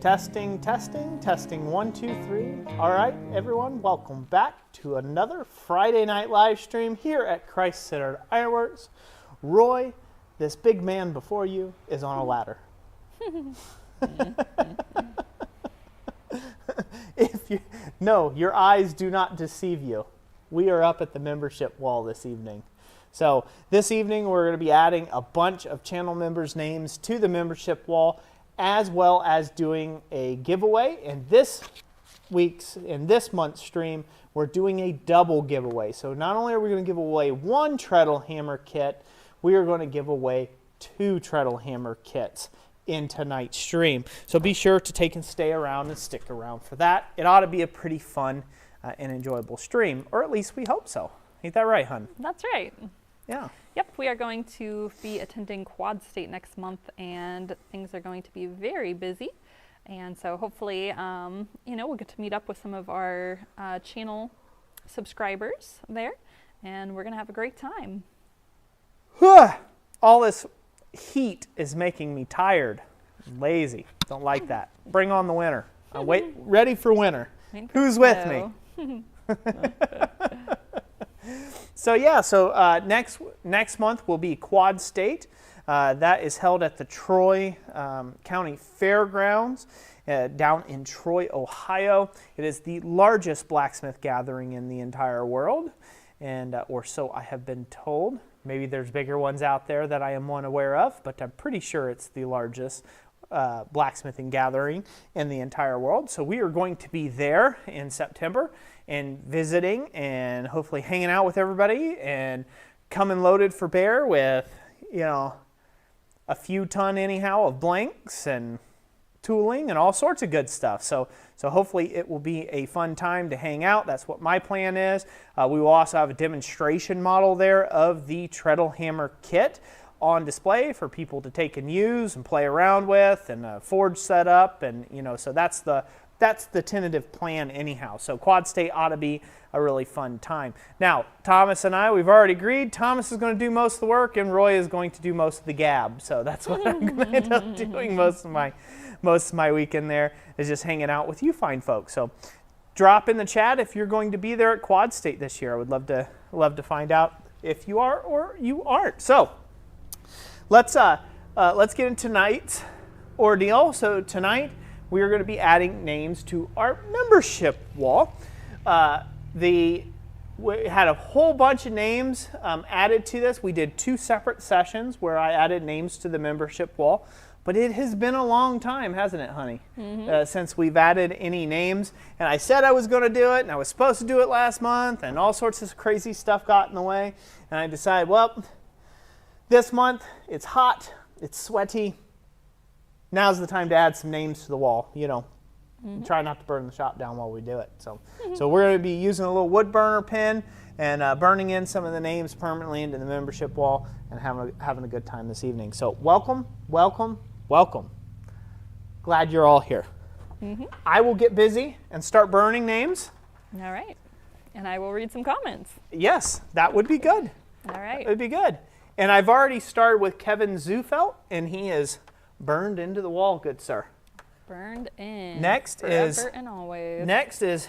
Testing, testing, testing, 1, 2, 3. All right, everyone, welcome back to another Friday night live stream here at Christ-Centered Ironworks. Roy, this big man before you, is on a ladder. No, your eyes do not deceive you. We are up at the membership wall this evening. So this evening we're going to be adding a bunch of channel members' names to the membership wall, as well as doing a giveaway. In this month's stream, we're doing a double giveaway. So not only are we going to give away one Treadle hammer kit, we are going to give away 2 Treadle hammer kits in tonight's stream. So be sure to take and stay around and stick around for that. It ought to be a pretty fun and enjoyable stream, or at least we hope so. Ain't that right, hun? That's right. Yeah. Yep, we are going to be attending Quad State next month, and things are going to be very busy. And so hopefully, we'll get to meet up with some of our channel subscribers there, and we're going to have a great time. All this heat is making me tired, lazy. Don't like that. Bring on the winter. I'm ready for winter. Who's with me? So next month will be Quad State. That is held at the Troy County Fairgrounds down in Troy, Ohio. It is the largest blacksmith gathering in the entire world, and or so I have been told. Maybe there's bigger ones out there that I am unaware of, but I'm pretty sure it's the largest blacksmithing gathering in the entire world. So we are going to be there in September and visiting and hopefully hanging out with everybody and coming loaded for bear with, a few ton anyhow of blanks and tooling and all sorts of good stuff. So hopefully it will be a fun time to hang out. That's what my plan is. We will also have a demonstration model there of the Treadle hammer kit on display for people to take and use and play around with, and a forge set up, and so that's the tentative plan anyhow. So Quad State ought to be a really fun time. Now, Thomas and I, we've already agreed. Thomas is going to do most of the work, and Roy is going to do most of the gab. So that's what I'm going to end up doing most of my weekend there, is just hanging out with you fine folks. So drop in the chat if you're going to be there at Quad State this year. I would love to find out if you are or you aren't. So let's get into tonight's ordeal. So tonight we are going to be adding names to our membership wall. We had a whole bunch of names added to this. We did 2 separate sessions where I added names to the membership wall. But it has been a long time, hasn't it, honey, since we've added any names. And I said I was going to do it, and I was supposed to do it last month, and all sorts of crazy stuff got in the way. And I decided, well, this month it's hot, it's sweaty. Now's the time to add some names to the wall, Try not to burn the shop down while we do it. So we're going to be using a little wood burner pen and burning in some of the names permanently into the membership wall and having a good time this evening. So welcome, welcome, welcome. Glad you're all here. I will get busy and start burning names. All right. And I will read some comments. Yes, that would be good. All right. It would be good. And I've already started with Kevin Zufelt, and he is burned into the wall, good sir. Burned in. Next forever and always. Next is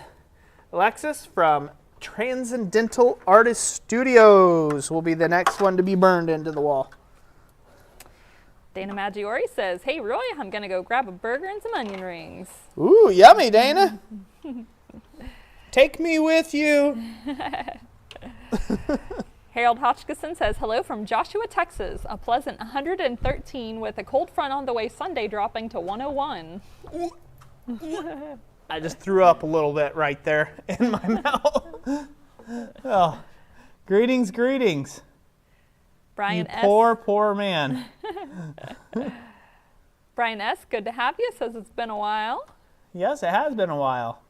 Alexis from Transcendental Artist Studios will be the next one to be burned into the wall. Dana Maggiore says, "Hey Roy, I'm gonna go grab a burger and some onion rings." Ooh, yummy, Dana. Take me with you. Harold Hotchkiss says, "Hello from Joshua, Texas. A pleasant 113 with a cold front on the way Sunday dropping to 101. I just threw up a little bit right there in my mouth. Oh, greetings, greetings. Brian you S. Poor man. Brian S., good to have you, says it's been a while. Yes, it has been a while.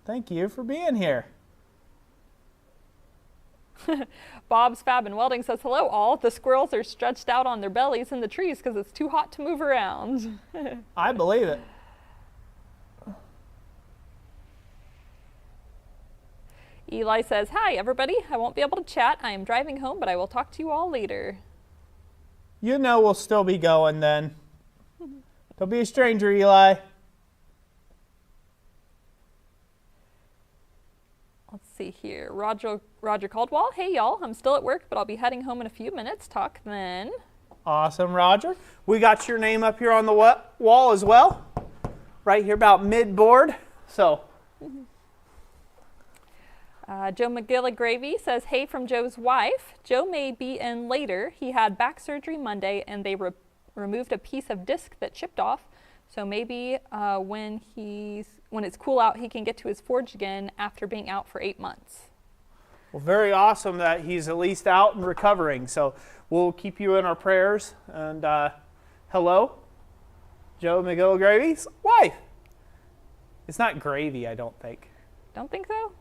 Thank you for being here. Bob's Fab and Welding says, "Hello all. The squirrels are stretched out on their bellies in the trees because it's too hot to move around." I believe it. Eli says, "Hi everybody. I won't be able to chat. I am driving home, but I will talk to you all later." We'll still be going then. Don't be a stranger, Eli. Let's see here. Roger Caldwell. Hey, y'all. I'm still at work, but I'll be heading home in a few minutes. Talk then. Awesome, Roger. We got your name up here on the wall as well. Right here about mid-board. So. Joe McGilligravy says, hey from Joe's wife. Joe may be in later. He had back surgery Monday, and they removed a piece of disc that chipped off. So maybe when it's cool out, he can get to his forge again after being out for 8 months. Well, very awesome that he's at least out and recovering. So we'll keep you in our prayers. And hello, Joe McGilligravy's wife. It's not gravy, I don't think. Don't think so?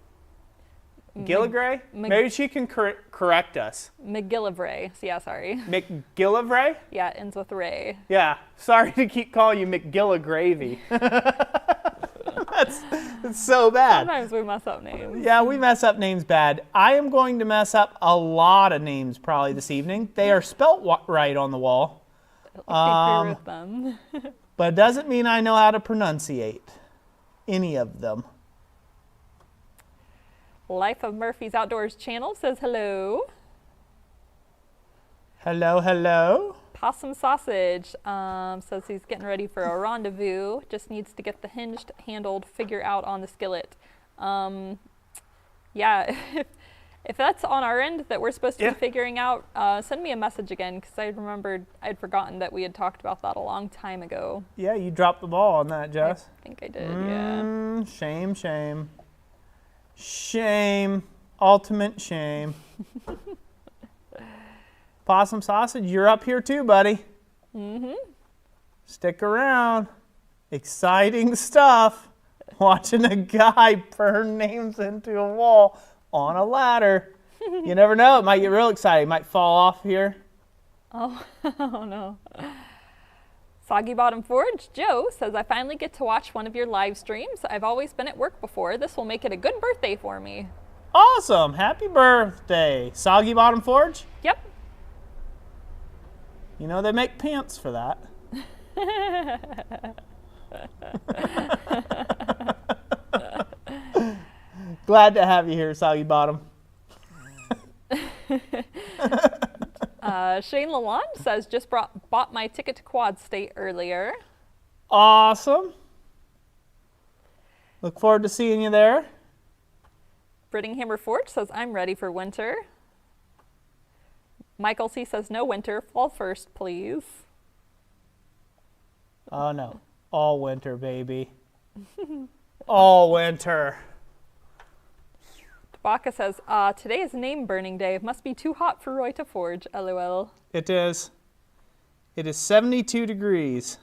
Gilligray? Maybe she can correct us. McGillivray. Yeah, sorry. McGillivray? Yeah, it ends with Ray. Yeah. Sorry to keep calling you McGilligravy. That's so bad. Sometimes we mess up names. Yeah, we mess up names bad. I am going to mess up a lot of names probably this evening. They are spelt right on the wall. With them. But it doesn't mean I know how to pronunciate any of them. Life of Murphy's Outdoors channel says hello. Hello, hello. Possum Sausage says he's getting ready for a rendezvous. Just needs to get the hinged handled figure out on the skillet. Yeah, if that's on our end that we're supposed to be figuring out, send me a message again, because I remembered I'd forgotten that we had talked about that a long time ago. Yeah, you dropped the ball on that, Jess. I think I did, yeah. Shame, shame. Shame. Ultimate shame. Possum Sausage, you're up here too, buddy. Mm-hmm. Stick around. Exciting stuff. Watching a guy burn names into a wall on a ladder. You never know. It might get real exciting. It might fall off here. Oh, oh no. Soggy Bottom Forge, Joe says, I finally get to watch one of your live streams. I've always been at work before. This will make it a good birthday for me. Awesome. Happy birthday. Soggy Bottom Forge? Yep. You know, they make pants for that. Glad to have you here, Soggy Bottom. Shane Lalonde says, just bought my ticket to Quad State earlier. Awesome. Look forward to seeing you there. Brittinghammer Forge says, I'm ready for winter. Michael C. says, no winter, fall first, please. Oh, no. All winter, baby. All winter. Tabaka says, today is name burning day. It must be too hot for Roy to forge, LOL. It is. It is 72 degrees.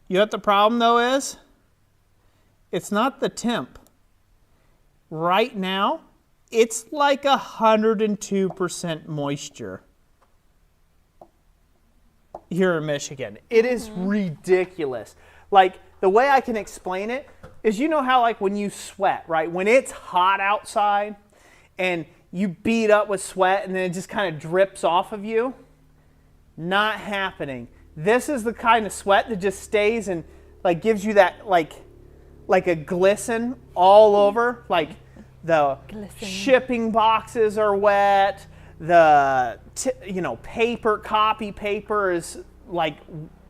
You know what the problem, though, is? It's not the temp. Right now, it's like 102% moisture here in Michigan. It is ridiculous. Like, the way I can explain it is, you know how, like, when you sweat, right? When it's hot outside and you beat up with sweat and then it just kind of drips off of you? Not happening. This is the kind of sweat that just stays and, like, gives you that, like a glisten all over. Like, the shipping boxes are wet. The, copy paper is, like,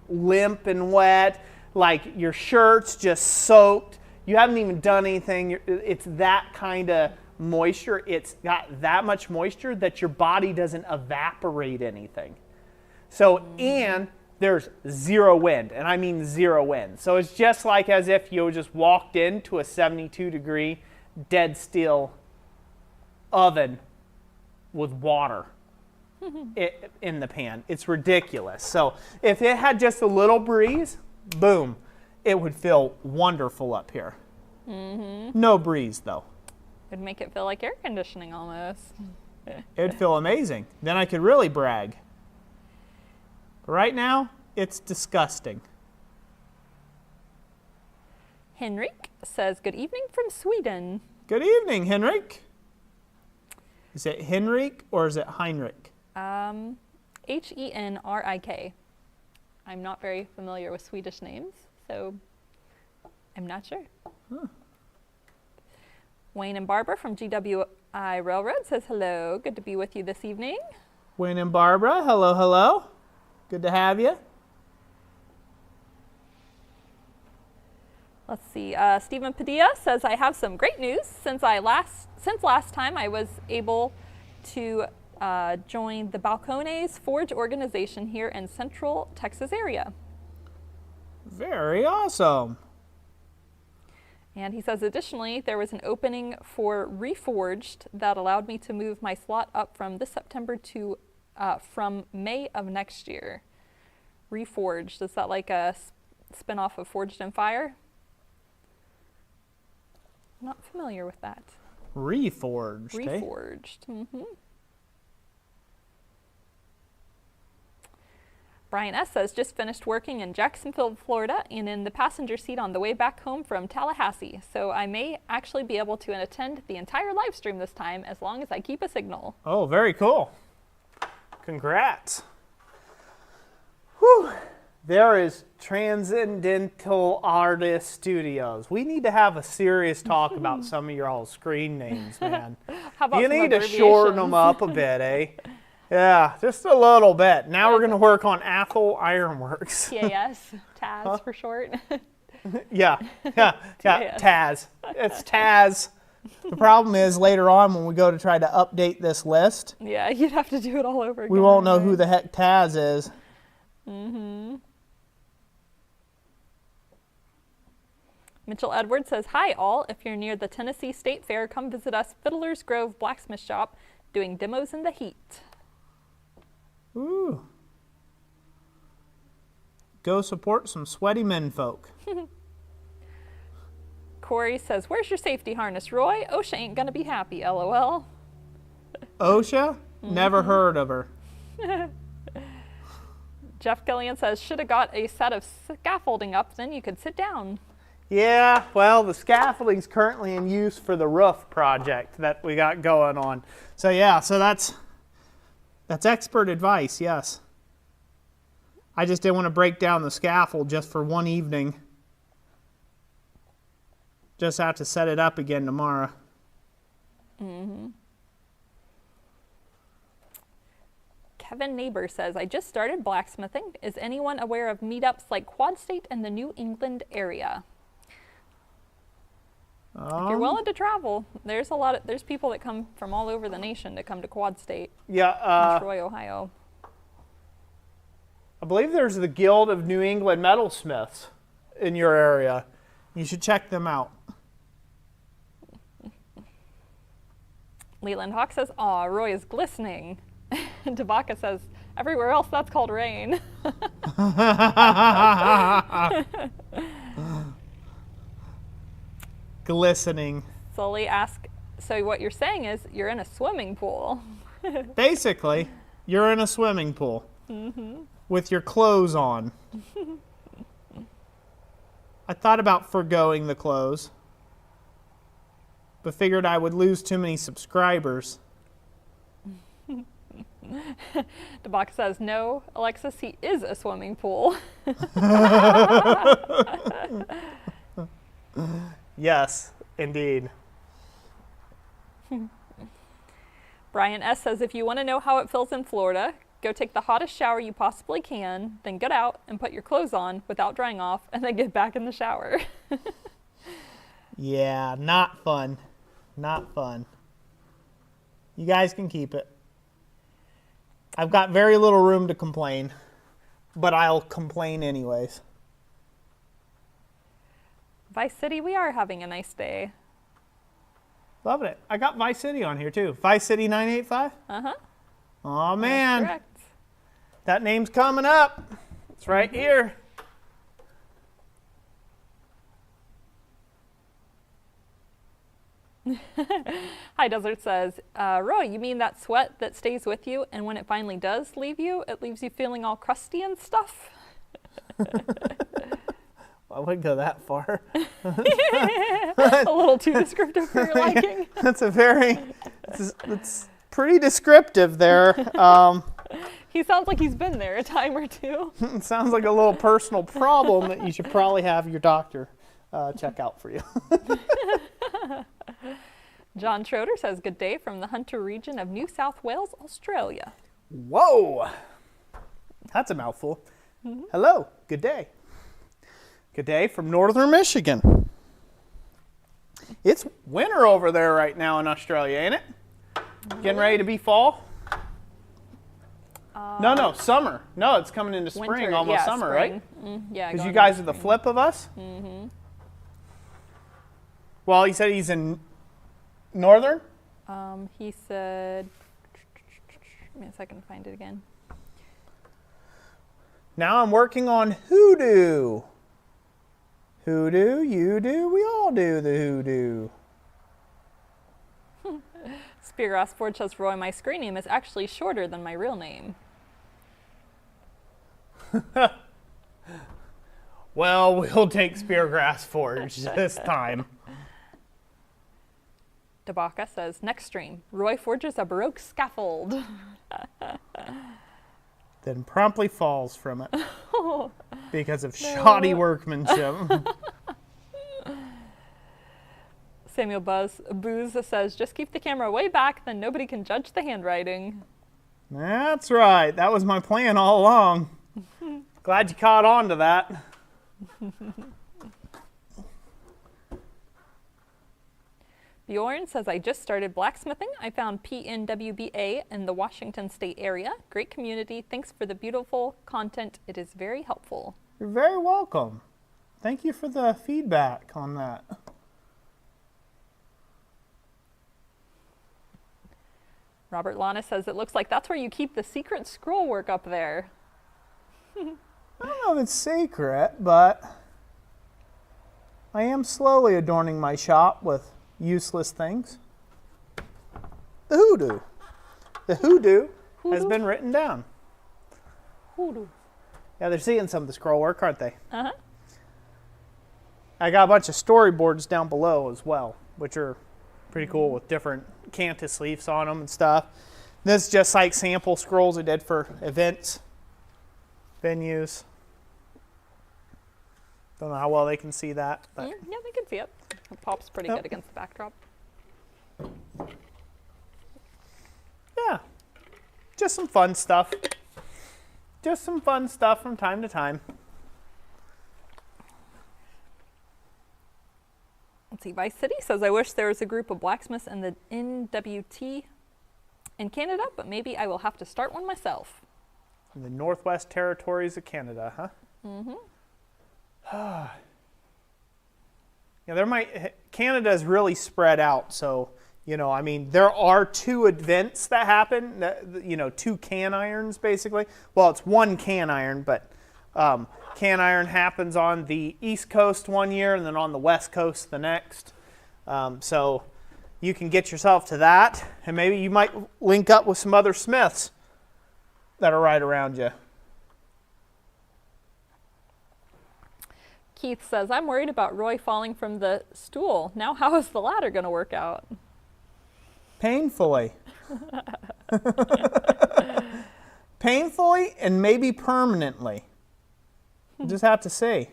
limp and wet. Like, your shirt's just soaked. You haven't even done anything. It's that kind of moisture. It's got that much moisture that your body doesn't evaporate anything. So, and there's zero wind, and I mean zero wind. So it's just like as if you just walked into a 72-degree dead steel oven with water in the pan. It's ridiculous. So if it had just a little breeze, boom, it would feel wonderful up here. Mm-hmm. No breeze, though. It'd make it feel like air conditioning almost. It would feel amazing. Then I could really brag. But right now, it's disgusting. Henrik says, good evening from Sweden. Good evening, Henrik. Is it Henrik or is it Heinrich? Henrik. I'm not very familiar with Swedish names, so I'm not sure. Huh. Wayne and Barbara from GWI Railroad says hello. Good to be with you this evening. Wayne and Barbara, hello, hello. Good to have you. Let's see. Stephen Padilla says, I have some great news. Since last time I was able to join the Balcones Forge organization here in Central Texas area. Very awesome. And he says, additionally, there was an opening for Reforged that allowed me to move my slot up from this September to from May of next year. Reforged, is that like a spin-off of Forged in Fire? Not familiar with that. Reforged. Reforged. Mm-hmm. Brian S. says, just finished working in Jacksonville, Florida, and in the passenger seat on the way back home from Tallahassee. So I may actually be able to attend the entire live stream this time as long as I keep a signal. Oh, very cool. Congrats. Whew. There is Transcendental Artist Studios. We need to have a serious talk about some of your all screen names, man. How about You some need to shorten them up a bit, eh? Yeah, just a little bit. Now we're going to work on Athol Ironworks. TAS, Taz for short. Yeah, Taz. It's Taz. The problem is later on when we go to try to update this list, Yeah, you'd have to do it all over again. we won't know who the heck Taz is. Mm-hmm. Mitchell Edwards says, hi all, if you're near the Tennessee State Fair, come visit us, Fiddler's Grove Blacksmith Shop, doing demos in the heat. Ooh. Go support some sweaty menfolk. Corey says, where's your safety harness, Roy? OSHA ain't gonna be happy, LOL. OSHA? Never heard of her. Jeff Gillian says, should have got a set of scaffolding up, then you could sit down. Yeah, well, the scaffolding's currently in use for the roof project that we got going on. So yeah, so that's expert advice, yes. I just didn't want to break down the scaffold just for one evening. Just have to set it up again tomorrow. Mm-hmm. Kevin Neighbor says, I just started blacksmithing. Is anyone aware of meetups like Quad State in the New England area? If you're willing to travel, there's people that come from all over the nation to come to Quad State. Yeah, in Troy, Ohio. I believe there's the Guild of New England Metalsmiths in your area. You should check them out. Leland Hawk says, aw, Roy is glistening. And Tabaka says, everywhere else that's called rain. Glistening. Sully asks, so what you're saying is you're in a swimming pool. Basically, you're in a swimming pool with your clothes on. I thought about forgoing the clothes, but figured I would lose too many subscribers. Tabaka says, no, Alexis, he is a swimming pool. Yes, indeed. Brian S. says, if you want to know how it feels in Florida, go take the hottest shower you possibly can, then get out and put your clothes on without drying off, and then get back in the shower. Yeah, not fun. Not fun. You guys can keep it. I've got very little room to complain, but I'll complain anyways. Vice City, we are having a nice day. Loving it. I got Vice City on here too. Vice City 985? Uh-huh. Oh man. That's correct. That name's coming up. It's right here. High Desert says, Roy, you mean that sweat that stays with you, and when it finally does leave you, it leaves you feeling all crusty and stuff? I wouldn't go that far. A little too descriptive for your liking. That's a very, it's pretty descriptive there. He sounds like he's been there a time or two. It sounds like a little personal problem that you should probably have your doctor check out for you. John Schroeder says, good day from the Hunter region of New South Wales, Australia. Whoa! That's a mouthful. Hello, good day. Good day from northern Michigan. It's winter over there right now in Australia, ain't it? Getting ready to be fall? No, summer. No, it's coming into spring, Winter, almost yeah, summer, spring. right? Yeah. Because going you guys into are the spring. flip of us? Well, he said he's in northern? He said, give me a second to find it again. Now I'm working on hoodoo. Hoodoo, you do, we all do the hoodoo. Speargrass Forge says, Roy, my screen name is actually shorter than my real name. Well, we'll take Speargrass Forge this time. Tabaka says, next stream, Roy forges a Baroque scaffold. Then promptly falls from it because of shoddy workmanship. Samuel Booze says, just keep the camera way back, then nobody can judge the handwriting. That's right. That was my plan all along. Glad you caught on to that. Bjorn says, I just started blacksmithing. I found PNWBA in the Washington State area. Great community. Thanks for the beautiful content. It is very helpful. You're very welcome. Thank you for the feedback on that. Robert Lana says, it looks like that's where you keep the secret scroll work up there. I don't know if it's secret, but I am slowly adorning my shop with useless things. The hoodoo. The hoodoo has been written down. Hoodoo. Yeah, they're seeing some of the scroll work, aren't they? Uh-huh. I got a bunch of storyboards down below as well, which are pretty cool with different cantus leaves on them and stuff. This is just like sample scrolls I did for events, venues. Don't know how well they can see that. But Yeah, they can see it. It pops pretty Yep. good against the backdrop. yeah, just some fun stuff. Just some fun stuff from time to time. Let's see, Vice City says, I wish there was a group of blacksmiths in the NWT in Canada, but maybe I will have to start one myself. In the Northwest Territories of Canada, huh? Yeah, Canada is really spread out, so, I mean, there are 2 events that happen, that, 2 can irons, basically. Well, it's 1 can iron, but can iron happens on the East Coast one year and then on the West Coast the next. So you can get yourself to that, and maybe you might link up with some other smiths that are right around you. Keith says, I'm worried about Roy falling from the stool. Now how is the ladder going to work out? Painfully. Painfully and maybe permanently. We'll just have to see.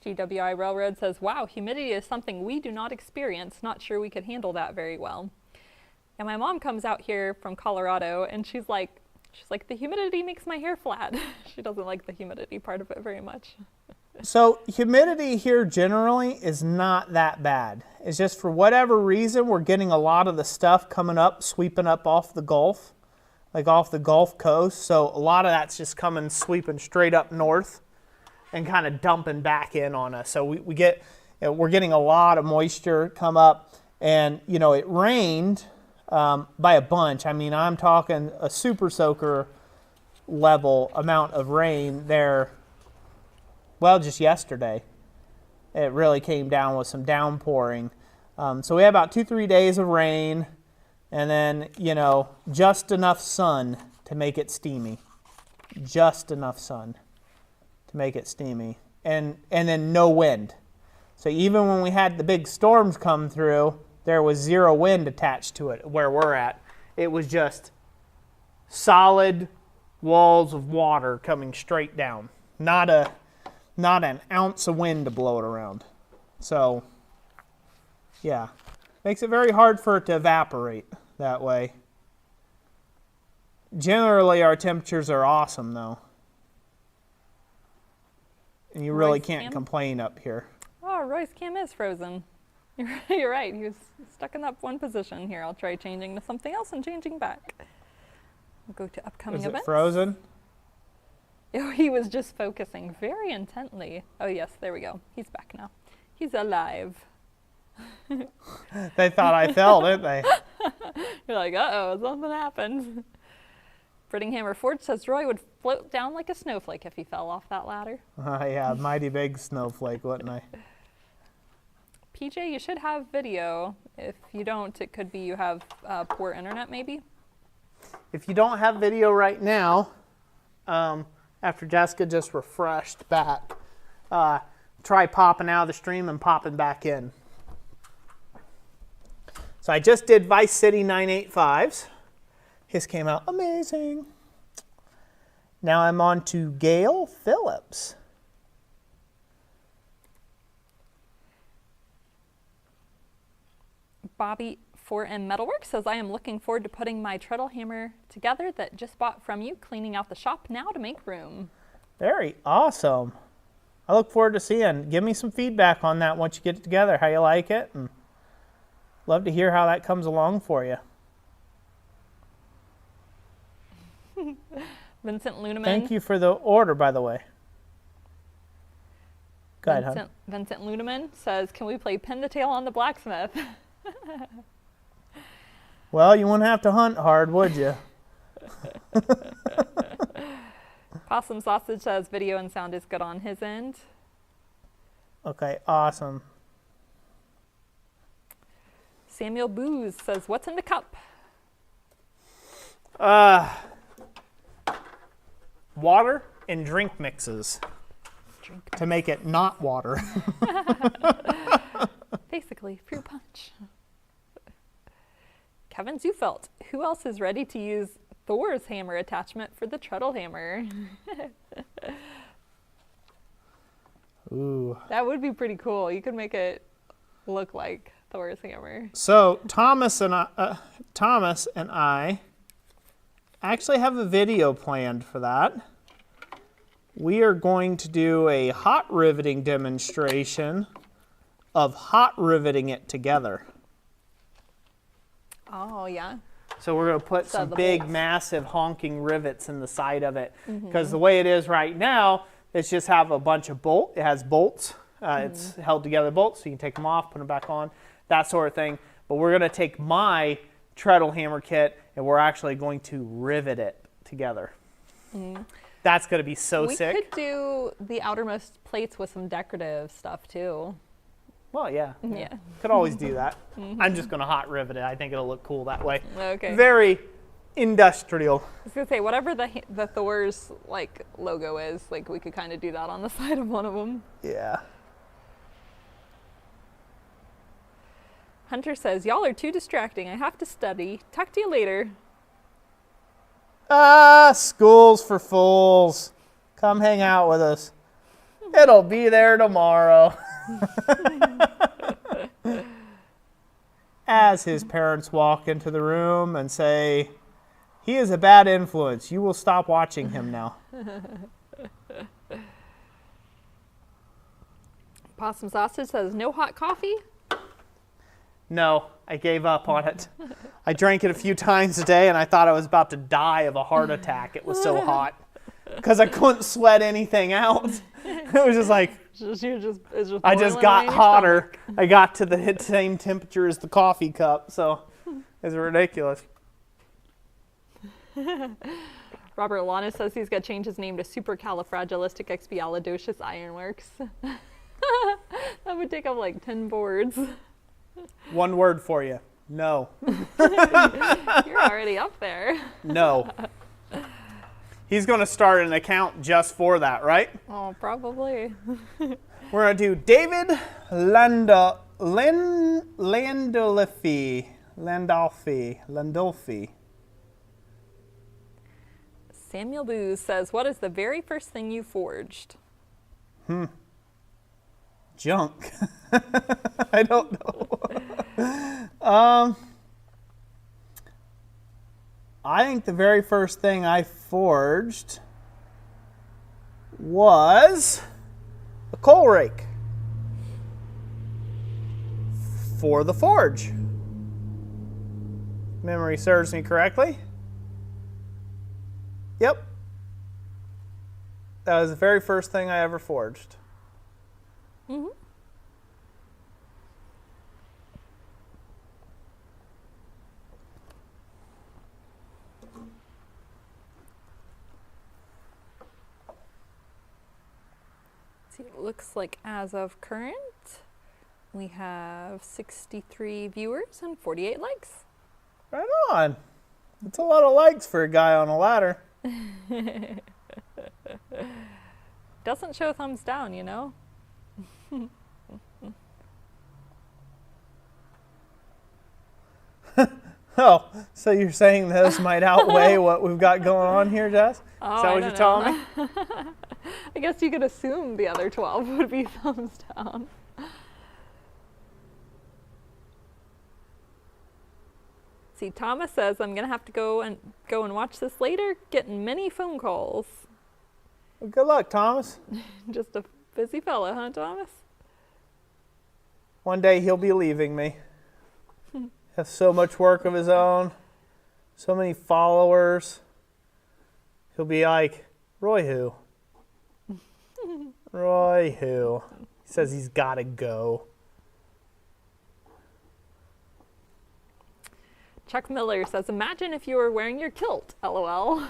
GWI Railroad says, wow, humidity is something we do not experience. Not sure we could handle that very well. And my mom comes out here from Colorado and she's like, the humidity makes my hair flat. She doesn't like the humidity part of it very much. So humidity here generally is not that bad. It's just for whatever reason, we're getting a lot of the stuff coming up, sweeping up off the Gulf, like off the Gulf Coast. So a lot of that's just coming, sweeping straight up north and kind of dumping back in on us. So we're getting a lot of moisture come up, and it rained by a bunch. I mean, I'm talking a super soaker level amount of rain there. Well, just yesterday, it really came down with some downpouring. So we had about 2-3 days of rain, and then, just enough sun to make it steamy. Just enough sun to make it steamy. And then no wind. So even when we had the big storms come through, there was 0 wind attached to it where we're at. it was just solid walls of water coming straight down. Not an ounce of wind to blow it around. So, yeah. Makes it very hard for it to evaporate that way. Generally, our temperatures are awesome, though. And you really can't complain up here. Oh, Roy's cam is frozen. You're right. He was stuck in that one position. Here, I'll try changing to something else and changing back. We'll go to upcoming events. Is it frozen? Oh, he was just focusing very intently. Oh, yes, there we go. He's back now. He's alive. They thought I fell, didn't they? You're like, uh-oh, something happened. Brittinghammer Forge says Roy would float down like a snowflake if he fell off that ladder. Yeah, mighty big snowflake, wouldn't I? PJ, you should have video. If you don't, it could be you have poor internet, maybe. If you don't have video right now, after Jessica just refreshed back, try popping out of the stream and popping back in. So I just did Vice City 985s. His came out amazing. Now I'm on to Gail Phillips. Bobby 4M Metalworks says, I am looking forward to putting my treadle hammer together that just bought from you, cleaning out the shop now to make room. Very awesome. I look forward to seeing. Give me some feedback on that once you get it together, how you like it, and love to hear how that comes along for you. Vincent Luneman. Thank you for the order, by the way. Go ahead, hon. Vincent Luneman says, can we play Pin the Tail on the Blacksmith? Well, you wouldn't have to hunt hard, would you? Possum Sausage says video and sound is good on his end. Okay, awesome. Samuel Booze says, what's in the cup? Water and drink mixes to make it not water. Basically, fruit punch. Kevin Zufelt, who else is ready to use Thor's hammer attachment for the treadle hammer? Ooh. That would be pretty cool. You could make it look like Thor's hammer. So Thomas and I actually have a video planned for that. We are going to do a hot riveting demonstration of hot riveting it together. Oh, yeah. So we're going to put some big, bolts. massive honking rivets in the side of it. Because the way it is right now, it's just have a bunch of bolts. It has bolts. It's held together bolts, so you can take them off, put them back on, that sort of thing. But we're going to take my treadle hammer kit, and we're actually going to rivet it together. That's going to be so sick. We could do the outermost plates with some decorative stuff, too. Well, yeah. Yeah. Could always do that. I'm just going to hot rivet it. I think it'll look cool that way. Okay. Very industrial. I was going to say, whatever the Thor's like logo is, like we could kind of do that on the side of one of them. Yeah. Hunter says, y'all are too distracting. I have to study. Talk to you later. School's for fools. Come hang out with us. It'll be there tomorrow. As his parents walk into the room and say, he is a bad influence. You will stop watching him now. Possum Sausage says, no hot coffee? No, I gave up on it. I drank it a few times a day and I thought I was about to die of a heart attack. It was so hot. Because I couldn't sweat anything out. It was just like, I just got hotter. I got to the same temperature as the coffee cup, so it's ridiculous. Robert Lana says he's got to change his name to Supercalifragilisticexpialidocious Ironworks. That would take up like 10 boards. One word for you. No. You're already up there. No. He's going to start an account just for that, right? Oh, probably. We're going to do David Landolfi. Samuel Booz says, what is the very first thing you forged? Junk. I don't know. I think the very first thing I forged was a coal rake for the forge. Memory serves me correctly. Yep. That was the very first thing I ever forged. Mm-hmm. See, it looks like as of current, we have 63 viewers and 48 likes. Right on. That's a lot of likes for a guy on a ladder. Doesn't show thumbs down, you know? Oh, so you're saying those might outweigh what we've got going on here, Jess? Oh, Is that what you're telling me? I guess you could assume the other 12 would be thumbs down. See, Thomas says I'm gonna have to go and watch this later. Getting many phone calls. Well, good luck, Thomas. Just a busy fella, huh, Thomas? One day he'll be leaving me. Has so much work of his own, so many followers. He'll be like, Roy who? Roy who? He says he's got to go. Chuck Miller says, imagine if you were wearing your kilt, LOL.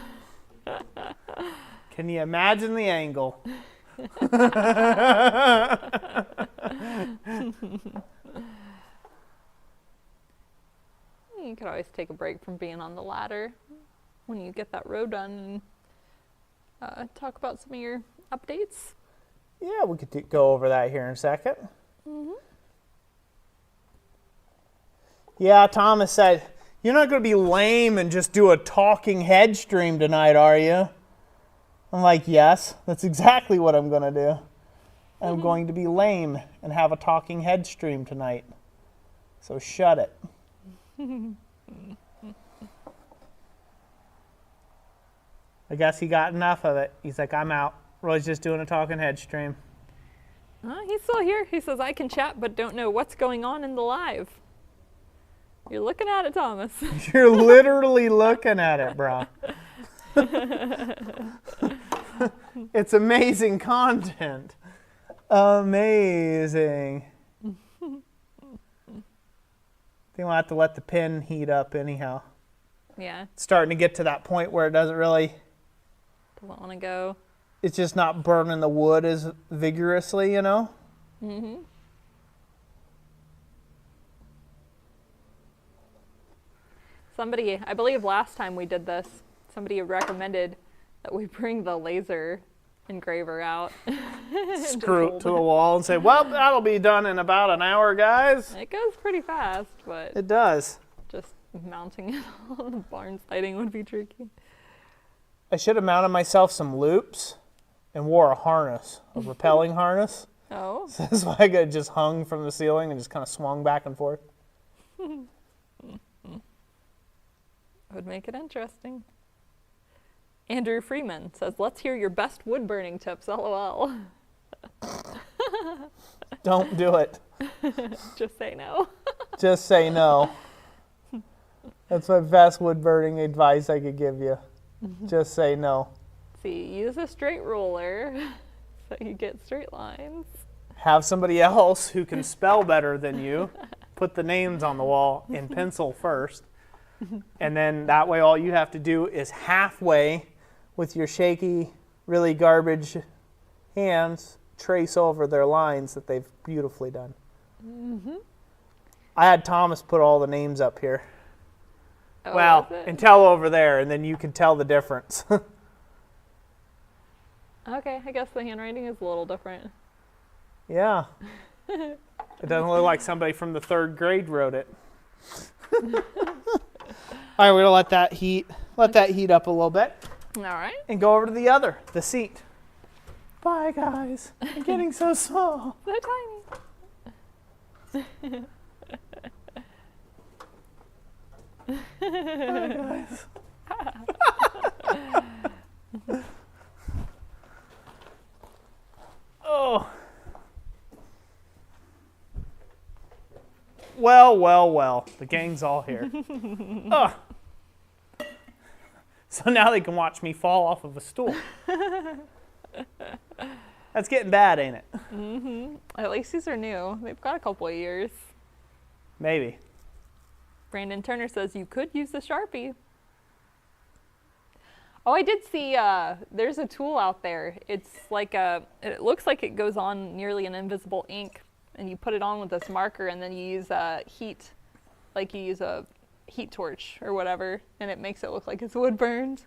Can you imagine the angle? You could always take a break from being on the ladder when you get that row done and talk about some of your updates. Yeah, we could go over that here in a second. Mm-hmm. Yeah, Thomas said, you're not going to be lame and just do a talking head stream tonight, are you? I'm like, yes, that's exactly what I'm going to do. I'm going to be lame and have a talking head stream tonight. So shut it. I guess he got enough of it. He's like, I'm out. Roy's just doing a talking head stream. He's still here. He says, I can chat, but don't know what's going on in the live. You're looking at it, Thomas. You're literally looking at it, bro. It's amazing content. Amazing. I think we'll have to let the pin heat up anyhow. Yeah. It's starting to get to that point where it doesn't really... Doesn't want to go. It's just not burning the wood as vigorously, you know? Mm-hmm. Somebody, I believe last time we did this, somebody recommended that we bring the laser engraver out. Screw it to the wall and say, well, that'll be done in about an hour, guys. It goes pretty fast, but It does. just mounting it on the barn siding would be tricky. I should have mounted myself some loops and wore a harness, a rappelling harness. Oh. So that's why I could just hung from the ceiling and just kind of swung back and forth. Would make it interesting. Andrew Freeman says, let's hear your best wood burning tips, LOL. Don't do it. Just say no. Just say no. That's my best wood burning advice I could give you. Just say no. See, use a straight ruler so you get straight lines. Have somebody else who can spell better than you put the names on the wall in pencil first. And then that way all you have to do is halfway with your shaky, really garbage hands trace over their lines that they've beautifully done. Mm-hmm. I had Thomas put all the names up here. Oh, well, until over there, and then you can tell the difference. Okay, I guess the handwriting is a little different. Yeah. It doesn't look like somebody from the 3rd grade wrote it. All right, we're gonna let that heat up a little bit. All right. and go over to the seat. Bye, guys. I'm getting so small. So tiny. Bye, guys. Oh. Well. The gang's all here. Ugh. So now they can watch me fall off of a stool. That's getting bad, ain't it? Mm-hmm. At least these are new. They've got a couple of years. Maybe. Brandon Turner says you could use the Sharpie. Oh, I did see there's a tool out there. It's like it looks like it goes on nearly an invisible ink, and you put it on with this marker, and then you use heat, like you use a heat torch or whatever, and it makes it look like it's wood burned.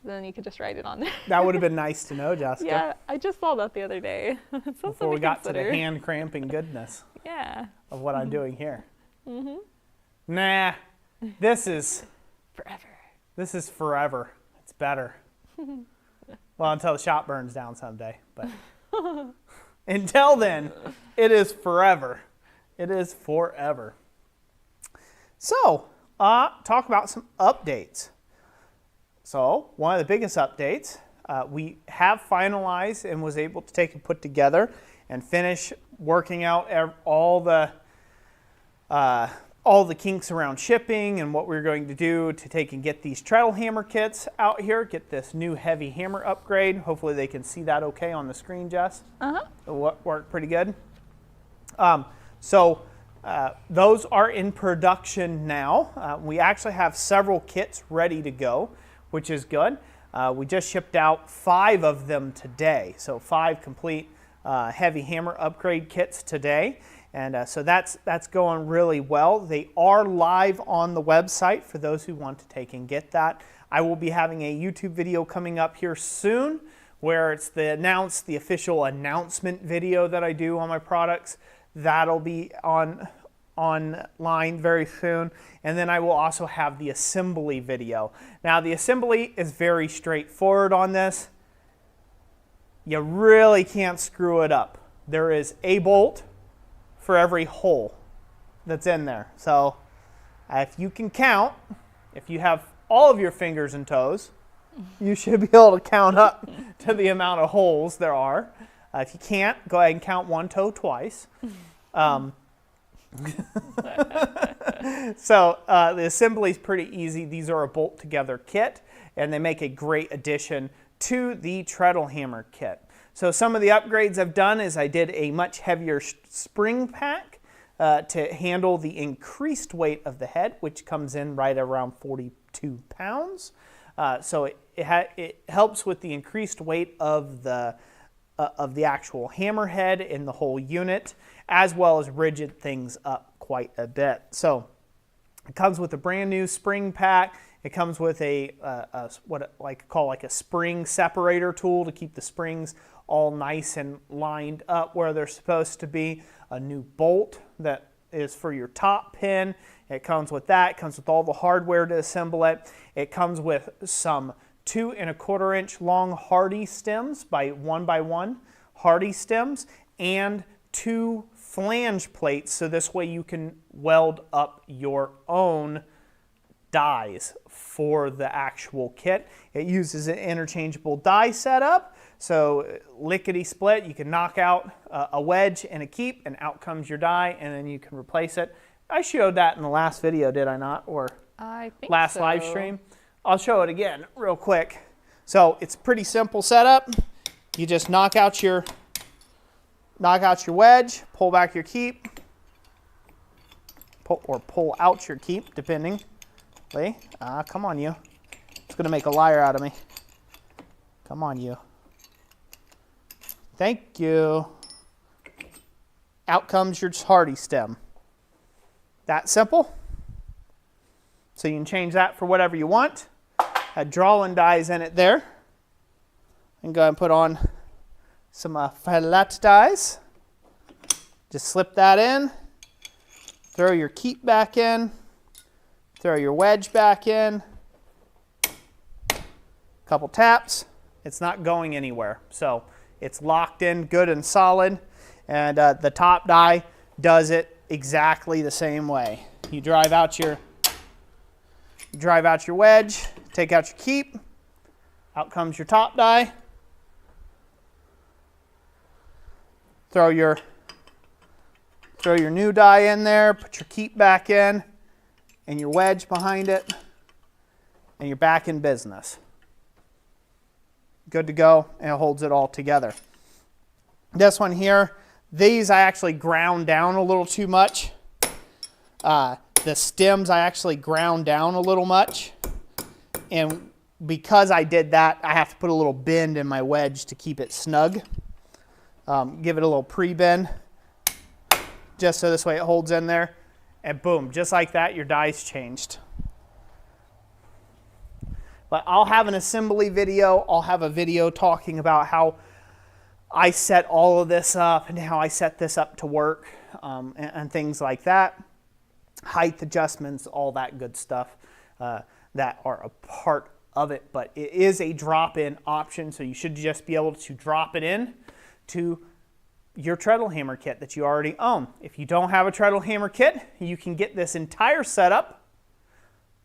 So then you could just write it on there. That would have been nice to know, Jessica. Yeah, I just saw that the other day. Before we got to the hand cramping goodness yeah. of what I'm doing here. Mm-hmm. Nah, this is Forever. It's better. Well, until the shop burns down someday. But until then, it is forever. It is forever. So, talk about some updates. So, one of the biggest updates, we have finalized and was able to take and put together and finish working out all the kinks around shipping and what we're going to do to take and get these treadle hammer kits out here, get this new heavy hammer upgrade. Hopefully they can see that okay on the screen, Jess. Uh-huh. It worked pretty good. Those are in production now. We actually have several kits ready to go, which is good. We just shipped out 5 of them today. So 5 complete heavy hammer upgrade kits today. And so that's going really well. They are live on the website for those who want to take and get that. I will be having a YouTube video coming up here soon where it's the official announcement video that I do on my products. That'll be online very soon. And then I will also have the assembly video. Now the assembly is very straightforward on this. You really can't screw it up. There is a bolt for every hole that's in there. So if you can count, if you have all of your fingers and toes, you should be able to count up to the amount of holes there are. If you can't, go ahead and count one toe twice. So the assembly is pretty easy. These are a bolt together kit, and they make a great addition to the treadle hammer kit. So some of the upgrades I've done is I did a much heavier spring pack to handle the increased weight of the head, which comes in right around 42 pounds. So it helps with the increased weight of the actual hammerhead in the whole unit, as well as rigid things up quite a bit. So it comes with a brand new spring pack. It comes with what I call a spring separator tool to keep the springs all nice and lined up where they're supposed to be. A new bolt that is for your top pin. It comes with that. It comes with all the hardware to assemble it. It comes with some 2 1/4 inch long hardy stems by 1 by 1 hardy stems and 2 flange plates, so this way you can weld up your own dies for the actual kit. It uses an interchangeable die setup, so lickety split, you can knock out a wedge and a keep and out comes your die, and then you can replace it. I showed that in the last video, did I not? Or I think last so. live stream? I'll show it again real quick. So it's a pretty simple setup. You just knock out your wedge, pull back your keep, pull out your keep, depending. Come on, you. It's going to make a liar out of me. Come on, you. Thank you. Out comes your hardy stem. That simple. So you can change that for whatever you want. Had drawing dies in it there. And go ahead and put on some flat dies. Just slip that in. Throw your keep back in. Throw your wedge back in. couple taps, it's not going anywhere. So it's locked in good and solid, and the top die does it exactly the same way. You drive out your wedge, take out your keep, out comes your top die, throw your new die in there, put your keep back in, and your wedge behind it, and you're back in business. Good to go, and it holds it all together. This one here, these I actually ground down a little too much. The stems I actually ground down a little much, and because I did that, I have to put a little bend in my wedge to keep it snug. Give it a little pre-bend, just so this way it holds in there, and boom, just like that, your die's changed. But I'll have an assembly video. I'll have a video talking about how I set all of this up and how I set this up to work, and things like that. Height adjustments, all that good stuff that are a part of it. But it is a drop-in option, so you should just be able to drop it in to your treadle hammer kit that you already own. If you don't have a treadle hammer kit, you can get this entire setup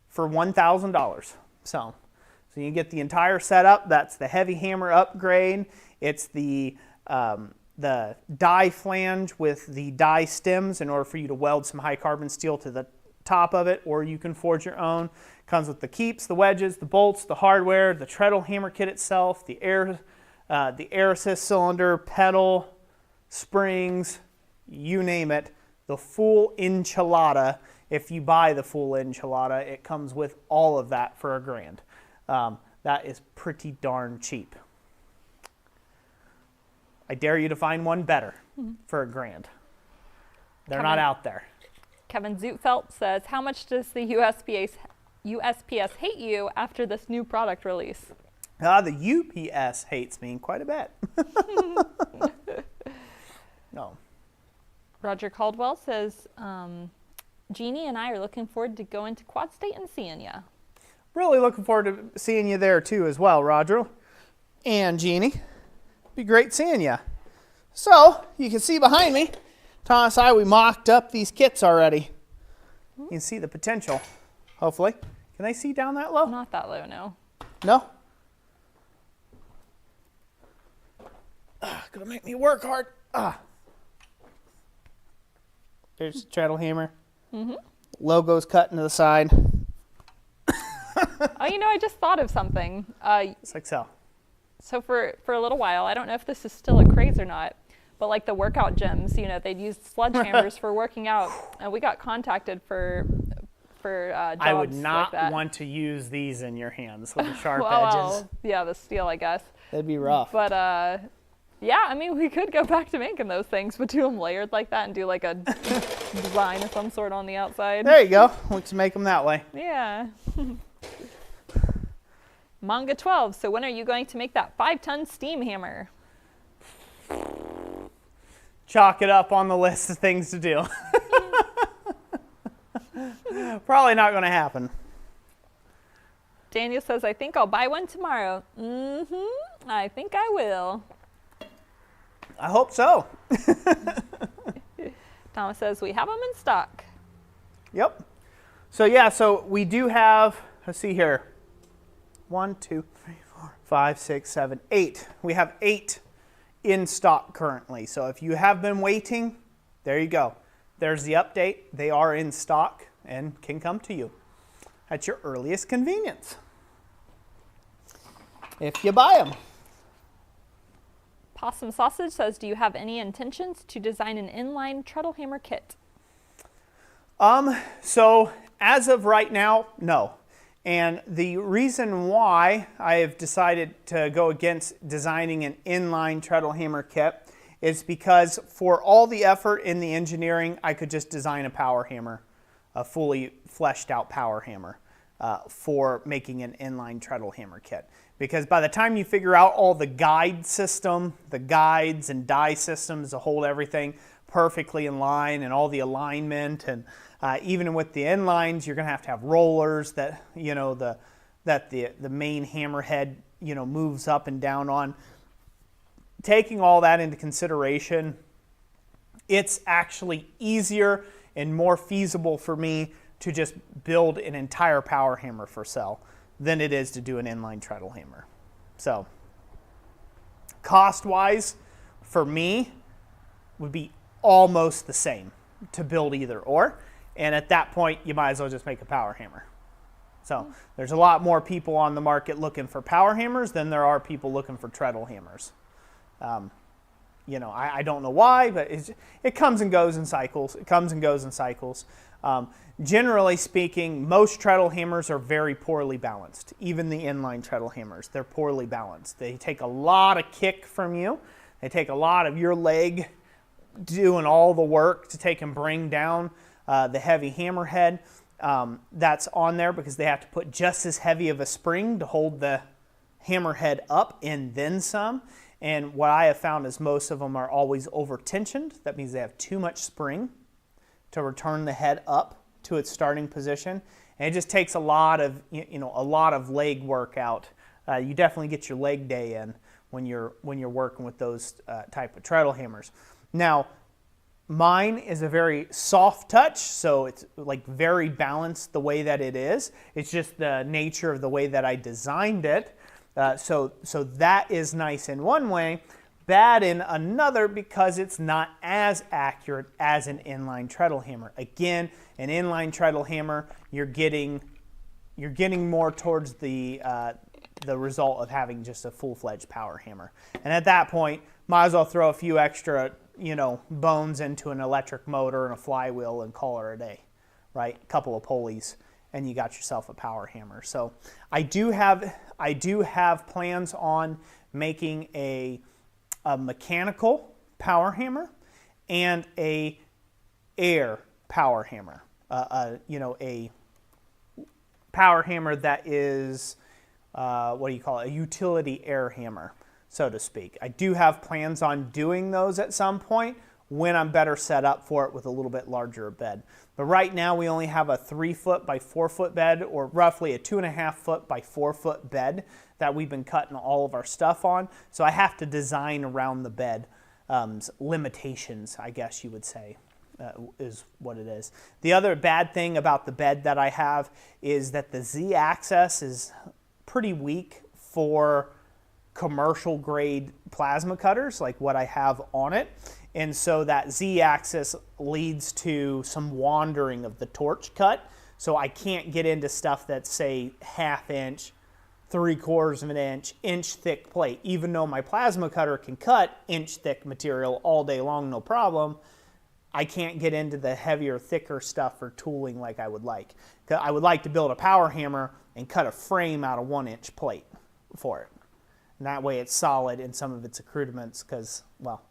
for $1,000. So you get the entire setup. That's the heavy hammer upgrade. It's the die flange with the die stems in order for you to weld some high carbon steel to the top of it, or you can forge your own. Comes with the keeps, the wedges, the bolts, the hardware, the treadle hammer kit itself, the air assist cylinder, pedal, springs, you name it. The full enchilada. If you buy the full enchilada, it comes with all of that for $1,000. That is pretty darn cheap. I dare you to find one better for $1,000. They're not out there. Kevin Zutfeld says, how much does the USPS hate you after this new product release? The UPS hates me quite a bit. No. Roger Caldwell says, Jeannie and I are looking forward to going to Quad State and seeing ya. Really looking forward to seeing you there too as well, Roger and Jeannie. Be great seeing you. So, you can see behind me, Thomas and I, we mocked up these kits already. You can see the potential, hopefully. Can they see down that low? Not that low, no. No? Gonna make me work hard. There's the treadle hammer. Logo's cut into the side. Oh, you know, I just thought of something. It's like so. So for a little while, I don't know if this is still a craze or not, but like the workout gyms, you know, they'd use sledgehammers for working out, and we got contacted for jobs I would not like that. want to use these in your hands with the sharp well, edges. yeah, the steel, I guess. That'd be rough. But yeah, I mean, we could go back to making those things, but do them layered like that and do like a design of some sort on the outside. There you go. Let's make them that way. Yeah. Manga 12, so when are you going to make that 5-ton steam hammer? Chalk it up on the list of things to do. Probably not going to happen. Daniel says, I think I'll buy one tomorrow. I think I will. I hope so. Thomas says, we have them in stock. Yep. So yeah, so we do have, let's see here. 1, 2, 3, 4, 5, 6, 7, 8. We have 8 in stock currently. So if you have been waiting, there you go. There's the update. They are in stock and can come to you at your earliest convenience if you buy them. Possum Sausage says, do you have any intentions to design an inline treadle hammer kit? So as of right now, no. And the reason why I have decided to go against designing an inline treadle hammer kit is because for all the effort in the engineering, I could just design a power hammer, a fully fleshed out power hammer for making an inline treadle hammer kit. Because by the time you figure out all the guide system, the guides and die systems to hold everything perfectly in line and all the alignment, and even with the inlines, you're going to have rollers that, you know, the main hammerhead, moves up and down on. Taking all that into consideration, it's actually easier and more feasible for me to just build an entire power hammer for sale than it is to do an inline treadle hammer. So cost-wise, for me, would be almost the same to build either or. And at that point, you might as well just make a power hammer. So there's a lot more people on the market looking for power hammers than there are people looking for treadle hammers. I don't know why, but it comes and goes in cycles. It comes and goes in cycles. Generally speaking, most treadle hammers are very poorly balanced. Even the inline treadle hammers, they're poorly balanced. They take a lot of kick from you. They take a lot of your leg doing all the work to take and bring down the heavy hammerhead that's on there, because they have to put just as heavy of a spring to hold the hammerhead up and then some. And what I have found is most of them are always over tensioned. That means they have too much spring to return the head up to its starting position. And it just takes a lot of leg work out. You definitely get your leg day in when you're working with those type of treadle hammers. Now, mine is a very soft touch, so it's like very balanced the way that it is. It's just the nature of the way that I designed it. So that is nice in one way, bad in another, because it's not as accurate as an inline treadle hammer. Again, an inline treadle hammer, you're getting more towards the result of having just a full-fledged power hammer. And at that point, might as well throw a few extra bones into an electric motor and a flywheel and call it a day, right? A couple of pulleys, and you got yourself a power hammer. So I do have plans on making a mechanical power hammer and a air power hammer. A power hammer that is a utility air hammer, so to speak. I do have plans on doing those at some point when I'm better set up for it with a little bit larger bed. But right now we only have a 3-foot by 4-foot bed, or roughly a 2.5-foot by 4-foot bed that we've been cutting all of our stuff on. So I have to design around the bed limitations, I guess you would say, is what it is. The other bad thing about the bed that I have is that the Z-axis is pretty weak for commercial grade plasma cutters like what I have on it. And so that Z-axis leads to some wandering of the torch cut. So I can't get into stuff that's, say, 1/2 inch, 3/4 of an inch thick plate. Even though my plasma cutter can cut inch thick material all day long, no problem, I can't get into the heavier, thicker stuff for tooling like I would like. I would like to build a power hammer and cut a frame out of 1-inch plate for it. And that way it's solid in some of its accoutrements, because, well,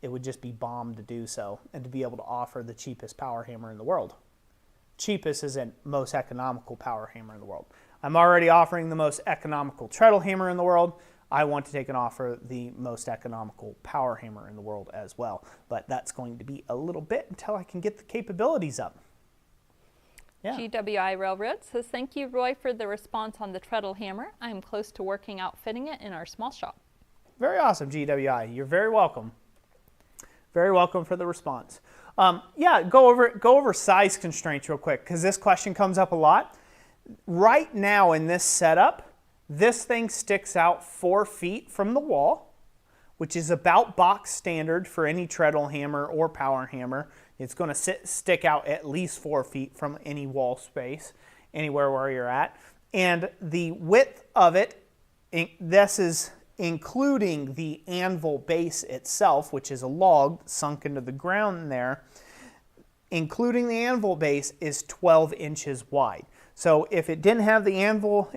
it would just be bomb to do so and to be able to offer the cheapest power hammer in the world. Cheapest isn't most economical power hammer in the world. I'm already offering the most economical treadle hammer in the world. I want to take and offer the most economical power hammer in the world as well. But that's going to be a little bit until I can get the capabilities up. Yeah. GWI Railroad says, thank you, Roy, for the response on the treadle hammer. I'm close to working out fitting it in our small shop. Very awesome, GWI. You're very welcome. Very welcome for the response. Go over size constraints real quick, because this question comes up a lot. Right now in this setup, this thing sticks out 4 feet from the wall, which is about box standard for any treadle hammer or power hammer. It's going to stick out at least 4 feet from any wall space, anywhere where you're at. And the width of it, this is including the anvil base itself, which is a log sunk into the ground there, including the anvil base, is 12 inches wide. So if it didn't have the anvil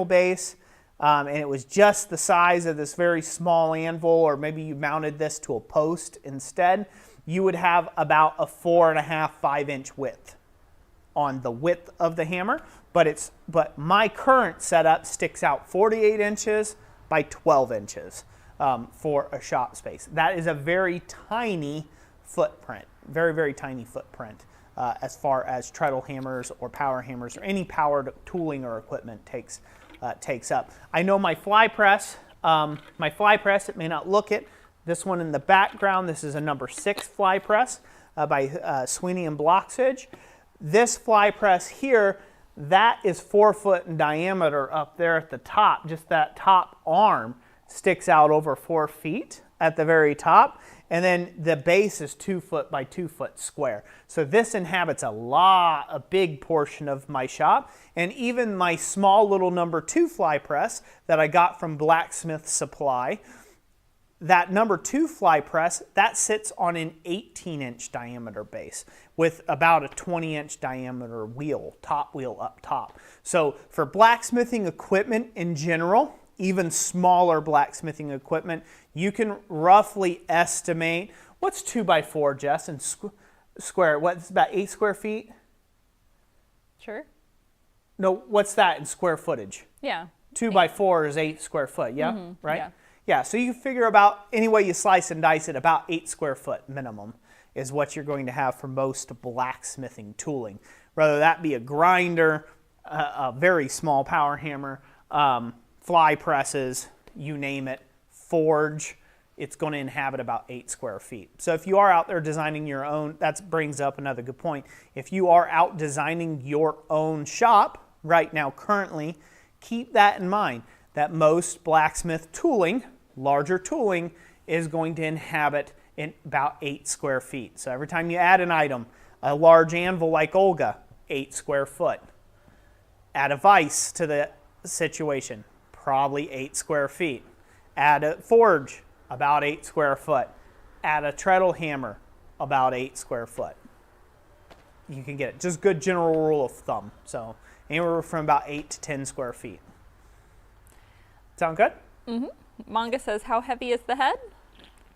base, and it was just the size of this very small anvil, or maybe you mounted this to a post instead, you would have about a 4.5, 5-inch width on the width of the hammer. But my current setup sticks out 48 inches by 12 inches for a shop space. That is a very tiny footprint, very, very tiny footprint as far as treadle hammers or power hammers or any powered tooling or equipment takes takes up. I know my fly press, it may not look it. This one in the background, this is a number 6 fly press by Sweeney and Bloxage. This fly press here, that is 4 foot in diameter up there at the top. Just that top arm sticks out over 4 feet at the very top. And then the base is 2 foot by 2 foot square. So this inhabits a big portion of my shop. And even my small little number 2 fly press that I got from Blacksmith Supply, that number 2 fly press, that sits on an 18-inch diameter base with about a 20-inch diameter wheel, top wheel up top. So for blacksmithing equipment in general, even smaller blacksmithing equipment, you can roughly estimate, what's 2 by 4, Jess, in square, what's about 8 square feet? Sure. No, what's that in square footage? Yeah. 2 by 4 is 8 square foot, yeah? Mm-hmm. Right? Yeah. Yeah, so you figure about, any way you slice and dice it, about 8 square foot minimum is what you're going to have for most blacksmithing tooling. Whether that be a grinder, a very small power hammer, fly presses, you name it, forge, it's going to inhabit about 8 square feet. So if you are out there designing your own, that brings up another good point. If you are out designing your own shop right now currently, keep that in mind, that most blacksmith tooling, larger tooling, is going to inhabit in about 8 square feet. So every time you add an item, a large anvil like Olga, 8 square foot. Add a vise to the situation, probably 8 square feet. Add a forge, about 8 square foot. Add a treadle hammer, about 8 square foot. You can get it. Just good general rule of thumb. So anywhere from about 8 to 10 square feet. Sound good? Mm-hmm. Manga says, how heavy is the head?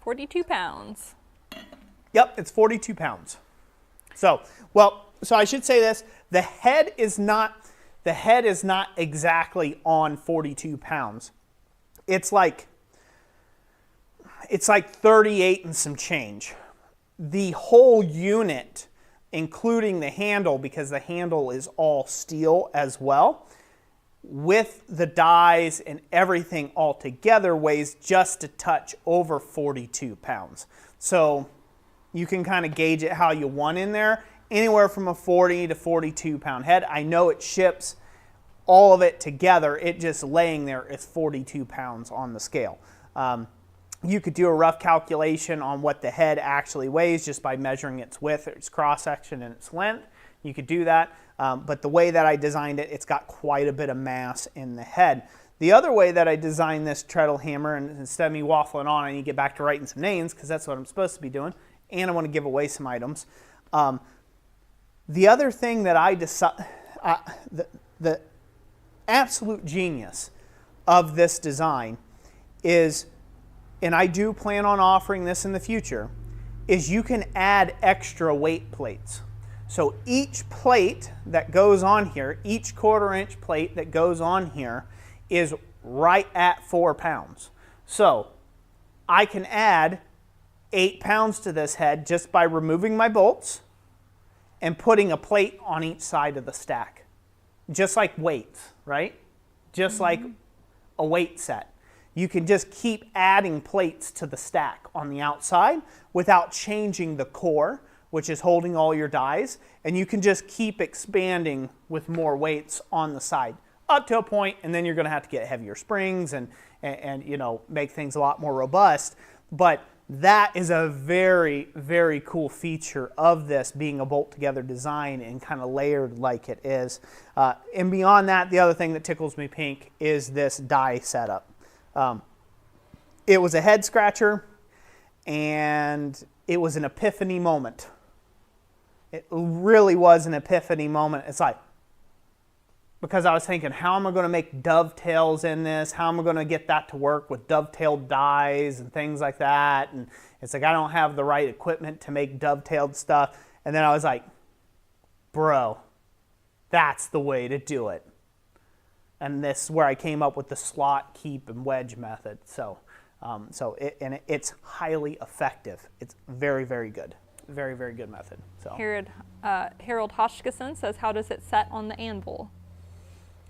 42 pounds. Yep, it's 42 pounds. So I should say this, the head is not exactly on 42 pounds. It's like 38 and some change. The whole unit, including the handle, because the handle is all steel as well, with the dies and everything all together, weighs just a touch over 42 pounds. So you can kind of gauge it how you want in there, anywhere from a 40 to 42 pound head. I know it ships all of it together, it just laying there is 42 pounds on the scale. You could do a rough calculation on what the head actually weighs just by measuring its width, its cross section, and its length. You could do that, but the way that I designed it, it's got quite a bit of mass in the head. The other way that I designed this treadle hammer, and instead of me waffling on, I need to get back to writing some names because that's what I'm supposed to be doing, and I want to give away some items. The other thing that I decided, the absolute genius of this design is, and I do plan on offering this in the future, is you can add extra weight plates. So each plate that goes on here, each 1/4 inch plate that goes on here is right at 4 pounds. So I can add 8 pounds to this head just by removing my bolts and putting a plate on each side of the stack. Just like weights, right? Just like a weight set. You can just keep adding plates to the stack on the outside without changing the core, which is holding all your dies, and you can just keep expanding with more weights on the side up to a point, and then you're going to have to get heavier springs and you know, make things a lot more robust. But that is a very, very cool feature of this being a bolt together design and kind of layered like it is. And beyond that, the other thing that tickles me pink is this die setup. It was a head scratcher, and it was an epiphany moment. It really was an epiphany moment. It's like, because I was thinking, how am I going to make dovetails in this? How am I going to get that to work with dovetailed dies and things like that? And it's like, I don't have the right equipment to make dovetailed stuff. And then I was like, bro, that's the way to do it. And this is where I came up with the slot, keep, and wedge method. So, it's highly effective. It's very, very good. Very, very good method. So Harold Hoshkison says, how does it set on the anvil?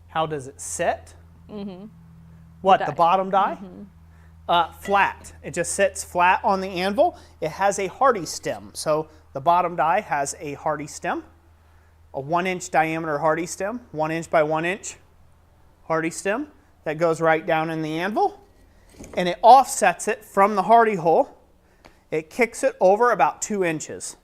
How does it sit? What, the bottom die? Flat. It just sits flat on the anvil. It has a hardy stem. So the bottom die has a hardy stem, a 1-inch diameter hardy stem, 1 inch by 1 inch hardy stem that goes right down in the anvil. And it offsets it from the hardy hole. It kicks it over about 2 inches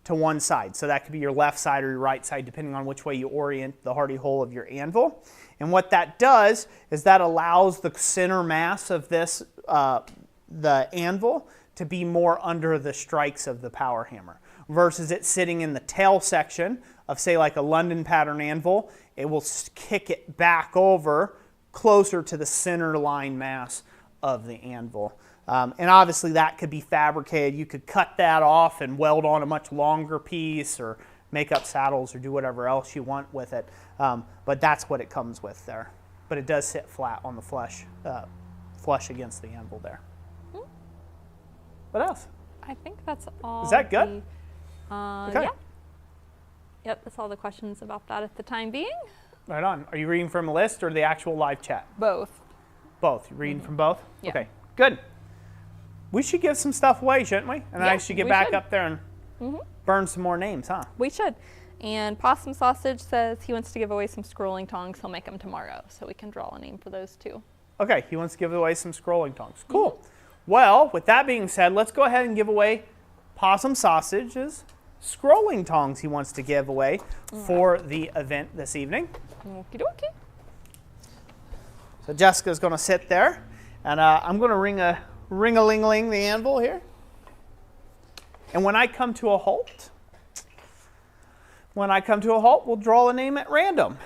to one side. So that could be your left side or your right side, depending on which way you orient the hardy hole of your anvil. And what that does is that allows the center mass of this, the anvil, to be more under the strikes of the power hammer, versus it sitting in the tail section of, say, like a London pattern anvil. It will kick it back over closer to the center line mass of the anvil. And obviously that could be fabricated. You could cut that off and weld on a much longer piece, or make up saddles, or do whatever else you want with it. But that's what it comes with there. But it does sit flat on the flush against the anvil there. What else? I think that's all. Is that good? Okay. Yeah. Yep, that's all the questions about that at the time being. Right on. Are you reading from a list or the actual live chat? Both. Both. You're reading from both? Yeah. Okay, good. We should give some stuff away, shouldn't we? And then I should get back up there and burn some more names, huh? We should. And Possum Sausage says he wants to give away some scrolling tongs. He'll make them tomorrow, so we can draw a name for those too. Okay, he wants to give away some scrolling tongs. Cool. Well, with that being said, let's go ahead and give away Possum Sausage's scrolling tongs he wants to give away for the event this evening. Okie dokie. So Jessica's going to sit there, and I'm going to ring-a-ling-ling the anvil here. And when I come to a halt, we'll draw a name at random.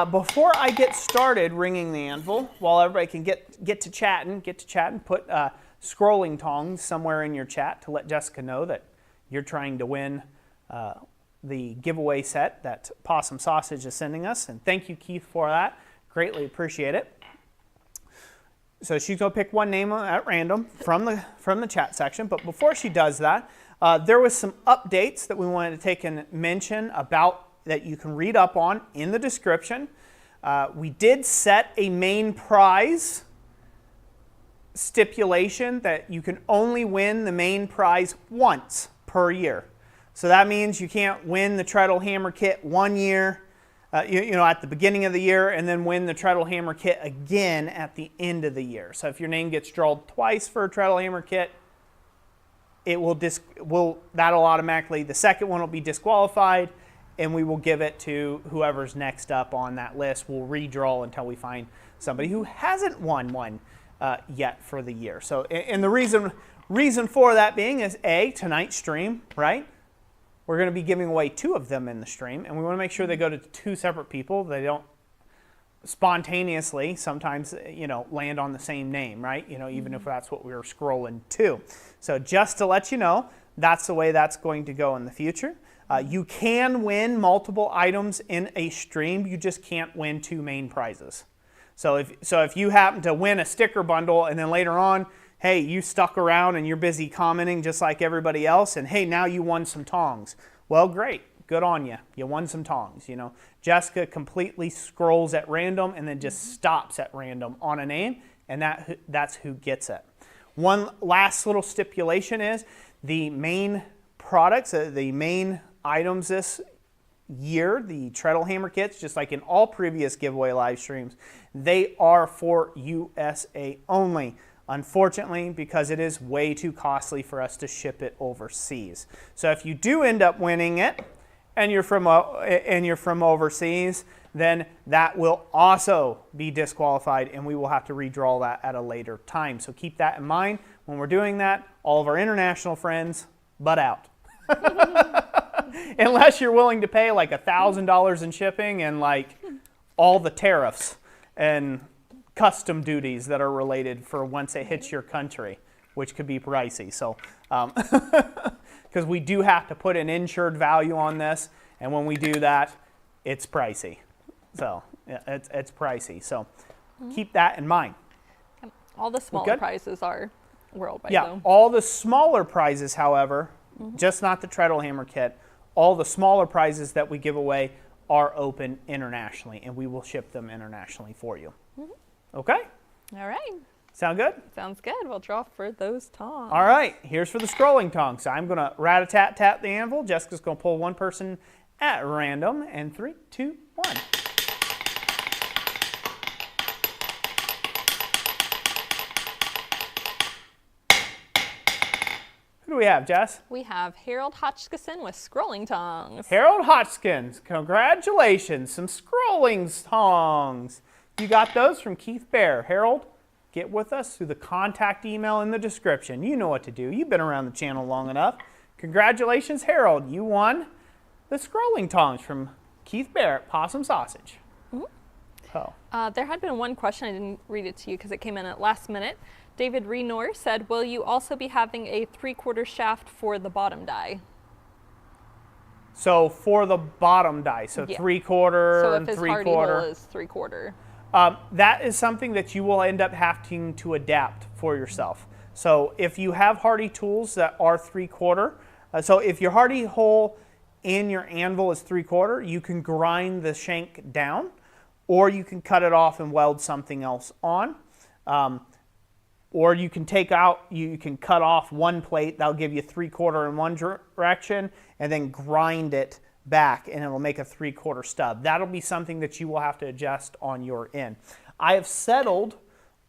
Before I get started ringing the anvil, while everybody can get to chatting, put scrolling tongs somewhere in your chat to let Jessica know that you're trying to win the giveaway set that Possum Sausage is sending us. And thank you, Keith, for that. Greatly appreciate it. So she's going to pick one name at random from the chat section. But before she does that, there was some updates that we wanted to take and mention about that you can read up on in the description. We did set a main prize stipulation that you can only win the main prize once per year. So that means you can't win the Treadle Hammer Kit one year, you know, at the beginning of the year, and then win the Treadle Hammer Kit again at the end of the year. So if your name gets drawn twice for a Treadle Hammer Kit, it that'll automatically, the second one will be disqualified, and we will give it to whoever's next up on that list. We'll redraw until we find somebody who hasn't won one yet for the year. So, and the reason for that being is tonight's stream, right? We're going to be giving away 2 of them in the stream, and we want to make sure they go to 2 separate people. They don't spontaneously sometimes, you know, land on the same name, right? You know, even if that's what we were scrolling to. So just to let you know, that's the way that's going to go in the future. You can win multiple items in a stream. You just can't win 2 main prizes. So if you happen to win a sticker bundle and then later on, hey, you stuck around and you're busy commenting just like everybody else, and hey, now you won some tongs. Well, great. Good on you. You won some tongs, you know. Jessica completely scrolls at random and then just stops at random on a name, and that's who gets it. One last little stipulation is the main products, the main items this year, the Treadle Hammer Kits, just like in all previous giveaway live streams, they are for USA only. Unfortunately, because it is way too costly for us to ship it overseas. So if you do end up winning it and you're from overseas, then that will also be disqualified, and we will have to redraw that at a later time. So keep that in mind when we're doing that. All of our international friends, butt out. Unless you're willing to pay like $1,000 in shipping and like all the tariffs and custom duties that are related for once it hits your country, which could be pricey. So, because we do have to put an insured value on this, and when we do that, it's pricey. So, yeah, it's pricey. So, keep that in mind. All the smaller prizes are worldwide, yeah, though. All the smaller prizes, however, just not the Treadle Hammer Kit, all the smaller prizes that we give away are open internationally, and we will ship them internationally for you. Okay? All right. Sound good? Sounds good. We'll draw for those tongs. All right, here's for the scrolling tongs. So I'm going to rat-a-tat-tat the anvil. Jessica's going to pull one person at random. And 3, 2, 1. Who do we have, Jess? We have Harold Hotchkiss with scrolling tongs. Harold Hotchkins. Congratulations. Some scrolling tongs. You got those from Keith Bear. Harold, get with us through the contact email in the description. You know what to do. You've been around the channel long enough. Congratulations, Harold. You won the scrolling tongs from Keith Bear at Possum Sausage. Oh. There had been one question. I didn't read it to you because it came in at last minute. David Renor said, will you also be having a 3/4 shaft for the bottom die? So for the bottom die, so Yeah. 3/4 So if and his hardy 3/4. hole is 3/4. That is something that you will end up having to adapt for yourself. So if you have hardy tools that are 3/4, so if your hardy hole in your anvil is 3/4, you can grind the shank down, or you can cut it off and weld something else on. Or you can you can cut off one plate, that'll give you 3/4 in one direction, and then grind it back, and it will make a 3/4 stub. That'll be something that you will have to adjust on your end. I have settled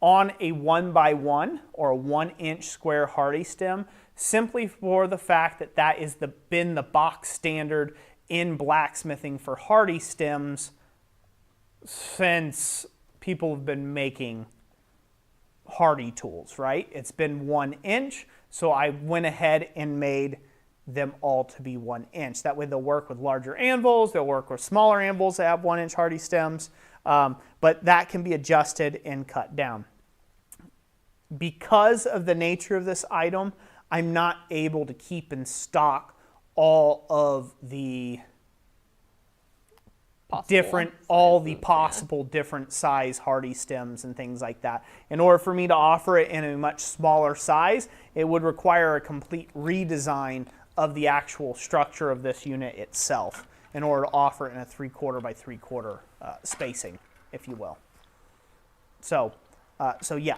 on a 1x1 or a 1-inch square hardy stem simply for the fact that that is been the box standard in blacksmithing for hardy stems since people have been making hardy tools, right? It's been 1 inch, so I went ahead and made them all to be 1 inch. That way they'll work with larger anvils, they'll work with smaller anvils that have 1-inch hardy stems, but that can be adjusted and cut down. Because of the nature of this item, I'm not able to keep in stock all of the possible different size hardy stems and things like that. In order for me to offer it in a much smaller size, it would require a complete redesign of the actual structure of this unit itself in order to offer it in a 3/4 by 3/4 spacing, if you will. So yeah,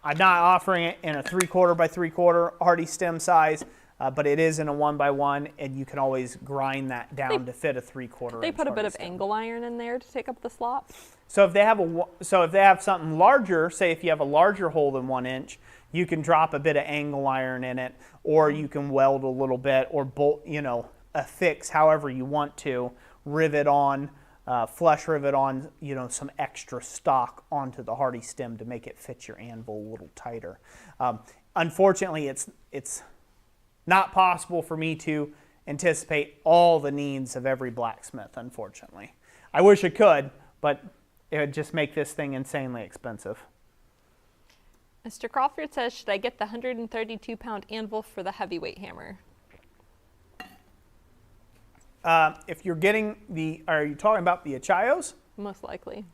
I'm not offering it in a 3/4 by 3/4 hardy stem size, but it is in a 1x1, and you can always grind that down to fit a 3/4. They put a bit of angle iron in there to take up the slot. So if they have something larger, say if you have a larger hole than 1 inch, you can drop a bit of angle iron in it, or you can weld a little bit, or bolt, affix however you want to, rivet on, flush rivet on, some extra stock onto the hardy stem to make it fit your anvil a little tighter. Unfortunately, it's not possible for me to anticipate all the needs of every blacksmith, unfortunately. I wish it could, but it would just make this thing insanely expensive. Mr. Crawford says, should I get the 132-pound anvil for the heavyweight hammer? If you're getting are you talking about the Achayos? Most likely.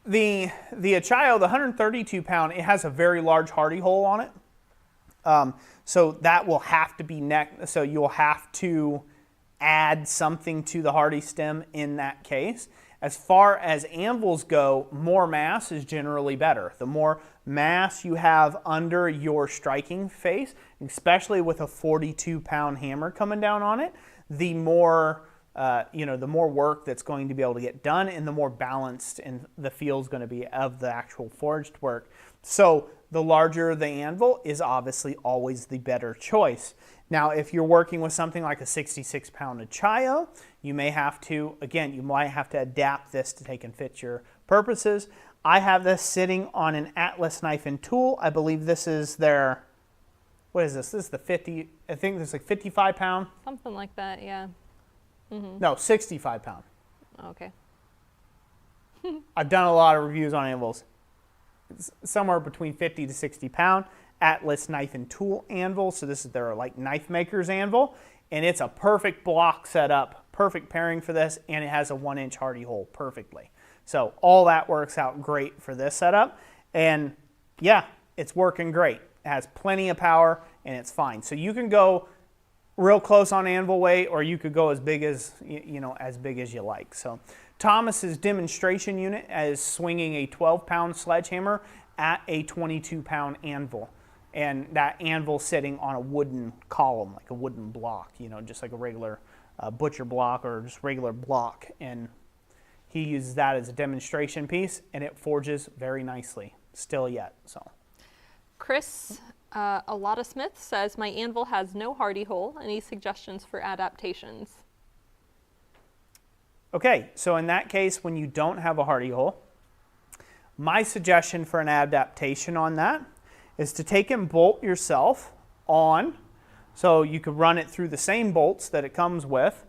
The Achayo, the 132-pound, it has a very large hardy hole on it. So that will have to be so you'll have to add something to the hardy stem in that case. As far as anvils go, more mass is generally better. The more mass you have under your striking face, especially with a 42-pound hammer coming down on it, the more the more work that's going to be able to get done, and the more balanced and the feel is going to be of the actual forged work. So the larger the anvil is obviously always the better choice. Now, if you're working with something like a 66-pound Achayo, you might have to adapt this to take and fit your purposes. I have this sitting on an Atlas knife and tool. I believe this is their, what is this? This is the 50, I think this is like 55-pound. Something like that, yeah. Mm-hmm. No, 65-pound. Okay. I've done a lot of reviews on anvils. It's somewhere between 50 to 60 pound. Atlas knife and tool anvil. So this is their like knife maker's anvil, and it's a perfect block setup, perfect pairing for this, and it has a 1-inch hardy hole perfectly. So all that works out great for this setup, and yeah, it's working great. It has plenty of power, and it's fine. So you can go real close on anvil weight, or you could go as big as, as big as you like. So Thomas's demonstration unit is swinging a 12-pound sledgehammer at a 22-pound anvil. And that anvil sitting on a wooden column, like a wooden block, just like a regular butcher block or just regular block. And he uses that as a demonstration piece, and it forges very nicely, still yet. So, Chris, a lot of Smith says, my anvil has no hardy hole. Any suggestions for adaptations? Okay, so in that case, when you don't have a hardy hole, my suggestion for an adaptation on that is to take and bolt yourself on. So you could run it through the same bolts that it comes with.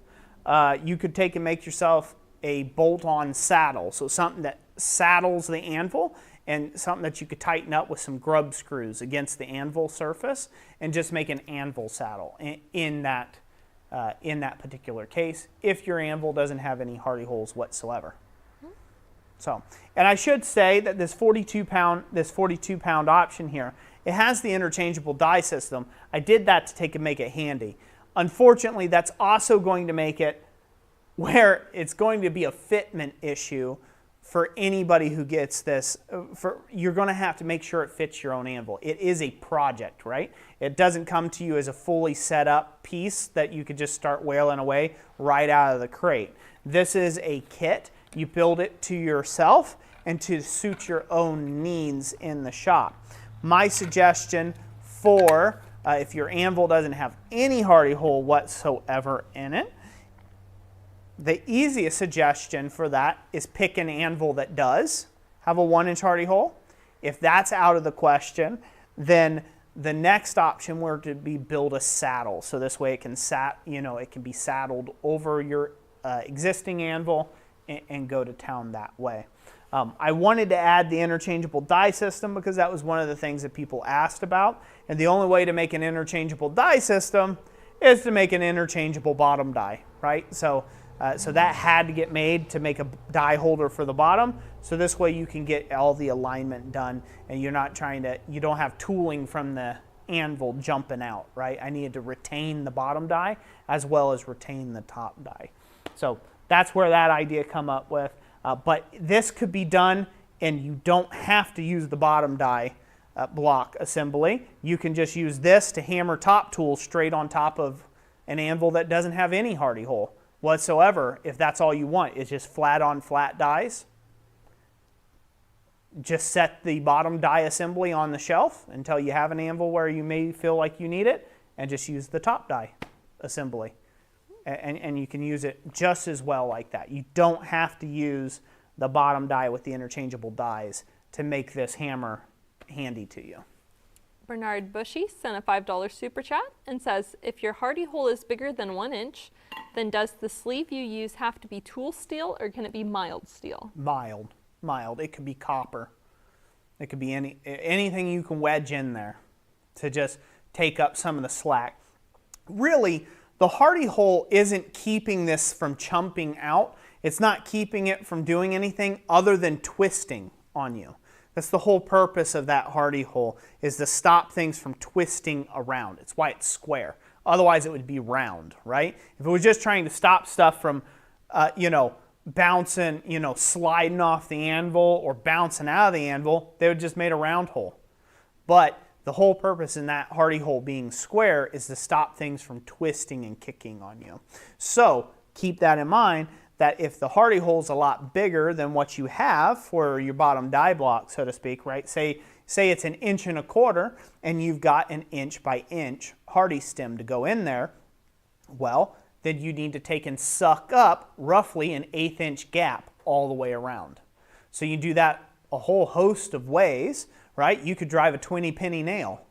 You could take and make yourself a bolt-on saddle, so something that saddles the anvil, and something that you could tighten up with some grub screws against the anvil surface, and just make an anvil saddle in that particular case, if your anvil doesn't have any hardy holes whatsoever. So, and I should say that this 42-pound option here, it has the interchangeable die system. I did that to take and make it handy. Unfortunately, that's also going to make it where it's going to be a fitment issue for anybody who gets this. You're going to have to make sure it fits your own anvil. It is a project, right? It doesn't come to you as a fully set up piece that you could just start wailing away right out of the crate. This is a kit. You build it to yourself and to suit your own needs in the shop. My suggestion for if your anvil doesn't have any hardy hole whatsoever in it, the easiest suggestion for that is pick an anvil that does have a 1-inch hardy hole. If that's out of the question, then the next option were to be build a saddle. So this way it can it can be saddled over your existing anvil and go to town that way. I wanted to add the interchangeable die system because that was one of the things that people asked about. And the only way to make an interchangeable die system is to make an interchangeable bottom die, right? So that had to get made to make a die holder for the bottom. So this way you can get all the alignment done, and you're not you don't have tooling from the anvil jumping out, right? I needed to retain the bottom die as well as retain the top die. So that's where that idea come up with. But this could be done, and you don't have to use the bottom die block assembly. You can just use this to hammer top tools straight on top of an anvil that doesn't have any hardy hole whatsoever. If that's all you want, it's just flat on flat dies. Just set the bottom die assembly on the shelf until you have an anvil where you may feel like you need it, and just use the top die assembly. And you can use it just as well like that. You don't have to use the bottom die with the interchangeable dies to make this hammer handy to you. Bernard Bushy sent a $5 super chat and says, if your hardy hole is bigger than 1 inch, then does the sleeve you use have to be tool steel, or can it be mild steel? Mild. It could be copper. It could be anything you can wedge in there to just take up some of the slack. Really, the hardy hole isn't keeping this from chumping out. It's not keeping it from doing anything other than twisting on you. That's the whole purpose of that hardy hole, is to stop things from twisting around. It's why it's square. Otherwise it would be round, right? If it was just trying to stop stuff from, bouncing, sliding off the anvil or bouncing out of the anvil, they would just made a round hole. But the whole purpose in that hardy hole being square is to stop things from twisting and kicking on you. So keep that in mind, that if the hardy hole is a lot bigger than what you have for your bottom die block, so to speak, right? Say it's 1 1/4 inch and you've got an 1 by 1 inch hardy stem to go in there, well, then you need to take and suck up roughly an 1/8 inch gap all the way around. So you do that a whole host of ways, right? You could drive a 20-penny nail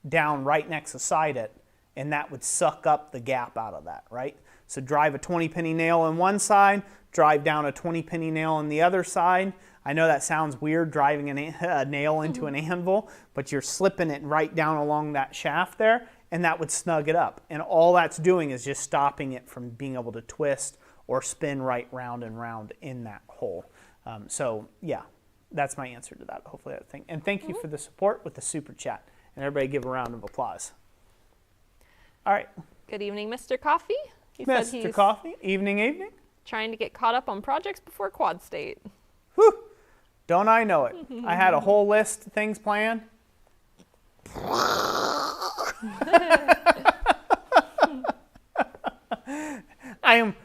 down right next beside it, and that would suck up the gap out of that, right? So drive a 20-penny nail on one side, drive down a 20-penny nail on the other side. I know that sounds weird, driving a nail into an anvil, but you're slipping it right down along that shaft there, and that would snug it up. And all that's doing is just stopping it from being able to twist or spin right round and round in that hole. So yeah, that's my answer to that, hopefully that thing. And thank you for the support with the super chat. And everybody give a round of applause. All right. Good evening, Mr. Coffee. He said Mr. he's Coffee, evening. trying to get caught up on projects before Quad State. Whew, don't I know it. I had a whole list of things planned. I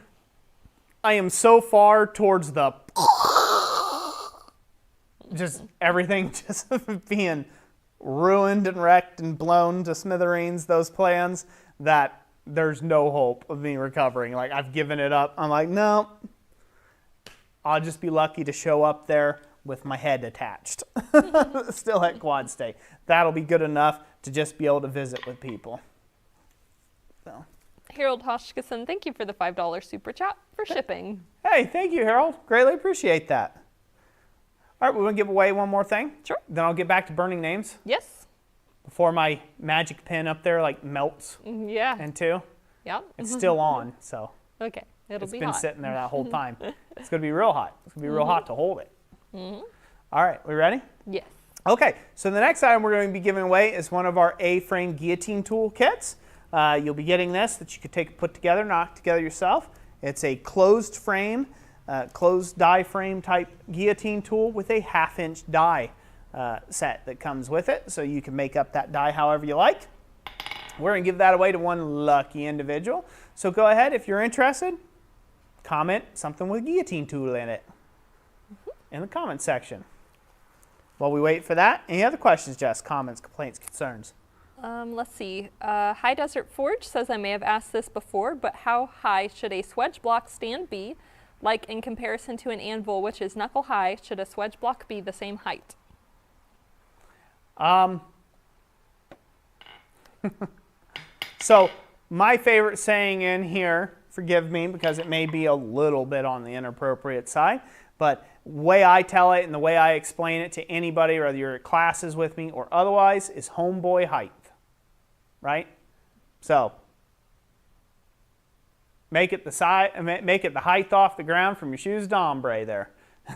am so far towards the just everything just being ruined and wrecked and blown to smithereens, those plans, that there's no hope of me recovering. Like, I've given it up. I'm like, no, I'll just be lucky to show up there with my head attached, still at Quad State. That'll be good enough to just be able to visit with people. So. Harold Hoshkison, thank you for the $5 super chat for shipping. Hey, thank you, Harold. Greatly appreciate that. All right, we're going to give away one more thing. Sure. Then I'll get back to burning names Yes. before my magic pen up there like melts Yeah. in two. Yep. It's still on, so Okay. It'll it's be been hot. sitting there that whole time. It's going to be real hot. It's going to be real hot to hold it. All right, we ready? Yes. Okay, so the next item we're going to be giving away is one of our A-frame guillotine tool kits. You'll be getting this that you could put together, knock together yourself. It's a closed frame, closed die frame type guillotine tool with a 1/2-inch die set that comes with it, so you can make up that die however you like. We're going to give that away to one lucky individual. So go ahead, if you're interested, comment something with guillotine tool in it in the comment section. While we wait for that, any other questions, Jess? Comments, complaints, concerns? Let's see. High Desert Forge says, I may have asked this before, but how high should a swedge block stand be? Like in comparison to an anvil, which is knuckle high, should a swedge block be the same height? So my favorite saying in here, forgive me because it may be a little bit on the inappropriate side, but the way I tell it and the way I explain it to anybody, whether you're at classes with me or otherwise, is homeboy height, right? So make it the height off the ground from your shoes to ombre there,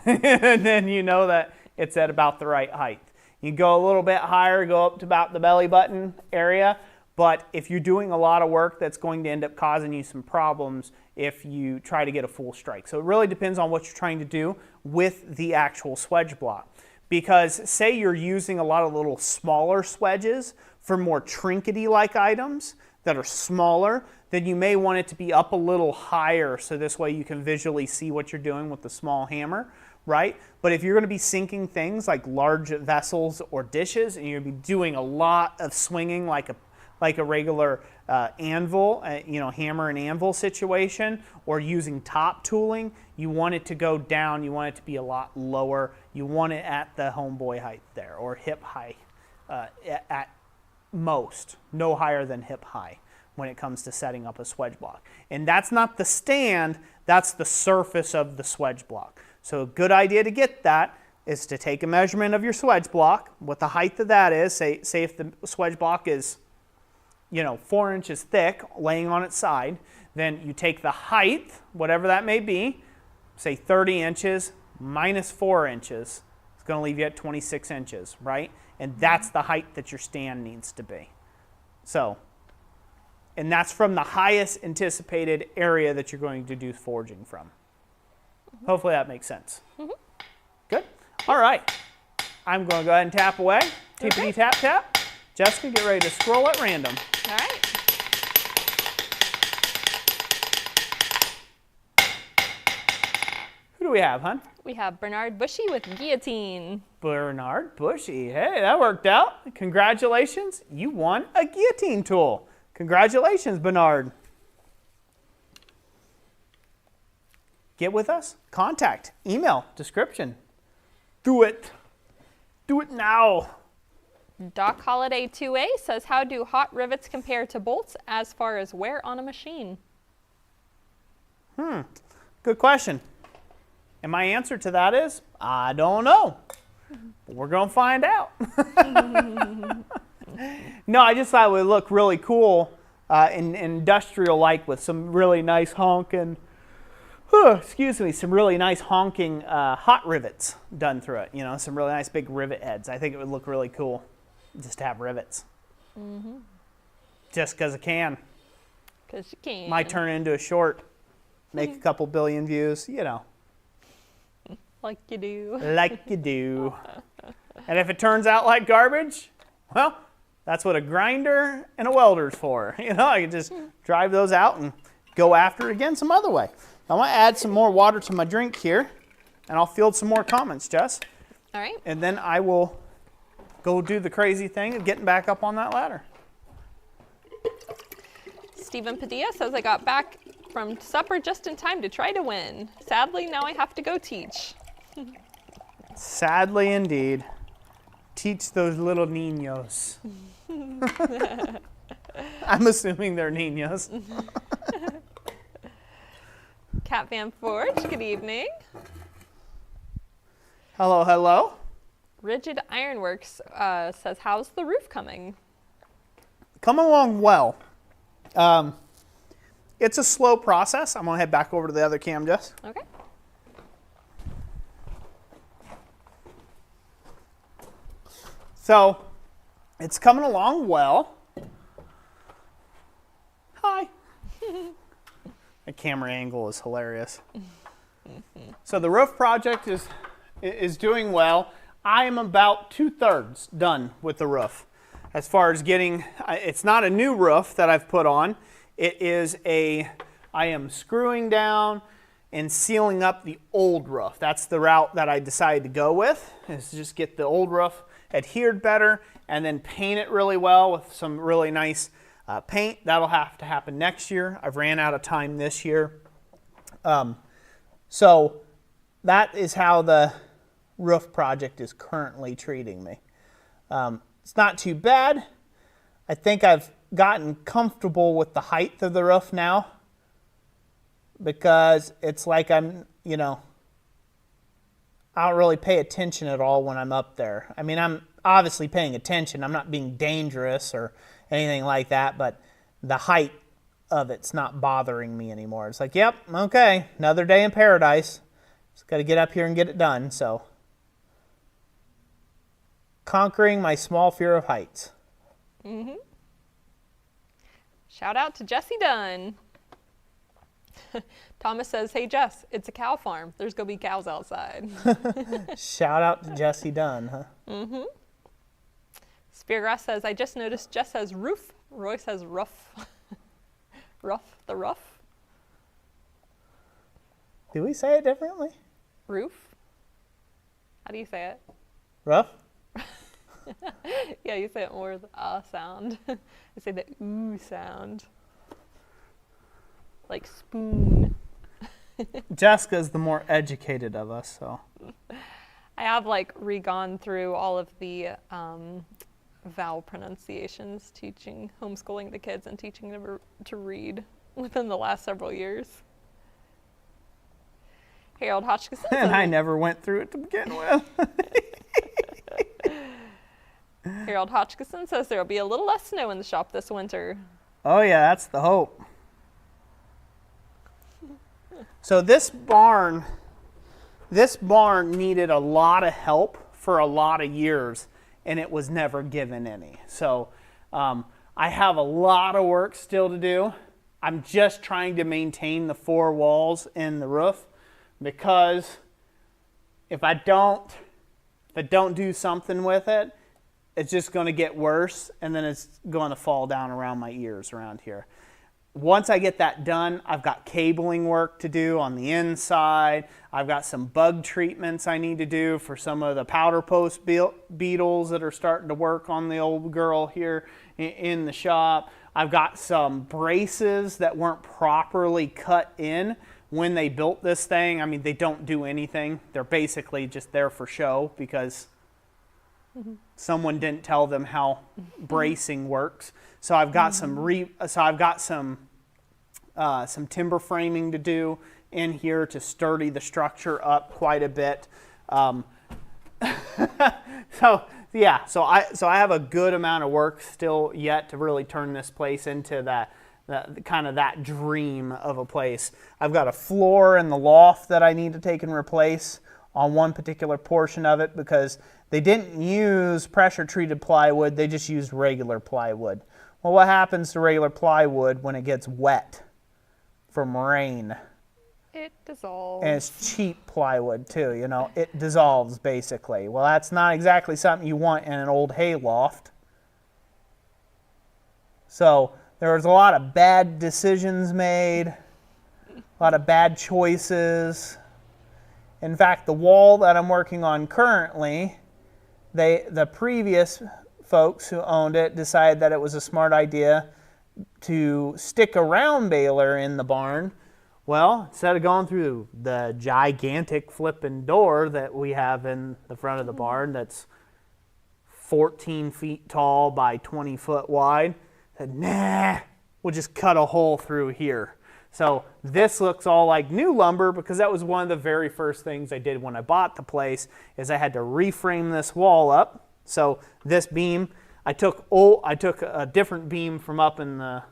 and then you know that it's at about the right height. You go a little bit higher, go up to about the belly button area. But if you're doing a lot of work, that's going to end up causing you some problems if you try to get a full strike. So it really depends on what you're trying to do with the actual swedge block. Because say you're using a lot of little smaller swedges for more trinkety-like items that are smaller, then you may want it to be up a little higher so this way you can visually see what you're doing with the small hammer, right? But if you're going to be sinking things like large vessels or dishes, and you're going to be doing a lot of swinging like a regular anvil, hammer and anvil situation, or using top tooling, you want it to go down, you want it to be a lot lower, you want it at the homeboy height there, or hip high at most, no higher than hip high when it comes to setting up a swedge block. And that's not the stand, that's the surface of the swedge block. So a good idea to get that is to take a measurement of your swedge block, what the height of that is, say if the swedge block is 4 inches thick, laying on its side, then you take the height, whatever that may be, say 30 inches minus 4 inches. It's going to leave you at 26 inches, right? And that's the height that your stand needs to be. So, and that's from the highest anticipated area that you're going to do forging from. Hopefully that makes sense. Good? All right. I'm going to go ahead and tap away. Tippity tap tap. Jessica, get ready to scroll at random. All right. Who do we have, hon? We have Bernard Bushy with guillotine. Bernard Bushy. Hey, that worked out. Congratulations. You won a guillotine tool. Congratulations, Bernard. Get with us. Contact, email, description. Do it. Do it now. Doc Holiday 2A says, how do hot rivets compare to bolts as far as wear on a machine? Good question. And my answer to that is, I don't know. But we're going to find out. No, I just thought it would look really cool and industrial-like with some really nice honking, some really nice honking hot rivets done through it. Some really nice big rivet heads. I think it would look really cool just to have rivets. Just because I can. 'Cause you can. Might turn into a short, make a couple billion views, you know. Like you do. Like you do. And if it turns out like garbage, well, that's what a grinder and a welder's for. You know, I can just drive those out and go after it again some other way. I'm going to add some more water to my drink here, and I'll field some more comments, Jess. All right. And then I will go do the crazy thing of getting back up on that ladder. Stephen Padilla says, I got back from supper just in time to try to win. Sadly, now I have to go teach. Sadly indeed. Teach those little niños. I'm assuming they're niños. Cat Van Forge, good evening. Hello, hello. Rigid Ironworks says, how's the roof coming? Coming along well. It's a slow process. I'm going to head back over to the other cam, Jess. Okay. So, it's coming along well. Hi. The camera angle is hilarious. So the roof project is doing well. I am about 2/3 done with the roof. As far as getting, it's not a new roof that I've put on. It is I am screwing down and sealing up the old roof. That's the route that I decided to go with, is just get the old roof adhered better and then paint it really well with some really nice paint. That'll have to happen next year. I've ran out of time this year. So that is how the roof project is currently treating me. It's not too bad. I think I've gotten comfortable with the height of the roof now, because it's like I'm, you know, I don't really pay attention at all when I'm up there. I mean, I'm obviously paying attention. I'm not being dangerous or anything like that, but the height of it's not bothering me anymore. It's like, yep, okay, another day in paradise. Just got to get up here and get it done. So, conquering my small fear of heights. Mm-hmm. Shout out to Jesse Dunn. Thomas says, hey Jess, it's a cow farm. There's going to be cows outside. Shout out to Jesse Dunn, huh? Mm-hmm. Speargrass says, I just noticed Jess says roof. Roy says rough. Rough, the rough. Do we say it differently? Roof? How do you say it? Rough? Yeah, you say it more with the sound. I say the ooh sound. Like spoon. Jessica's the more educated of us, so. I have like re-gone through all of the vowel pronunciations, teaching, homeschooling the kids and teaching them to read within the last several years. Harold Hotchkiss. And I never went through it to begin with. Harold Hotchkiss says there will be a little less snow in the shop this winter. Oh yeah, that's the hope. So this barn needed a lot of help for a lot of years, and it was never given any. So I have a lot of work still to do. I'm just trying to maintain the four walls and the roof, because if I don't do something with it, it's just going to get worse, and then it's going to fall down around my ears around here. Once I get that done, I've got cabling work to do on the inside. I've got some bug treatments I need to do for some of the powder post beetles that are starting to work on the old girl here in the shop. I've got some braces that weren't properly cut in when they built this thing. I mean, they don't do anything. They're basically just there for show because someone didn't tell them how bracing works. So I've got some timber framing to do in here to sturdy the structure up quite a bit. So I have a good amount of work still yet to really turn this place into that kind of that dream of a place. I've got a floor in the loft that I need to take and replace on one particular portion of it, because they didn't use pressure treated plywood, they just used regular plywood. Well, what happens to regular plywood when it gets wet from rain? It dissolves. And it's cheap plywood too, you know, it dissolves basically. Well, that's not exactly something you want in an old hay loft. So there was a lot of bad decisions made, a lot of bad choices. In fact, the wall that I'm working on currently, the previous folks who owned it decided that it was a smart idea to stick a round baler in the barn. Well, instead of going through the gigantic flipping door that we have in the front of the barn that's 14 feet tall by 20 foot wide, said, nah, we'll just cut a hole through here. So this looks all like new lumber because that was one of the very first things I did when I bought the place is I had to reframe this wall up. So this beam, I took a different beam from up in the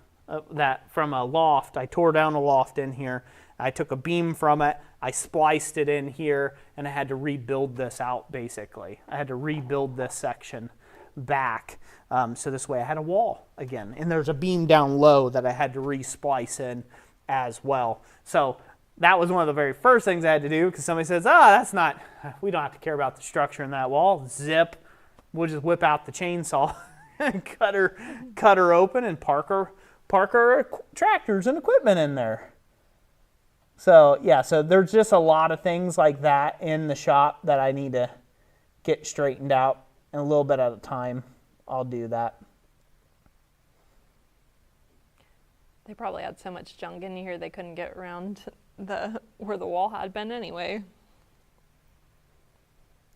from a loft. I tore down a loft in here. I took a beam from it, I spliced it in here, and I had to rebuild this out basically. I had to rebuild this section back. So this way I had a wall again. And there's a beam down low that I had to re-splice in as well. So that was one of the very first things I had to do because somebody says, we don't have to care about the structure in that wall. Zip, we'll just whip out the chainsaw and cut her open and park our tractors and equipment in there. So yeah, so there's just a lot of things like that in the shop that I need to get straightened out, and a little bit at a time I'll do that. They probably had so much junk in here they couldn't get around where the wall had been anyway.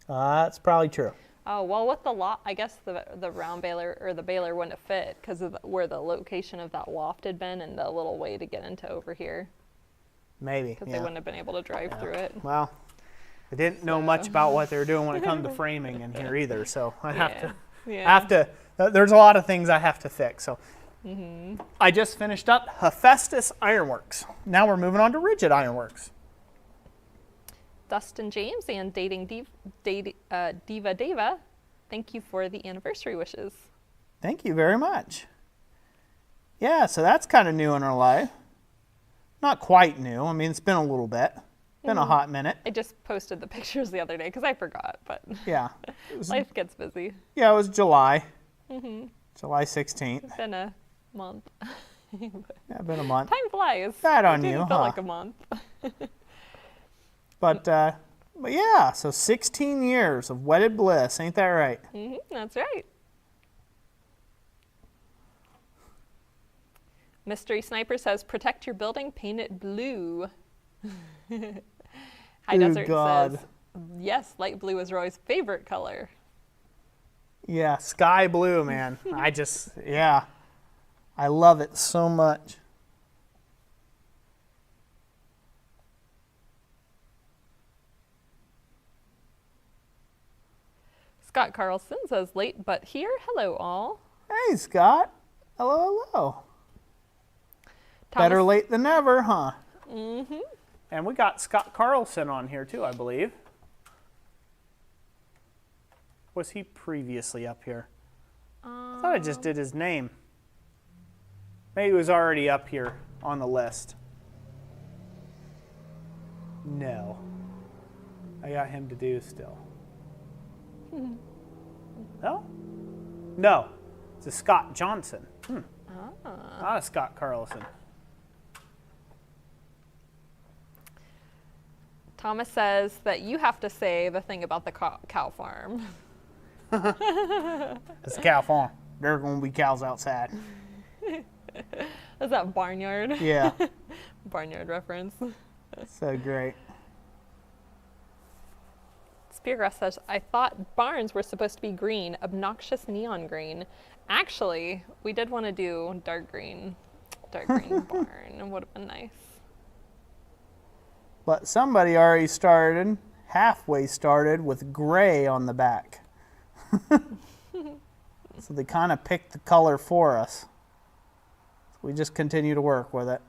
That's probably true. Oh, well, with the loft, I guess the round baler or the baler wouldn't have fit because of where the location of that loft had been and the little way to get into over here. Maybe, Because they wouldn't have been able to drive through it. Well, I didn't know much about what they were doing when it comes to framing in here either, so I have to, there's a lot of things I have to fix. So I just finished up Hephaestus Ironworks. Now we're moving on to Rigid Ironworks. Dustin James and Dating Diva Deva, thank you for the anniversary wishes. Thank you very much. Yeah, so that's kind of new in our life. Not quite new. I mean, it's been a little bit. Been a hot minute. I just posted the pictures the other day because I forgot, but yeah, life gets busy. Yeah, it was July. July 16th. It's been a month. Yeah, been a month. Time flies. That on It you, didn't feel like a month. But yeah, so 16 years of wedded bliss. Ain't that right? That's right. Mystery Sniper says, protect your building, paint it blue. High Desert says, yes, light blue is Roy's favorite color. Yeah, sky blue, man. I love it so much. Scott Carlson says, late but here. Hello, all. Hey, Scott. Hello, hello. Better late than never, huh? And we got Scott Carlson on here too, I believe. Was he previously up here? I thought I just did his name. Maybe he was already up here on the list. No. I got him to do still. No? No. It's a Scott Johnson. Not a Scott Carlson. Thomas says that you have to say the thing about the cow farm. It's a cow farm. There are going to be cows outside. Is that barnyard? Yeah. Barnyard reference. So great. Speargrass says, I thought barns were supposed to be green, obnoxious neon green. Actually, we did want to do dark green barn. It would have been nice. But somebody already halfway started with gray on the back. So they kind of picked the color for us. So we just continue to work with it.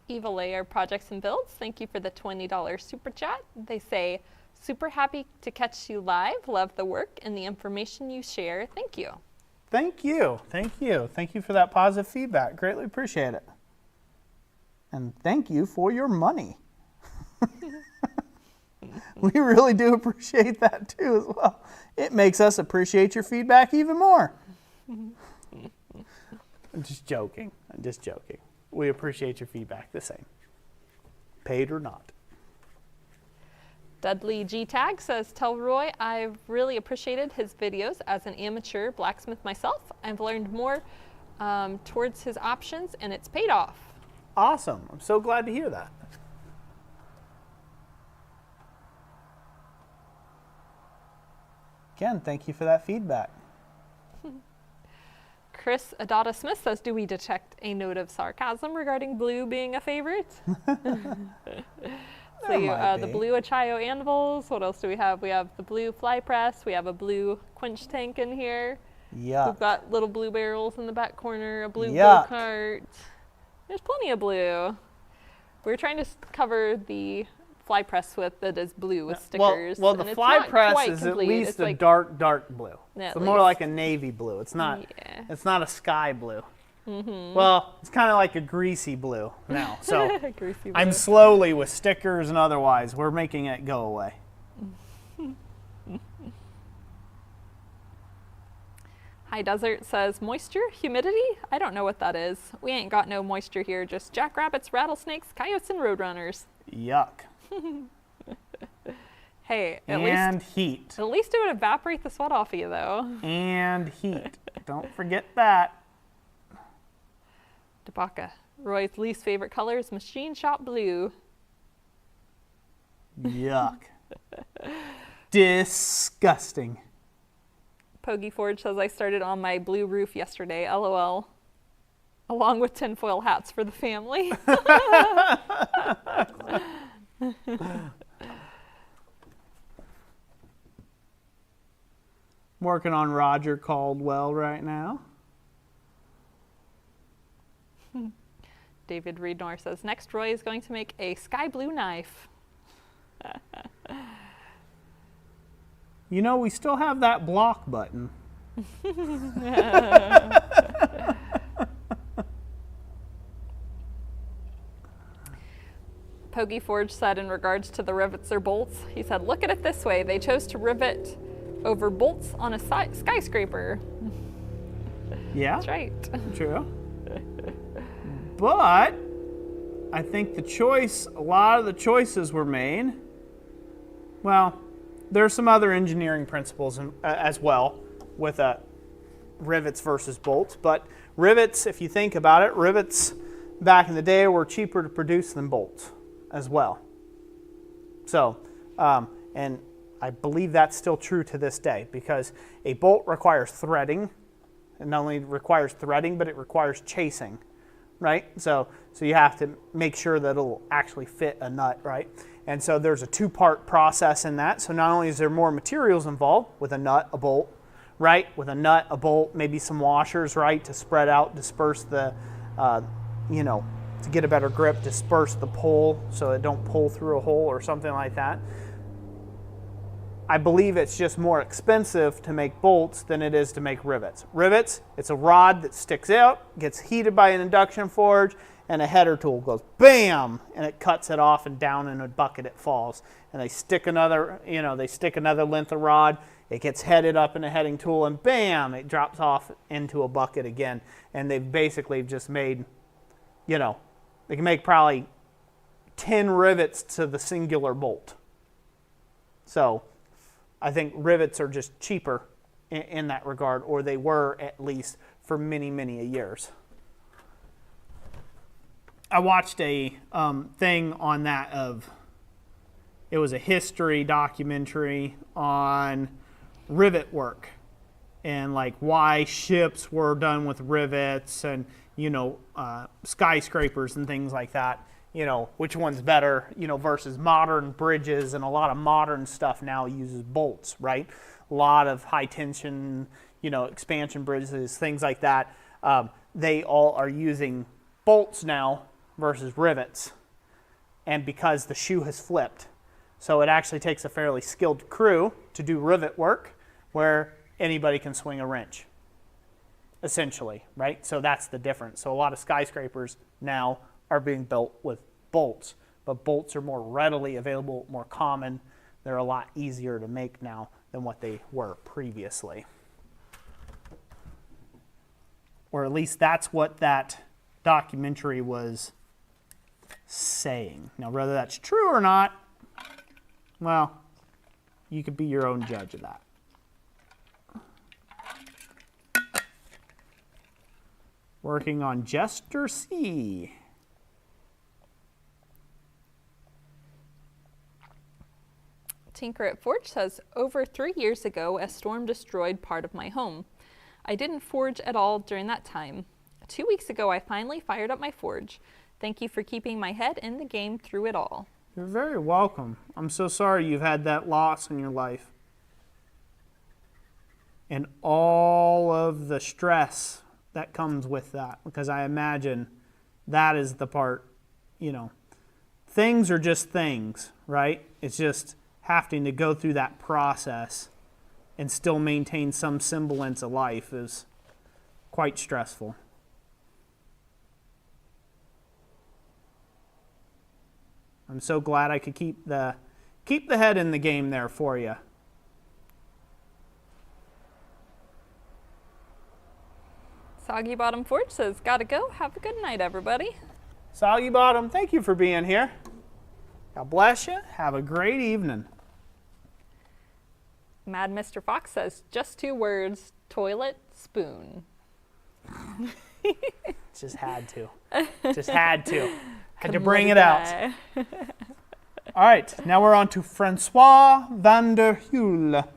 Eva Layer Projects and Builds, thank you for the $20 super chat. They say, Super happy to catch you live. Love the work and the information you share. Thank you. Thank you. Thank you. Thank you for that positive feedback. Greatly appreciate it. And thank you for your money. We really do appreciate that too as well. It makes us appreciate your feedback even more. I'm just joking. I'm just joking. We appreciate your feedback the same. Paid or not. Dudley G Tag says, tell Roy I've really appreciated his videos. As an amateur blacksmith myself, I've learned more towards his options, and it's paid off. Awesome. I'm so glad to hear that. Again, thank you for that feedback. Chris Adata Smith says, do we detect a note of sarcasm regarding blue being a favorite? So the blue Achayo anvils. What else do we have? We have the blue fly press. We have a blue quench tank in here. Yeah. We've got little blue barrels in the back corner, a blue Yuck. go-kart. There's plenty of blue. We're trying to cover the fly press with that is blue with stickers. Well, the and it's fly not press quite is complete. at least It's a like, dark blue. Yeah, It's at more least. like a navy blue. It's not. Yeah. It's not a sky blue. Mm-hmm. Well, it's kind of like a greasy blue now. So Greasy blue. I'm slowly, with stickers and otherwise, we're making it go away. High Desert says, moisture, humidity? I don't know what that is. We ain't got no moisture here, just jackrabbits, rattlesnakes, coyotes, and roadrunners. Yuck. Hey, And heat. at least it would evaporate the sweat off of you, though. And heat. Don't forget that. Debaka. Roy's least favorite color is machine shop blue. Yuck. Disgusting. Pogie Forge says, I started on my blue roof yesterday, LOL. Along with tinfoil hats for the family. Working on Roger Caldwell right now. David Reednor says, next Roy is going to make a sky blue knife. You know, we still have that block button. Pogie Forge said in regards to the rivets or bolts, he said, look at it this way. They chose to rivet over bolts on a skyscraper. Yeah, That's right. true. But I think a lot of the choices were made. Well, there's some other engineering principles as well with rivets versus bolts. But rivets, if you think about it, rivets back in the day were cheaper to produce than bolts as well. So, and I believe that's still true to this day because a bolt requires threading. It not only requires threading, but it requires chasing, right? So you have to make sure that it'll actually fit a nut, right? And so there's a two-part process in that. So not only is there more materials involved with a nut, a bolt, right? With a nut, a bolt, maybe some washers, right? To spread out, disperse the, to get a better grip, disperse the pull so it don't pull through a hole or something like that. I believe it's just more expensive to make bolts than it is to make rivets. Rivets, it's a rod that sticks out, gets heated by an induction forge, and a header tool goes BAM! And it cuts it off, and down in a bucket it falls. And they stick another length of rod, it gets headed up in a heading tool, and BAM! It drops off into a bucket again. And they've basically just made, they can make probably 10 rivets to the singular bolt. So I think rivets are just cheaper in that regard, or they were at least for many, many years. I watched a thing on that it was a history documentary on rivet work and like why ships were done with rivets and, skyscrapers and things like that. Which one's better, versus modern bridges, and a lot of modern stuff now uses bolts, right? A lot of high tension, expansion bridges, things like that. They all are using bolts now versus rivets. And because the shoe has flipped, So it actually takes a fairly skilled crew to do rivet work where anybody can swing a wrench, essentially, right? So that's the difference. So a lot of skyscrapers now are being built with bolts, but bolts are more readily available, more common. They're a lot easier to make now than what they were previously. Or at least that's what that documentary was saying. Now, whether that's true or not, well, you could be your own judge of that. Working on Jester C. Tinker at Forge says, over 3 years ago, a storm destroyed part of my home. I didn't forge at all during that time. 2 weeks ago, I finally fired up my forge. Thank you for keeping my head in the game through it all. You're very welcome. I'm so sorry you've had that loss in your life. And all of the stress that comes with that, because I imagine that is the part, you know, things are just things, right? It's just having to go through that process and still maintain some semblance of life is quite stressful. I'm so glad I could keep the head in the game there for you. Soggy Bottom Forge says, gotta go. Have a good night, everybody. Soggy Bottom, thank you for being here. God bless you. Have a great evening. Mad Mr. Fox says, just 2 words, toilet, spoon. Just had to. Just had to. Had to bring it out. All right, now we're on to Francois van der Hule.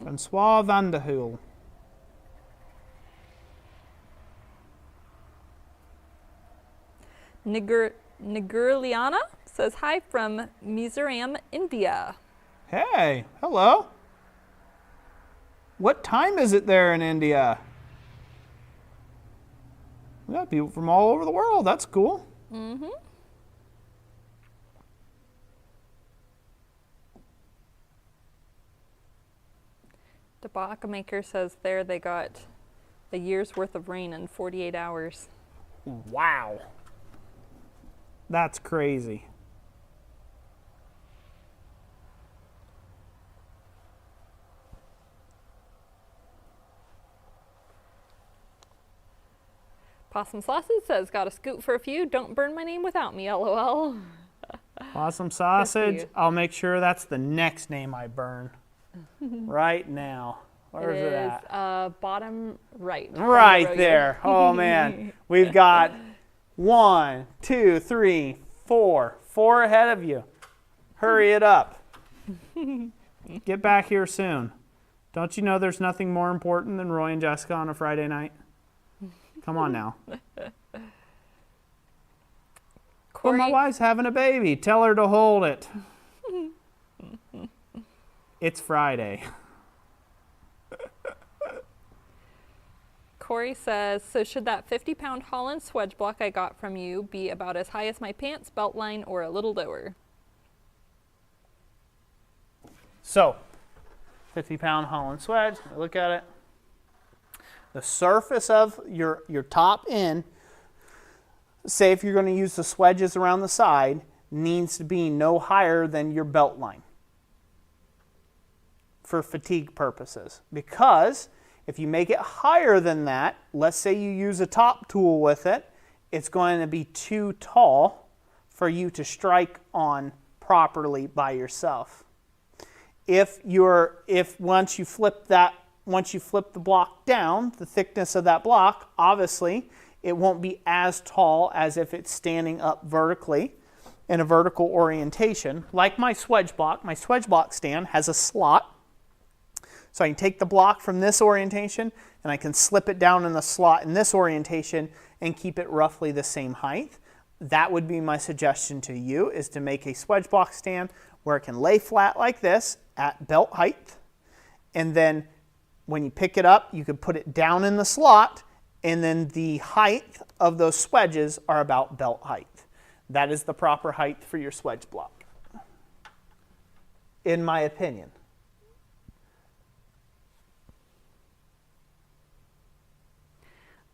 Francois van der Hule. Nigurliana says, hi from Mizoram, India. Hey, hello. What time is it there in India? We got people from all over the world. That's cool. Mm-hmm. Tobacco Maker says there they got a year's worth of rain in 48 hours. Wow. That's crazy. Possum Sausage says, got a scoop for a few. Don't burn my name without me, LOL. Possum Sausage. I'll make sure that's the next name I burn. Right now. Where is it at? Bottom right. Right there. Oh, man. We've got 1, 2, 3, 4. 4 ahead of you. Hurry it up. Get back here soon. Don't you know there's nothing more important than Roy and Jessica on a Friday night? Come on now. But my wife's having a baby. Tell her to hold it. It's Friday. Corey says, so should that 50-pound Holland swedge block I got from you be about as high as my pants, belt line, or a little lower? So, 50-pound Holland swedge. Look at it. The surface of your top end, say if you're going to use the swedges around the side, needs to be no higher than your belt line for fatigue purposes. Because if you make it higher than that, let's say you use a top tool with it, it's going to be too tall for you to strike on properly by yourself. If once you flip the block down, the thickness of that block, obviously, it won't be as tall as if it's standing up vertically in a vertical orientation. Like my swedge block stand has a slot. So I can take the block from this orientation and I can slip it down in the slot in this orientation and keep it roughly the same height. That would be my suggestion to you, is to make a swedge block stand where it can lay flat like this at belt height, and then when you pick it up, you can put it down in the slot, and then the height of those swedges are about belt height. That is the proper height for your swedge block, in my opinion.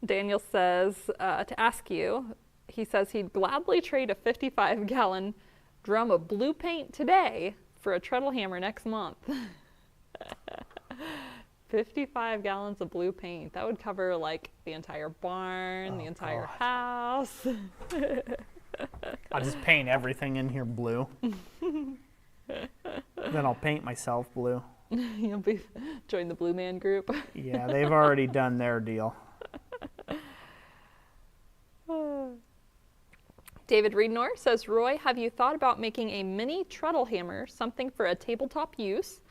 Daniel says to ask you, he says he'd gladly trade a 55-gallon drum of blue paint today for a treadle hammer next month. 55 gallons of blue paint. That would cover like the entire barn, the entire house. I'll just paint everything in here blue. Then I'll paint myself blue. You'll join the Blue Man group. Yeah, they've already done their deal. David Reednor says, Roy, have you thought about making a mini treadle hammer, something for a tabletop use?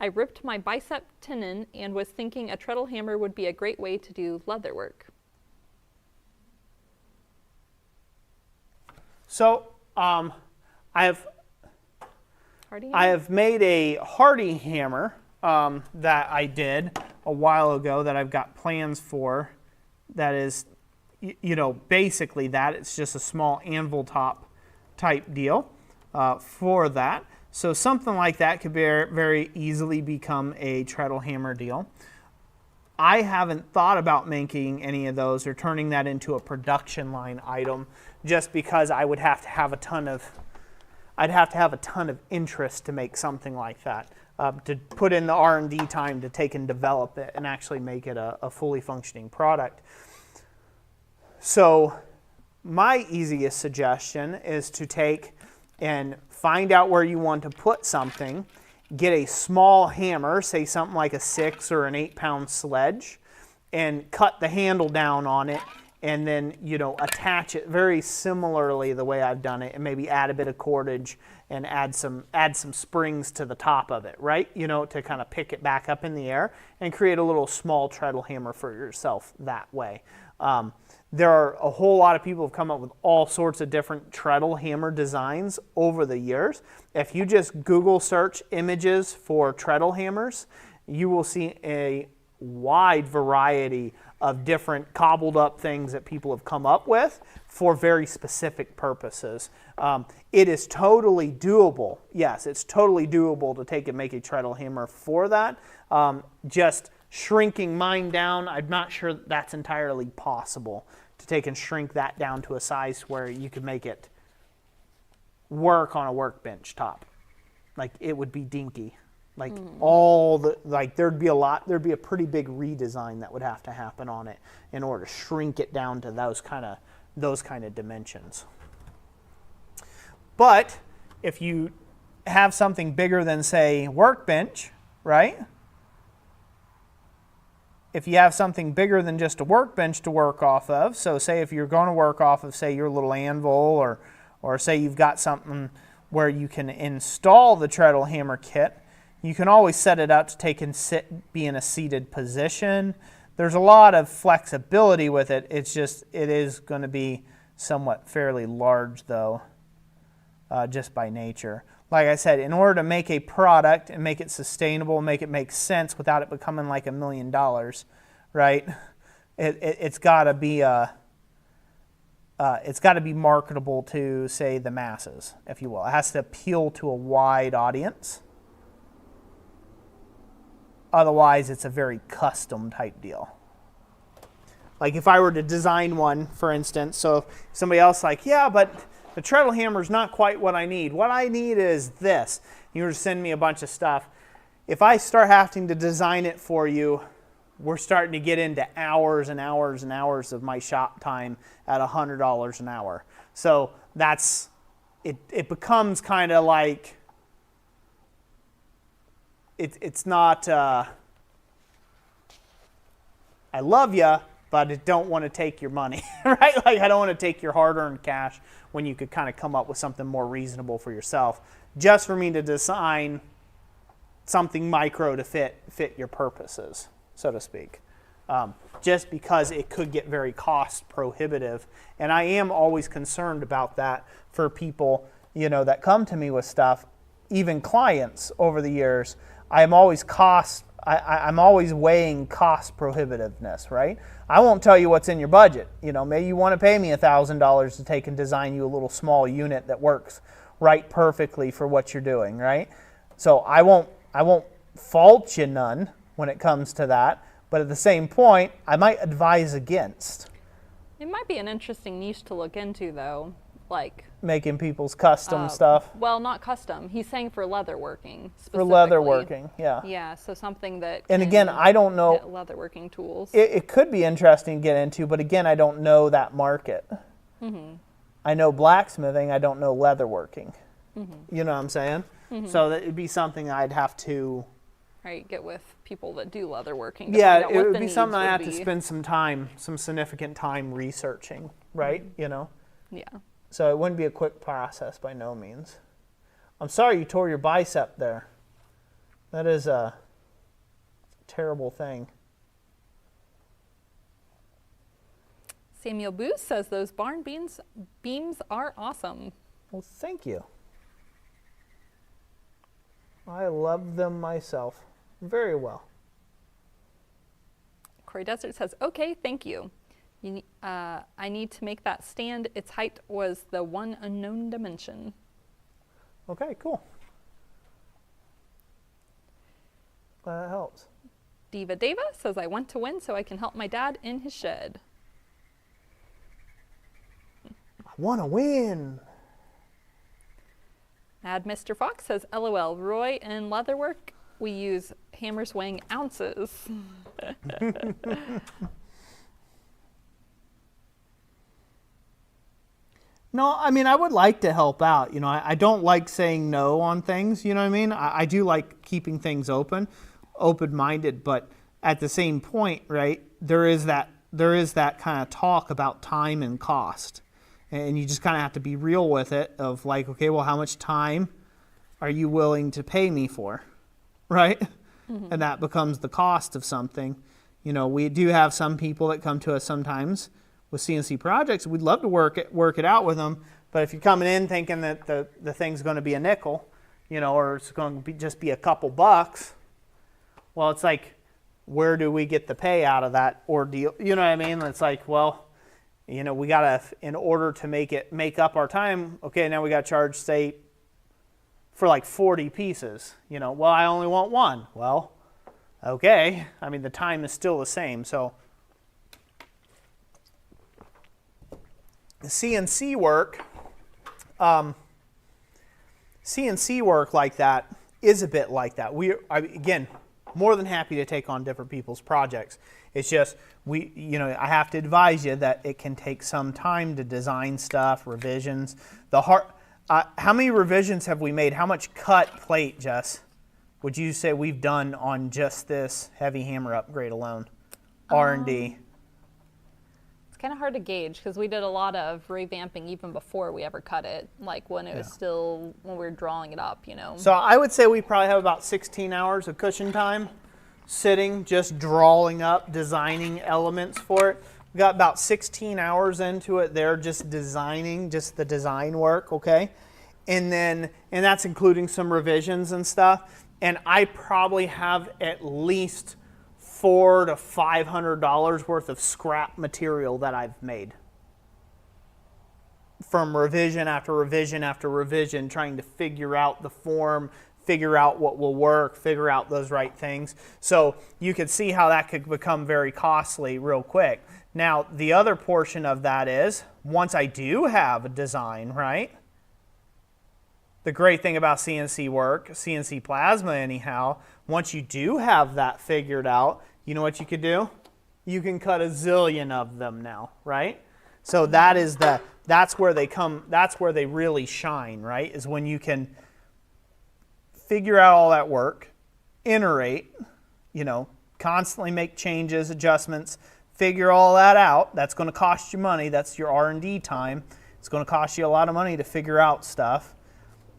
I ripped my bicep tendon and was thinking a treadle hammer would be a great way to do leather work. So, I have made a Hardy hammer that I did a while ago that I've got plans for. That is, you know, basically that. It's just a small anvil top type deal for that. So something like that could very easily become a treadle hammer deal. I haven't thought about making any of those or turning that into a production line item, just because I would have to have a ton of interest to make something like that, to put in the R&D time to take and develop it and actually make it a fully functioning product. So my easiest suggestion is to take and find out where you want to put something, get a small hammer, say something like a 6 or an 8-pound sledge, and cut the handle down on it, and then, you know, attach it very similarly the way I've done it, and maybe add a bit of cordage and add some springs to the top of it, right? You know, to kind of pick it back up in the air and create a little small treadle hammer for yourself that way. There are a whole lot of people who have come up with all sorts of different treadle hammer designs over the years. If you just Google search images for treadle hammers, you will see a wide variety of different cobbled up things that people have come up with for very specific purposes. It is totally doable. Yes, it's totally doable to take and make a treadle hammer for that. Just shrinking mine down, I'm not sure that's entirely possible to take and shrink that down to a size where you could make it work on a workbench top. Like, it would be dinky. Like there'd be a pretty big redesign that would have to happen on it in order to shrink it down to those kind of dimensions. But if you have something bigger than, say, workbench, right? If you have something bigger than just a workbench to work off of, so say if you're going to work off of, say, your little anvil, or say you've got something where you can install the treadle hammer kit, you can always set it up to take and be in a seated position. There's a lot of flexibility with it. It's just, it is going to be somewhat fairly large, though, just by nature. Like I said, in order to make a product and make it sustainable, make it make sense without it becoming like $1 million, right? It's got to be marketable to, say, the masses, if you will. It has to appeal to a wide audience. Otherwise, it's a very custom type deal. Like if I were to design one, for instance, so somebody else like, yeah, but the treadle hammer is not quite what I need. What I need is this. You were to send me a bunch of stuff. If I start having to design it for you, we're starting to get into hours and hours and hours of my shop time at $100 an hour. So that's, it becomes kind of like, it's not, I love you, but I don't want to take your money, right? Like, I don't want to take your hard-earned cash when you could kind of come up with something more reasonable for yourself, just for me to design something micro to fit your purposes, so to speak. Just because it could get very cost prohibitive. And I am always concerned about that for people, you know, that come to me with stuff, even clients over the years. I'm always I'm always weighing cost prohibitiveness, right? I won't tell you what's in your budget. You know, maybe you want to pay me $1,000 to take and design you a little small unit that works right perfectly for what you're doing, right? So I won't fault you none when it comes to that, but at the same point, I might advise against. It might be an interesting niche to look into, though, like making people's custom stuff. Well, not custom. He's saying for leatherworking specifically. For leatherworking, yeah. Yeah, so something that. And again, I don't know. Leatherworking tools. It could be interesting to get into, but again, I don't know that market. Mm-hmm. I know blacksmithing. I don't know leatherworking. Mm-hmm. You know what I'm saying? Mm-hmm. So that would be something I'd have to. Right, get with people that do leatherworking. Yeah, it would be something I have to spend some time, some significant time researching, right? Mm-hmm. You know? Yeah. So it wouldn't be a quick process by no means. I'm sorry you tore your bicep there. That is a terrible thing. Samuel Booth says those barn beams are awesome. Well, thank you. I love them myself. Very well. Corey Desert says, okay, thank you. I need to make that stand. Its height was the one unknown dimension. Okay, cool. That helps. Diva Deva says, I want to win so I can help my dad in his shed. I want to win. Mad Mr. Fox says, LOL, Roy, in leatherwork, we use hammers weighing ounces. No, I mean, I would like to help out. You know, I don't like saying no on things, you know what I mean? I do like keeping things open-minded, but at the same point, right, there is that kind of talk about time and cost. And you just kind of have to be real with it of like, okay, well, how much time are you willing to pay me for, right? Mm-hmm. And that becomes the cost of something. You know, we do have some people that come to us sometimes with CNC projects. We'd love to work it out with them, but if you're coming in thinking that the thing's going to be a nickel, you know, or it's going to just be a couple bucks, well, it's like, where do we get the pay out of that ordeal? You know what I mean? It's like, well, you know, we got to, in order to make up our time, okay, now we got to charge, say, for like 40 pieces. You know, well, I only want one. Well, okay. I mean, the time is still the same. So the CNC work like that is a bit like that. Again, more than happy to take on different people's projects. It's just, I have to advise you that it can take some time to design stuff, revisions. How many revisions have we made? How much cut plate, Jess, would you say we've done on just this heavy hammer upgrade alone? R&D. It's kind of hard to gauge because we did a lot of revamping even before we ever cut it, like when it was still, when we were drawing it up, you know. So I would say we probably have about 16 hours of cushion time sitting, just drawing up, designing elements for it. We got about 16 hours into it there, just designing, just the design work, okay? And that's including some revisions and stuff. And I probably have at least $400 to $500 worth of scrap material that I've made. From revision after revision after revision, trying to figure out the form, figure out what will work, figure out those right things. So you could see how that could become very costly real quick. Now, the other portion of that is, once I do have a design, right? The great thing about CNC work, CNC plasma anyhow, once you do have that figured out, you know what you could do? You can cut a zillion of them now, right? So that's where they really shine, right? Is when you can figure out all that work, iterate, constantly make changes, adjustments, figure all that out. That's going to cost you money. That's your R&D time. It's going to cost you a lot of money to figure out stuff.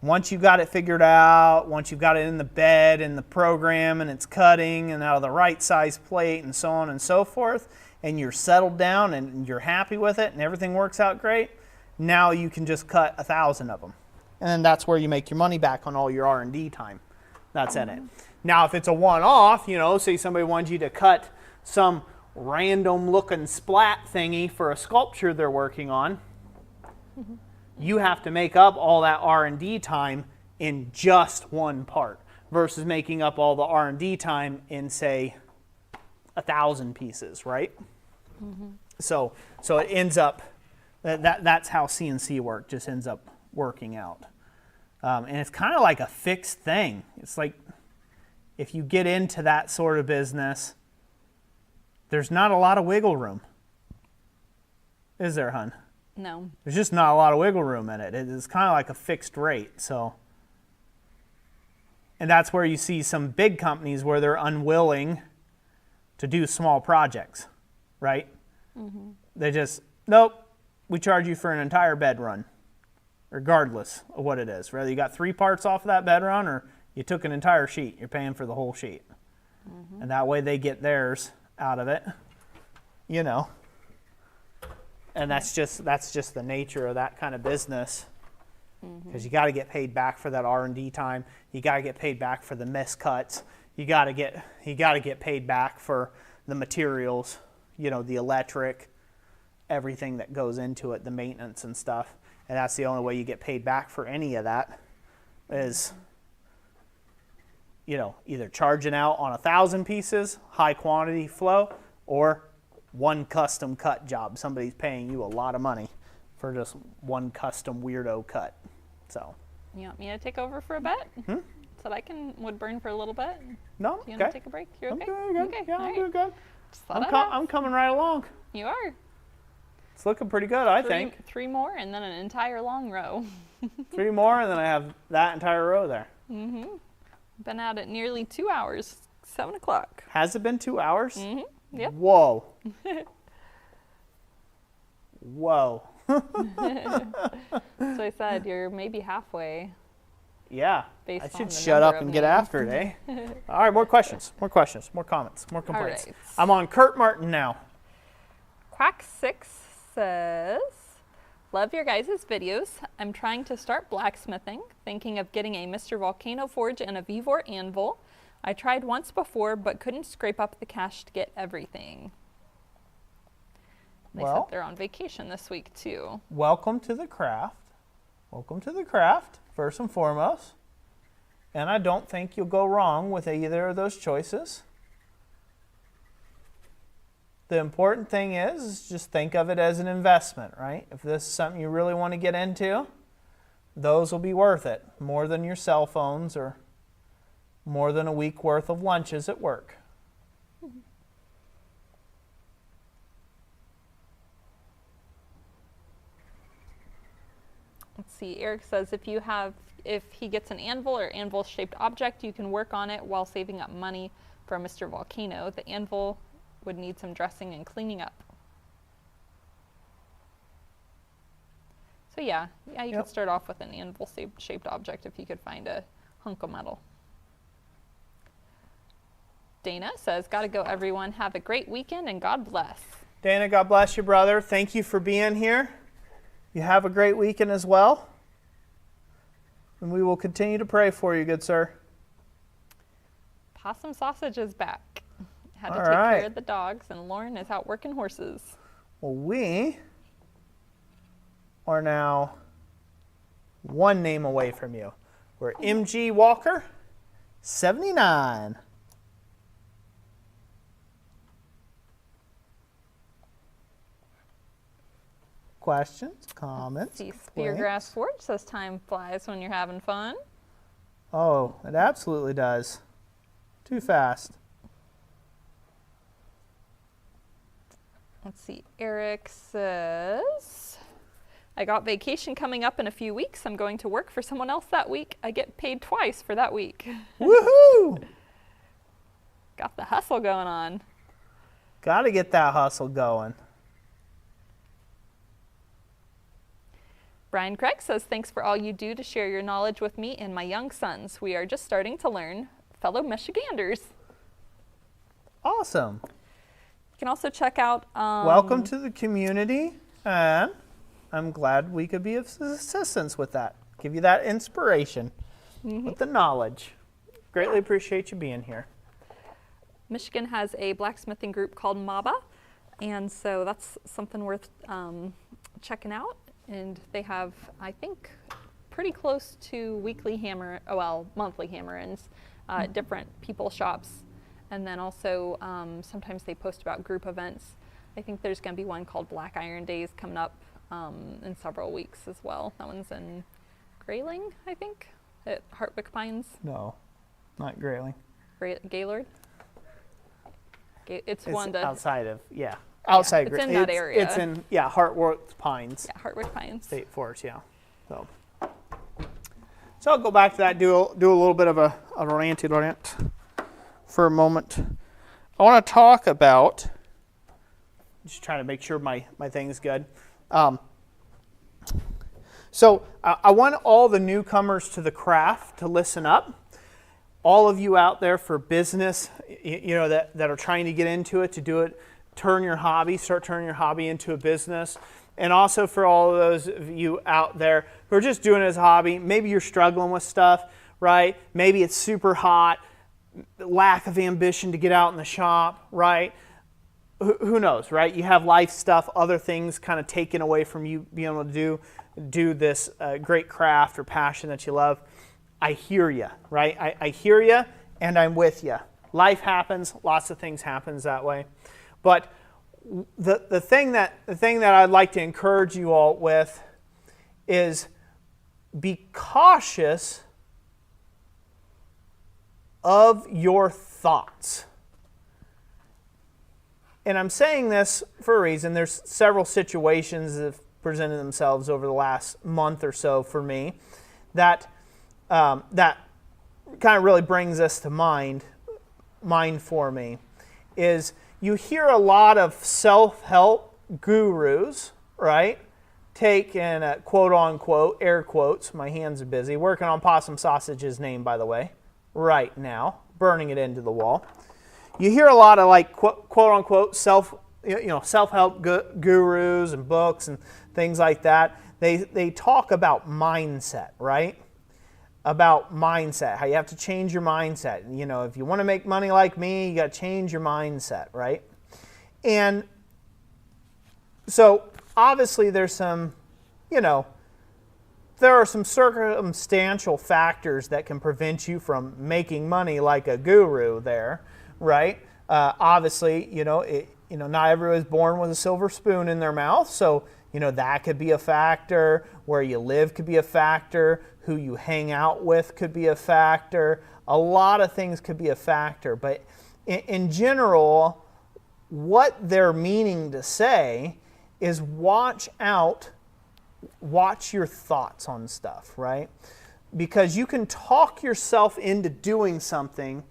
Once you've got it figured out, once you've got it in the bed and the program and it's cutting and out of the right size plate and so on and so forth, and you're settled down and you're happy with it and everything works out great, now you can just cut 1,000 of them. And then that's where you make your money back on all your R&D time. that's in it. Now, if it's a one-off, you know, say somebody wanted you to cut some random looking splat thingy for a sculpture they're working on, you have to make up all that R&D time in just one part versus making up all the R&D time in, say, 1,000 pieces, right? So it ends up, that's how CNC work just ends up working out. And it's kind of like a fixed thing. It's like if you get into that sort of business, there's not a lot of wiggle room. Is there, hun? No. There's just not a lot of wiggle room in it. It's kind of like a fixed rate. So, and that's where you see some big companies where they're unwilling to do small projects, right? They just, nope, we charge you for an entire bed run, regardless of what it is. Whether you got 3 parts off of that bed run or you took an entire sheet, you're paying for the whole sheet. And that way they get theirs out of it, you know. And that's just the nature of that kind of business, because you got to get paid back for that R&D time. You got to get paid back for the miscuts. You got to get paid back for the materials, you know, the electric, everything that goes into it, the maintenance and stuff. And that's the only way you get paid back for any of that is, you know, either charging out on 1,000 pieces, high quantity flow, or one custom cut job. Somebody's paying you a lot of money for just one custom weirdo cut. So. You want me to take over for a bit? So that I would burn for a little bit? No, Do you want to take a break? You're okay? I'm doing good. Okay. Yeah, I'm doing good. I'm I'm coming right along. You are. It's looking pretty good, I think. 3 more and then an entire long row. 3 more, and then I have that entire row there. Been at it nearly 2 hours. 7 o'clock. Has it been 2 hours? Yep. Whoa. Whoa. So I said you're maybe halfway. Yeah. Based I on should the shut number up of and get names. after it, eh? All right, more questions, more comments, more complaints. right. I'm on Kurt Martin now. Quack6 says, love your guys' videos. I'm trying to start blacksmithing, thinking of getting a Mr. Volcano forge and a Vevor anvil. I tried once before, but couldn't scrape up the cash to get everything. They said they're on vacation this week, too. Welcome to the craft. Welcome to the craft, first and foremost. And I don't think you'll go wrong with either of those choices. The important thing is just think of it as an investment, right? If this is something you really want to get into, those will be worth it, more than your cell phones or more than a week worth of lunches at work. Let's see, Eric says if he gets an anvil or anvil-shaped object, you can work on it while saving up money for Mr. Volcano. The anvil would need some dressing and cleaning up. So yeah, you could start off with an anvil-shaped object if you could find a hunk of metal. Dana says, gotta go everyone. Have a great weekend and God bless. Dana, God bless you, brother. Thank you for being here. You have a great weekend as well. And we will continue to pray for you, good sir. Possum Sausage is back. Had to All take right. care of the dogs, and Lauren is out working horses. Well, we are now one name away from you. We're MG Walker, 79. Questions, comments, See, complaints? Speargrass Forge says time flies when you're having fun. Oh, it absolutely does. Too fast. Let's see, Eric says, I got vacation coming up in a few weeks. I'm going to work for someone else that week. I get paid twice for that week. Woohoo! Got the hustle going on. Got to get that hustle going. Brian Craig says, thanks for all you do to share your knowledge with me and my young sons. We are just starting to learn, fellow Michiganders. Awesome. You can also check out... Welcome to the community, and I'm glad we could be of assistance with that. Give you that inspiration with the knowledge. Greatly appreciate you being here. Michigan has a blacksmithing group called MABA, and so that's something worth checking out. And they have, I think, pretty close to monthly hammer-ins, different people shops. And then also sometimes they post about group events. I think there's going to be one called Black Iron Days coming up in several weeks as well. That one's in Grayling, I think, at Hartwick Pines. No, not Grayling. Gaylord? It's one outside of, outside. It's in that area. It's in, Hartwick Pines. Yeah, Hartwick Pines. State Forest, So I'll go back to that, do a little bit of a ranty rant for a moment. I want to talk about, just trying to make sure my thing's good. So I want all the newcomers to the craft to listen up. All of you out there for business, that are trying to get into it, to do it, start turning your hobby into a business. And also for all of those of you out there who are just doing it as a hobby, maybe you're struggling with stuff, right? Maybe it's super hot, lack of ambition to get out in the shop, right? Who knows, right? You have life stuff, other things kind of taken away from you being able to do this great craft or passion that you love. I hear you, right? I hear you, and I'm with you. Life happens, lots of things happens that way. But the thing that I'd like to encourage you all with is be cautious of your thoughts. And I'm saying this for a reason. There's several situations that have presented themselves over the last month or so for me that kind of really brings this to mind for me, is you hear a lot of self-help gurus, right? Take in quote unquote, air quotes, my hands are busy, working on Possum Sausage's name, by the way, right now, burning it into the wall. You hear a lot of like quote unquote self-help gurus and books and things like that. They talk about mindset, right? About mindset, how you have to change your mindset. If you want to make money like me, you got to change your mindset, right? And so obviously there's some, there are some circumstantial factors that can prevent you from making money like a guru there, right? Obviously, not everyone is born with a silver spoon in their mouth, so that could be a factor. Where you live could be a factor. Who you hang out with could be a factor. A lot of things could be a factor. But in general, what they're meaning to say is watch your thoughts on stuff, right? Because you can talk yourself into doing something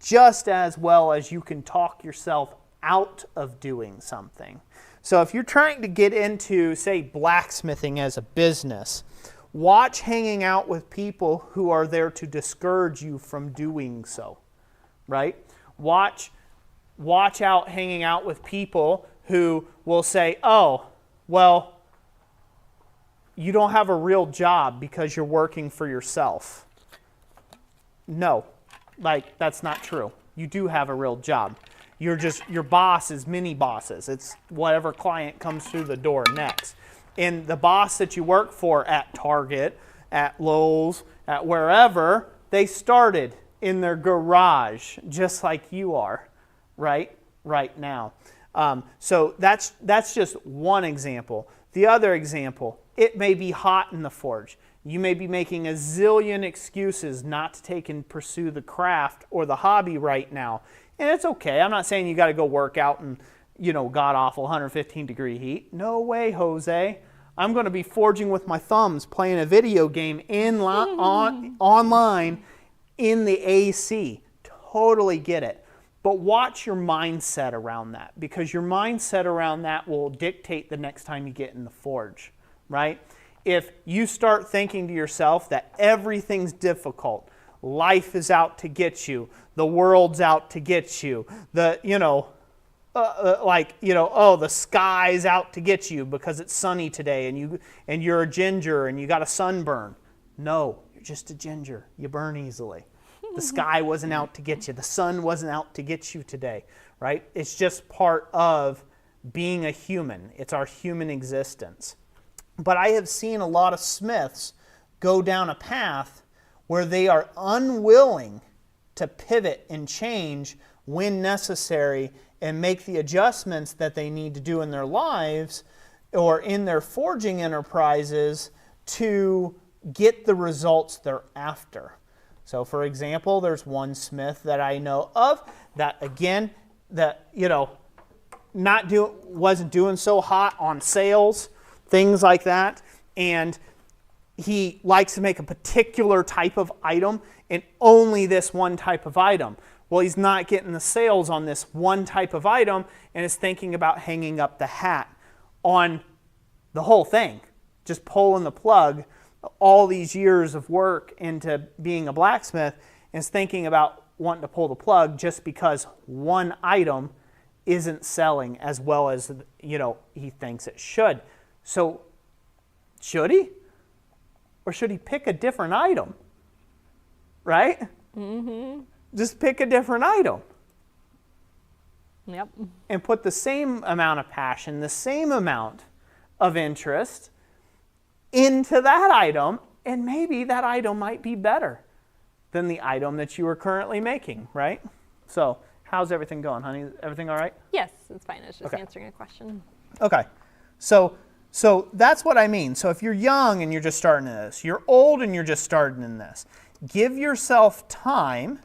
just as well as you can talk yourself out of doing something. So if you're trying to get into, say, blacksmithing as a business, watch hanging out with people who are there to discourage you from doing so, right? Watch out hanging out with people who will say, oh, well, you don't have a real job because you're working for yourself. No, that's not true. You do have a real job. Your boss is mini bosses. It's whatever client comes through the door next. And the boss that you work for at Target, at Lowe's, at wherever, they started in their garage just like you are right now. So that's just one example. The other example, it may be hot in the forge. You may be making a zillion excuses not to take and pursue the craft or the hobby right now. And it's okay. I'm not saying you got to go work out in, god-awful 115-degree heat. No way, Jose. I'm going to be forging with my thumbs, playing a video game online in the AC. Totally get it. But watch your mindset around that, because your mindset around that will dictate the next time you get in the forge, right? If you start thinking to yourself that everything's difficult, life is out to get you, the world's out to get you, the sky's out to get you because it's sunny today and you're a ginger and you got a sunburn. No, you're just a ginger. You burn easily, The sky wasn't out to get you. The sun wasn't out to get you today, right? It's just part of being a human. It's our human existence. But I have seen a lot of smiths go down a path where they are unwilling to pivot and change when necessary and make the adjustments that they need to do in their lives or in their forging enterprises to get the results they're after. So for example, there's one smith that I know of that, again, that, wasn't doing so hot on sales, things like that, and he likes to make a particular type of item and only this one type of item. Well, he's not getting the sales on this one type of item and is thinking about hanging up the hat on the whole thing, just pulling the plug all these years of work into being a blacksmith, and is thinking about wanting to pull the plug just because one item isn't selling as well as he thinks it should. So should he? Or should he pick a different item? Right? Mm-hmm. Just pick a different item. Yep. And put the same amount of passion, the same amount of interest into that item, and maybe that item might be better than the item that you are currently making, right? So, how's everything going, honey? Everything all right? Yes, it's fine. It's just Okay. answering a question. Okay. So that's what I mean. So if you're young and you're just starting in this, you're old and you're just starting in this, give yourself time,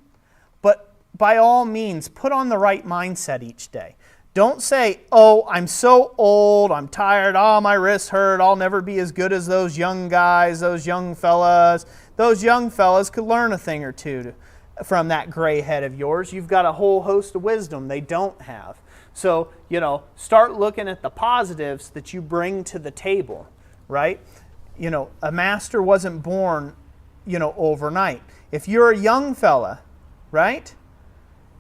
but by all means, put on the right mindset each day. Don't say, oh, I'm so old, I'm tired, oh, my wrists hurt, I'll never be as good as those young guys, those young fellas. Those young fellas could learn a thing or two from that gray head of yours. You've got a whole host of wisdom they don't have. So, start looking at the positives that you bring to the table, right? A master wasn't born, overnight. If you're a young fella, right?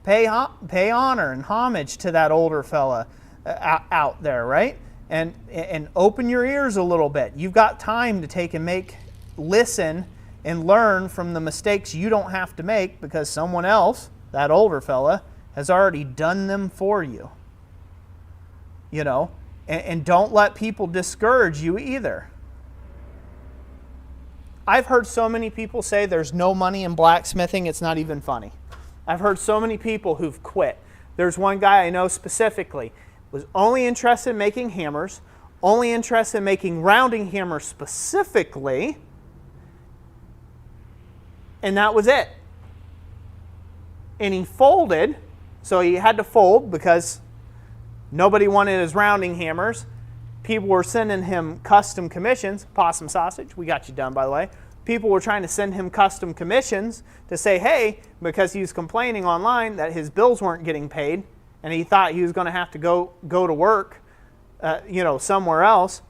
Pay honor and homage to that older fella out there, right? And open your ears a little bit. You've got time to take and listen and learn from the mistakes you don't have to make because someone else, that older fella, has already done them for you. And don't let people discourage you either. I've heard so many people say there's no money in blacksmithing, it's not even funny. I've heard so many people who've quit. There's one guy I know specifically, was only interested in making hammers, only interested in making rounding hammers specifically, and that was it. And he folded, so he had to fold because nobody wanted his rounding hammers. People were sending him custom commissions. Possum sausage, we got you done, by the way. People were trying to send him custom commissions to say, hey, because he was complaining online that his bills weren't getting paid, and he thought he was going to have to go to work, somewhere else.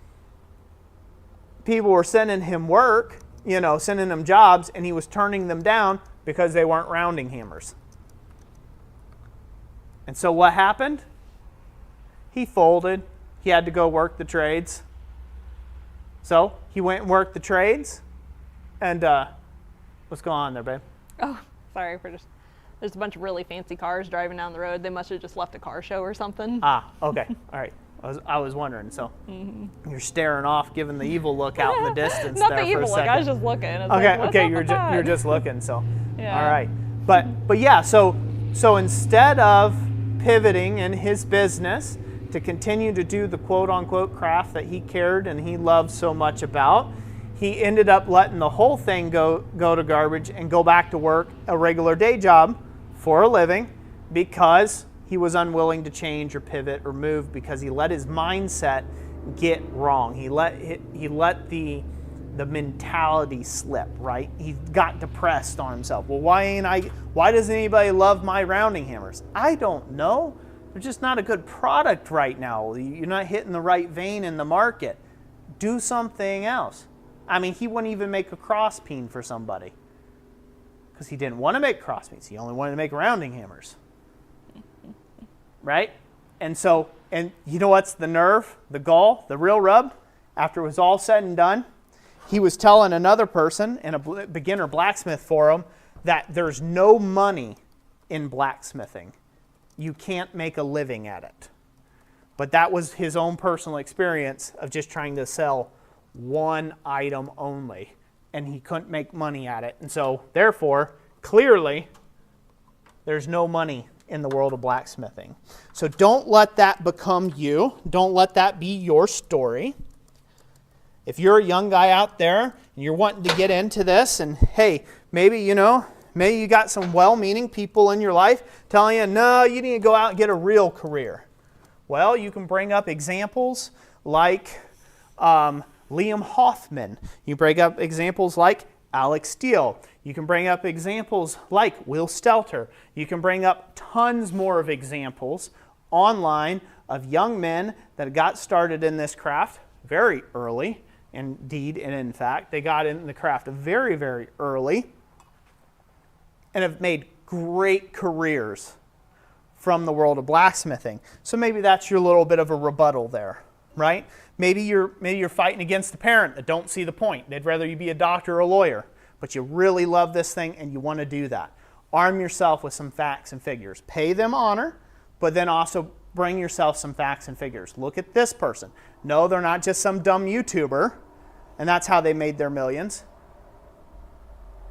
People were sending him work, sending him jobs, and he was turning them down because they weren't rounding hammers. And so what happened? He folded. He had to go work the trades. So he went and worked the trades. And what's going on there, babe? Oh, sorry for just. There's a bunch of really fancy cars driving down the road. They must have just left a car show or something. Ah, okay. All right. I was wondering. So you're staring off, giving the evil look out in the distance. Not there the for evil a look. second. I was just looking. It's Okay. like, Okay. You're just looking. So Yeah. all right. But yeah. So instead of pivoting in his business to continue to do the quote unquote craft that he cared and he loved so much about, he ended up letting the whole thing go to garbage and go back to work a regular day job for a living because he was unwilling to change or pivot or move because he let his mindset get wrong. He let the mentality slip, right? He got depressed on himself. Well, why doesn't anybody love my rounding hammers? I don't know. They're just not a good product right now. You're not hitting the right vein in the market. Do something else. I mean, he wouldn't even make a cross peen for somebody because he didn't want to make cross peens. He only wanted to make rounding hammers, right? And you know what's the nerve, the gall, the real rub? After it was all said and done, he was telling another person in a beginner blacksmith forum that there's no money in blacksmithing. You can't make a living at it. But that was his own personal experience of just trying to sell one item only, and he couldn't make money at it. And so, therefore, clearly, there's no money in the world of blacksmithing. So don't let that become you. Don't let that be your story. If you're a young guy out there and you're wanting to get into this, and hey, maybe you got some well-meaning people in your life telling you, no, you need to go out and get a real career. Well, you can bring up examples like Liam Hoffman. You bring up examples like Alex Steele. You can bring up examples like Will Stelter. You can bring up tons more of examples online of young men that got started in this craft very early. Indeed, and in fact, they got in the craft very, very early and have made great careers from the world of blacksmithing. So maybe that's your little bit of a rebuttal there, right? Maybe you're fighting against the parent that don't see the point. They'd rather you be a doctor or a lawyer, but you really love this thing and you want to do that. Arm yourself with some facts and figures. Pay them honor, but then also bring yourself some facts and figures. Look at this person. No, they're not just some dumb YouTuber, and that's how they made their millions.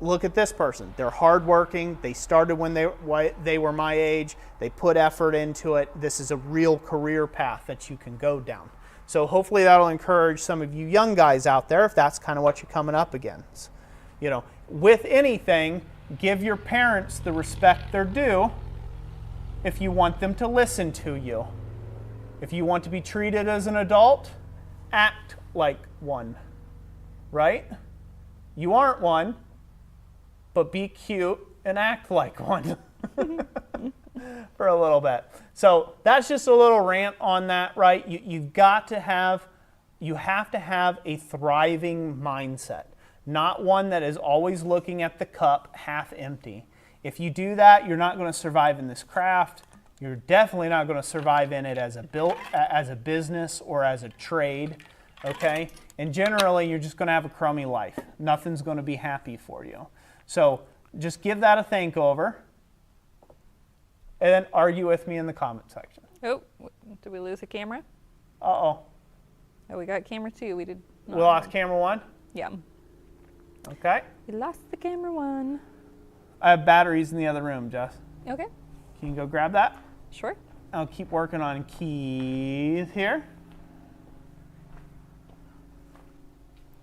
Look at this person. They're hardworking. They started when they were my age. They put effort into it. This is a real career path that you can go down. So hopefully that'll encourage some of you young guys out there if that's kind of what you're coming up against. With anything, give your parents the respect they're due if you want them to listen to you. If you want to be treated as an adult, act like one, right? You aren't one, but be cute and act like one for a little bit. So that's just a little rant on that, right? You have to have a thriving mindset, not one that is always looking at the cup half empty. If you do that, you're not going to survive in this craft. You're definitely not going to survive in it as a business or as a trade, okay? And generally, you're just going to have a crummy life. Nothing's going to be happy for you. So just give that a think over, and then argue with me in the comment section. Oh, did we lose a camera? Uh-oh. Oh, we got camera 2. We lost camera 1? Yeah. Okay. We lost the camera 1. I have batteries in the other room, Jess. Okay. Can you go grab that? Sure. I'll keep working on Keith here.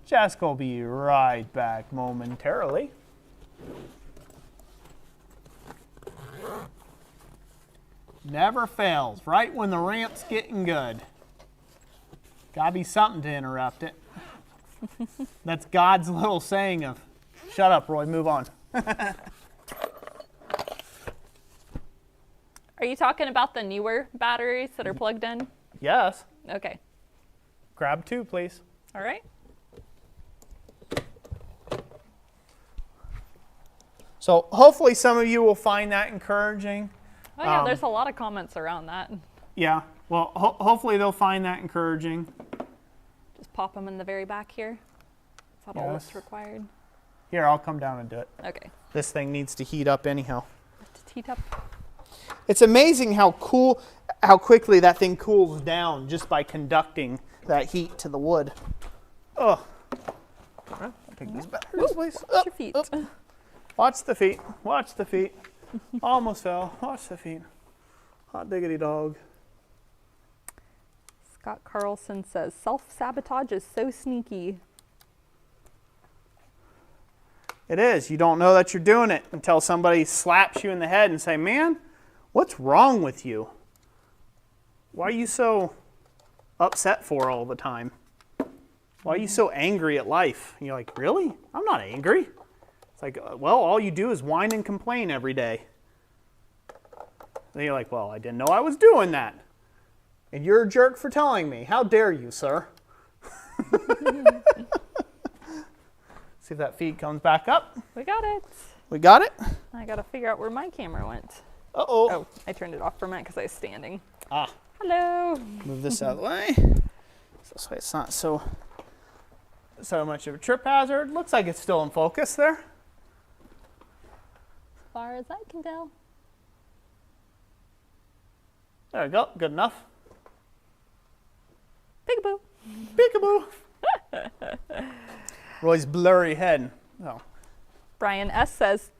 Jessica will be right back momentarily. Never fails, right when the rant's getting good. Gotta be something to interrupt it. That's God's little saying of, shut up, Roy, move on. Are you talking about the newer batteries that are plugged in? Yes. Okay. Grab 2, please. All right. So hopefully some of you will find that encouraging. Oh yeah, there's a lot of comments around that. Yeah, well, hopefully they'll find that encouraging. Just pop them in the very back here. Is that all that's required? Here, I'll come down and do it. Okay. This thing needs to heat up anyhow. To heat up. It's amazing how quickly that thing cools down just by conducting that heat to the wood. Oh. I'll take these batteries, please. Watch your feet. Watch the feet. Watch the feet. Almost fell. Watch the feet. Hot diggity dog. Scott Carlson says, self-sabotage is so sneaky. It is. You don't know that you're doing it until somebody slaps you in the head and say, man, what's wrong with you? Why are you so upset for all the time? Why are you so angry at life? And you're like, really? I'm not angry. It's like, well, all you do is whine and complain every day. Then you're like, well, I didn't know I was doing that. And you're a jerk for telling me. How dare you, sir? See if that feed comes back up. We got it. We got it? I got to figure out where my camera went. Uh-oh. Oh, I turned it off for a minute because I was standing. Ah. Hello. Move this out of the way. This way it's not so much of a trip hazard. Looks like it's still in focus there. far as I can tell. There we go. Good enough. Peekaboo. Peekaboo. Roy's blurry head. Oh. Brian S. says,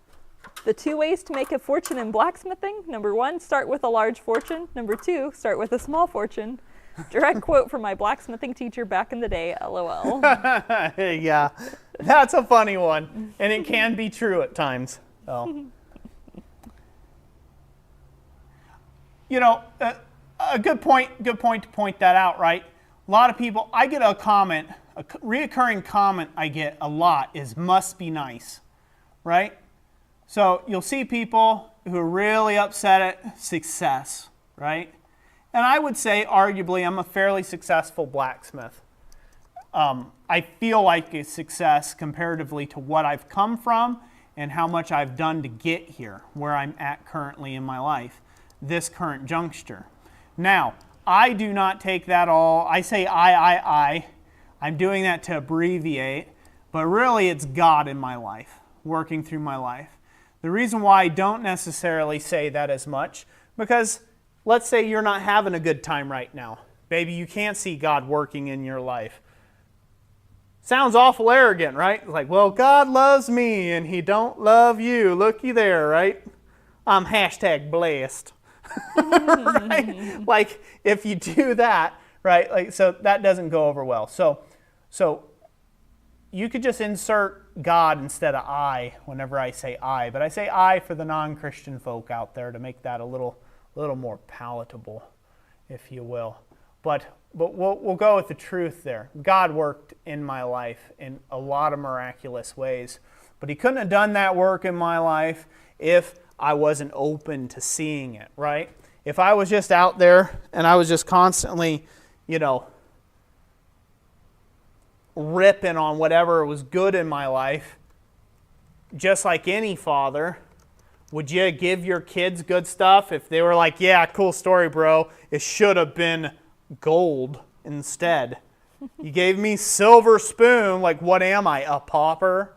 the 2 ways to make a fortune in blacksmithing. Number 1, start with a large fortune. Number 2, start with a small fortune. Direct quote from my blacksmithing teacher back in the day, LOL. Yeah, that's a funny one. And it can be true at times. So. You know, a good point to point that out, right? A lot of people, I get a comment, a reoccurring comment I get a lot is must be nice, right? So you'll see people who are really upset at success, right? And I would say, arguably, I'm a fairly successful blacksmith. I feel like a success comparatively to what I've come from and how much I've done to get here, where I'm at currently in my life, this current juncture. Now, I do not take that all, I say I. I'm doing that to abbreviate, but really it's God in my life, working through my life. The reason why I don't necessarily say that as much, because let's say you're not having a good time right now. Maybe you can't see God working in your life. Sounds awful arrogant, right? Like, well, God loves me and he don't love you. Looky there, right? I'm hashtag blessed. Right? Like, if you do that, right? Like, so that doesn't go over well. So you could just insert God instead of I whenever I say I. But I say I for the non-Christian folk out there to make that a little more palatable, if you will. But we'll go with the truth there. God worked in my life in a lot of miraculous ways. But he couldn't have done that work in my life if I wasn't open to seeing it, right? If I was just out there and I was just constantly, ripping on whatever was good in my life, just like any father, would you give your kids good stuff if they were like, yeah, cool story, bro, it should have been gold instead? You gave me silver spoon, like what am I, a pauper?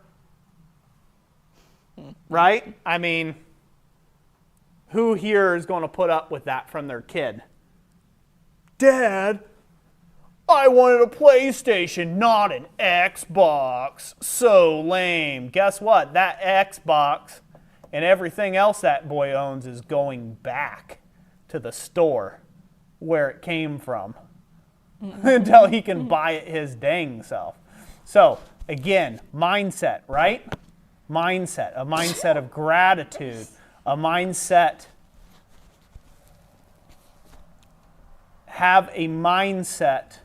Right? I mean, who here is going to put up with that from their kid? Dad, I wanted a PlayStation, not an Xbox. So lame. Guess what? That Xbox and everything else that boy owns is going back to the store where it came from until he can buy it his dang self. So, again, mindset, right? Mindset. A mindset of gratitude. A mindset. Have a mindset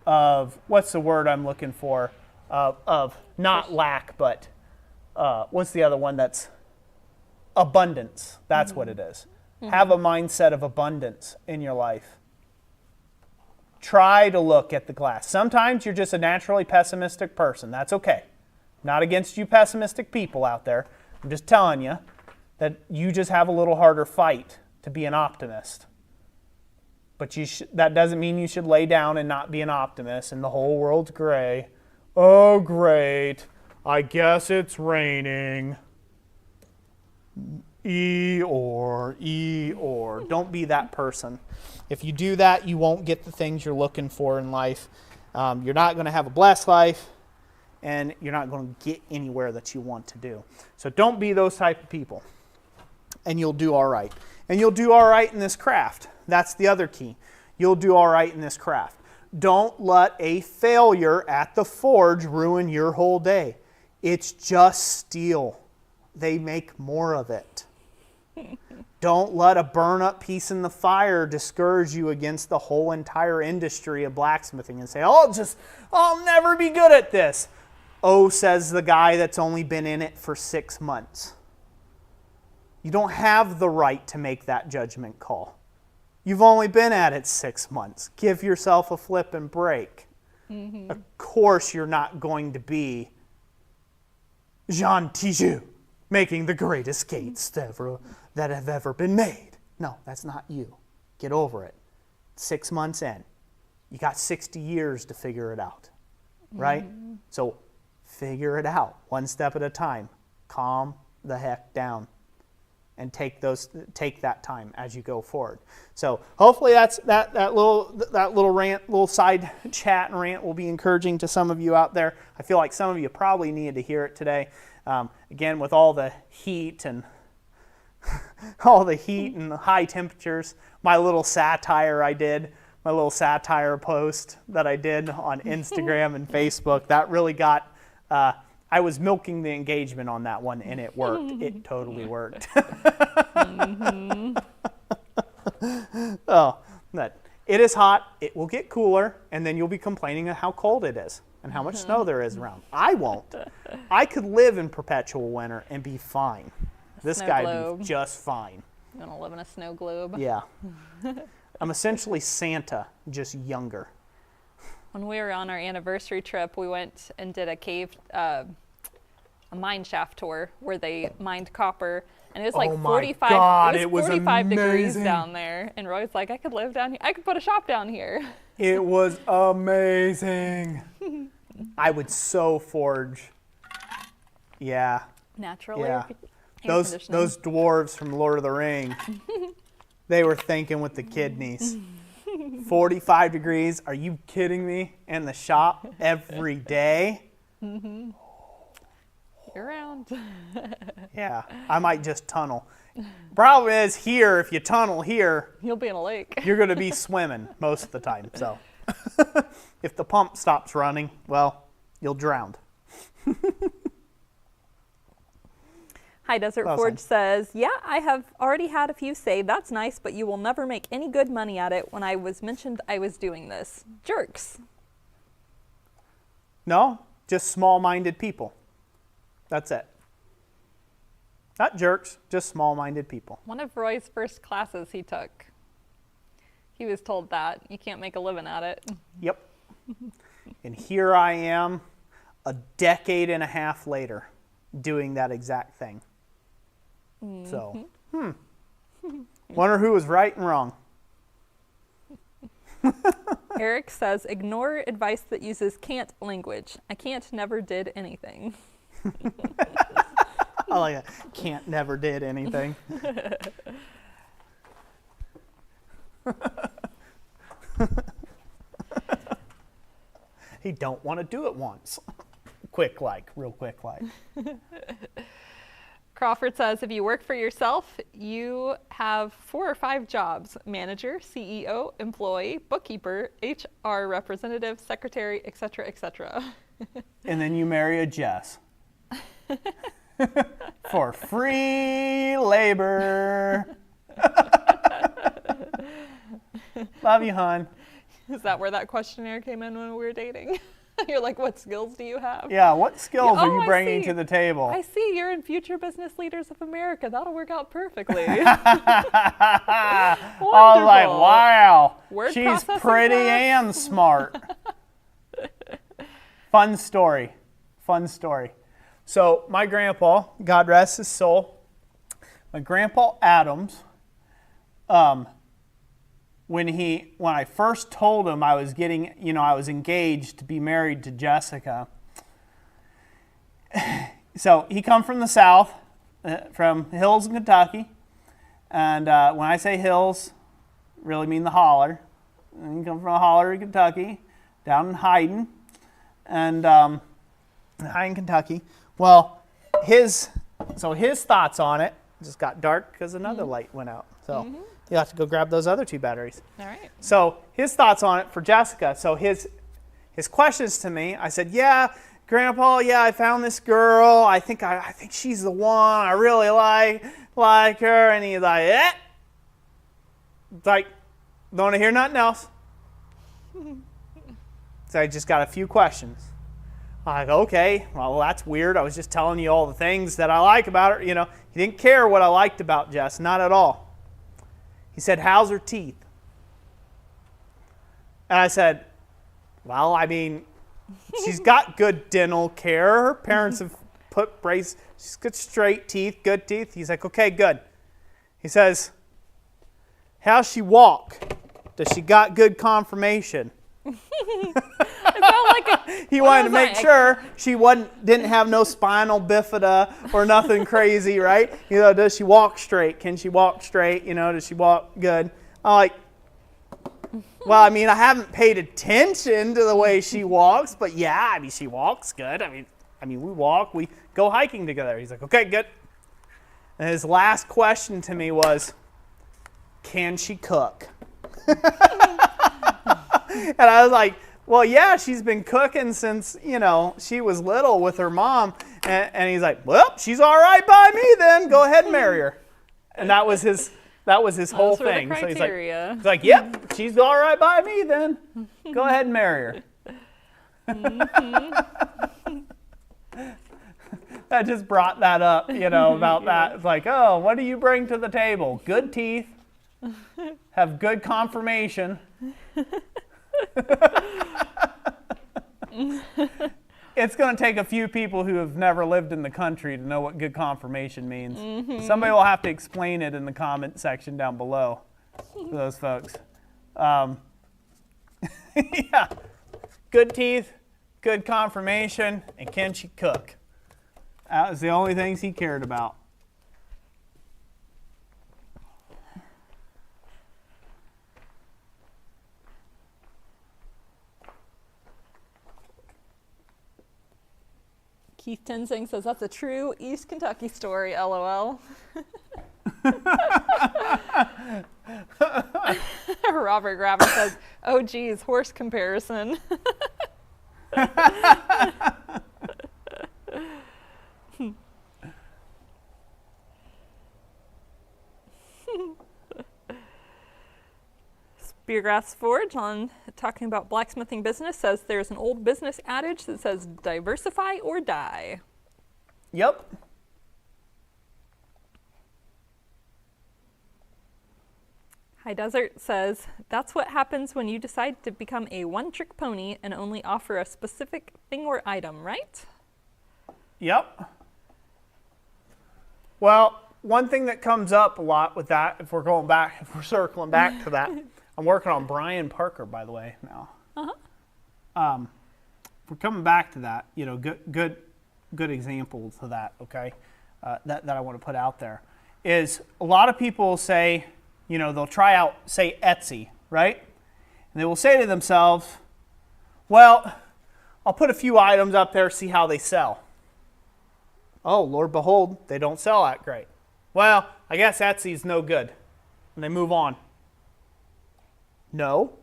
of, what's the word I'm looking for? Of not lack, but what's the other one that's abundance? That's what it is. Have a mindset of abundance in your life. Try to look at the glass. Sometimes you're just a naturally pessimistic person. That's okay. Not against you pessimistic people out there. I'm just telling you that you just have a little harder fight to be an optimist. But that doesn't mean you should lay down and not be an optimist and the whole world's gray. Oh, great. I guess it's raining. Eeyore. Don't be that person. If you do that, you won't get the things you're looking for in life. You're not going to have a blessed life, and you're not going to get anywhere that you want to do. So don't be those type of people, and you'll do all right. And you'll do all right in this craft. That's the other key. You'll do all right in this craft. Don't let a failure at the forge ruin your whole day. It's just steel. They make more of it. Don't let a burn-up piece in the fire discourage you against the whole entire industry of blacksmithing and say, I'll never be good at this. Oh, says the guy that's only been in it for 6 months. You don't have the right to make that judgment call. You've only been at it 6 months. Give yourself a flip and break. Of course you're not going to be Jean Tijoux making the greatest skates that have ever been made. No, that's not you. Get over it. 6 months in. You got 60 years to figure it out. Right? So figure it out one step at a time. Calm the heck down. and take that time as you go forward. So hopefully that little rant, little side chat and rant will be encouraging to some of you out there. I feel like some of you probably needed to hear it today. Again, with all the heat and high temperatures, my little satire post that I did on Instagram and Facebook, that really got, I was milking the engagement on that one, and it worked. It totally worked. Oh, but it is hot. It will get cooler, and then you'll be complaining of how cold it is and how much snow there is around. I won't. I could live in perpetual winter and be fine. This guy would be just fine. You want to live in a snow globe? Yeah. I'm essentially Santa, just younger. When we were on our anniversary trip, we went and did a mine shaft tour where they mined copper, and it was like 45 degrees down there. And Roy's like, I could live down here. I could put a shop down here. It was amazing. I would so forge. Yeah. Naturally. Yeah. Those dwarves from Lord of the Rings, they were thinking with the kidneys. 45 degrees, are you kidding me? In the shop every day? Mm-hmm. You're around. Yeah, I might just tunnel. Problem is here, if you tunnel here, you'll be in a lake. You're going to be swimming most of the time. So if the pump stops running, well, you'll drown. Hi Desert Forge says, yeah, I have already had a few say, that's nice, but you will never make any good money at it when I was mentioned I was doing this. Jerks. No, just small-minded people. That's it. Not jerks, just small-minded people. One of Roy's first classes he took, he was told that. You can't make a living at it. Yep. And here I am, a decade and a half later, doing that exact thing. Mm-hmm. So, wonder who was right and wrong. Eric says, ignore advice that uses can't language. I can't never did anything. I like that. Can't never did anything. He don't want to do it once. Real quick like. Crawford says, if you work for yourself, you have 4 or 5 jobs: manager, CEO, employee, bookkeeper, HR representative, secretary, etc., etc. And then you marry a Jess. For free labor. Love you, hon. Is that where that questionnaire came in when we were dating? You're like, what skills do you have? Yeah, what skills are you bringing to the table? I see you're in Future Business Leaders of America. That'll work out perfectly. I was like, wow, she's pretty and smart. Fun story. So my grandpa, God rest his soul, my grandpa Adams, when I first told him I was I was engaged to be married to Jessica. So he come from the South, from hills in Kentucky. And when I say hills, really mean the holler. And he come from a holler in Kentucky, down in Hyden, and Hyden, Kentucky. Well, his thoughts on it just got dark because another light went out. So you'll have to go grab those other 2 batteries. All right. So his thoughts on it for Jessica. So his questions to me, I said, yeah, Grandpa, yeah, I found this girl. I think she's the one. I really like her. And he's like, It's like, don't want to hear nothing else. So I just got a few questions. I'm like, okay, well, that's weird. I was just telling you all the things that I like about her. He didn't care what I liked about Jess, not at all. He said, how's her teeth? And I said, well, I mean, she's got good dental care. Her parents have put braces. She's got straight teeth, good teeth. He's like, okay, good. He says, how's she walk? Does she got good conformation? It's felt like he wanted to make sure she didn't have no spinal bifida or nothing crazy, right? You know, does she walk straight? Can she walk straight? You know, does she walk good? I'm like, well, I mean, I haven't paid attention to the way she walks, but yeah, I mean, she walks good. I mean, we walk, we go hiking together. He's like, okay, good. And his last question to me was, can she cook? And I was like, well, yeah, she's been cooking since, you know, she was little with her mom. And he's like, well, she's all right by me then. Go ahead and marry her. And that was his whole thing. The criteria. So he's like, yep, she's all right by me then. Go ahead and marry her. I just brought that up, you know, about that. It's like, oh, what do you bring to the table? Good teeth, have good conformation. It's going to take a few people who have never lived in the country to know what good conformation means. Mm-hmm. Somebody will have to explain it in the comment section down below for those folks. Yeah, good teeth, good conformation, and can she cook? That was the only things he cared about. Keith Tensing says that's a true East Kentucky story, LOL. Robert Graver says, oh geez, horse comparison. Speargrass Forge, on talking about blacksmithing business, says there's an old business adage that says diversify or die. Yep. High Desert says that's what happens when you decide to become a one-trick pony and only offer a specific thing or item, right? Yep. Well, one thing that comes up a lot with that, if we're circling back to that, I'm working on Brian Parker, by the way, now. Uh-huh. If we're coming back to that, you know, good examples of that, okay, that I want to put out there, is a lot of people say, you know, they'll try out, say, Etsy, right? And they will say to themselves, well, I'll put a few items up there, see how they sell. Oh, Lord behold, they don't sell that great. Well, I guess Etsy's no good. And they move on. No,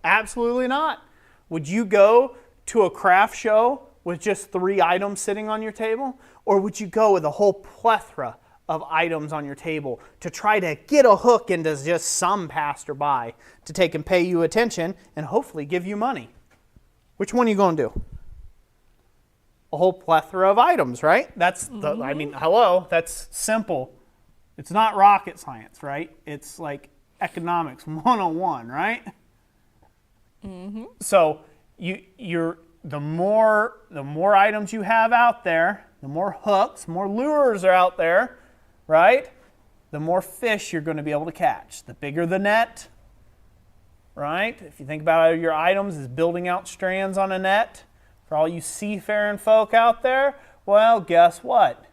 absolutely not. Would you go to a craft show with just 3 items sitting on your table? Or would you go with a whole plethora of items on your table to try to get a hook into just some passerby to take and pay you attention and hopefully give you money? Which one are you going to do? A whole plethora of items, right? That's I mean, hello, that's simple. It's not rocket science, right? It's like economics 101, right? Mm-hmm. So the more items you have out there, the more hooks, more lures are out there, right? The more fish you're going to be able to catch. The bigger the net, right? If you think about your items as building out strands on a net, for all you seafaring folk out there, well, guess what?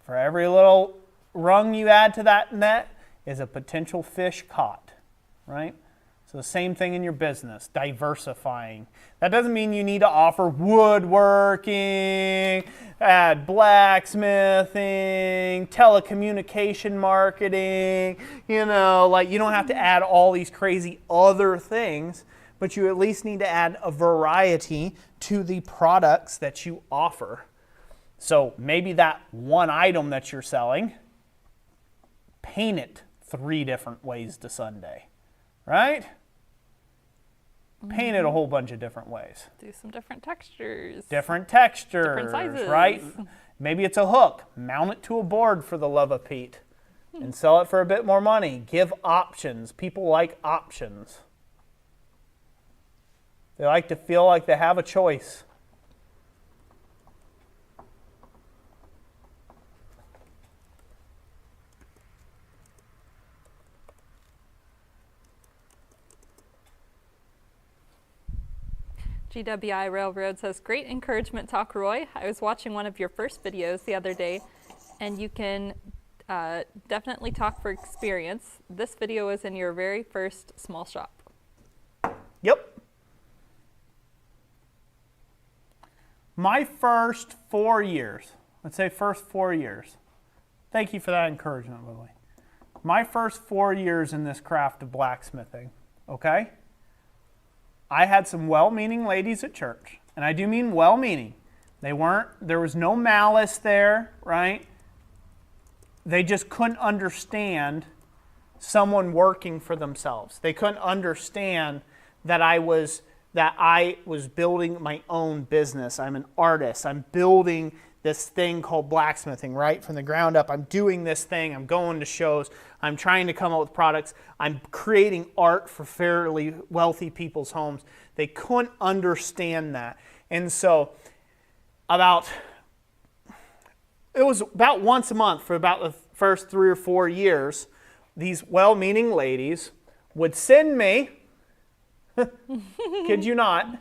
For every little rung you add to that net is a potential fish caught, right? So the same thing in your business, diversifying. That doesn't mean you need to offer woodworking, add blacksmithing, telecommunication marketing, you know, like you don't have to add all these crazy other things, but you at least need to add a variety to the products that you offer. So maybe that one item that you're selling, paint it 3 different ways to Sunday, right? Paint it a whole bunch of different ways. Do some different textures. Different textures, different sizes. Right? Maybe it's a hook. Mount it to a board for the love of Pete and sell it for a bit more money. Give options. People like options. They like to feel like they have a choice. GWI Railroad says, great encouragement talk, Roy. I was watching one of your first videos the other day, and you can definitely talk for experience. This video was in your very first small shop. Yep. My first 4 years, let's say first 4 years. Thank you for that encouragement, by the way. My first 4 years in this craft of blacksmithing, okay? I had some well-meaning ladies at church, and I do mean well-meaning. There was no malice there, right? They just couldn't understand someone working for themselves. They couldn't understand that I was building my own business. I'm an artist. I'm building this thing called blacksmithing, right? From the ground up. I'm doing this thing. I'm going to shows. I'm trying to come up with products. I'm creating art for fairly wealthy people's homes. They couldn't understand that. And so it was about once a month for about the first 3 or 4 years, these well-meaning ladies would send me, kid you not,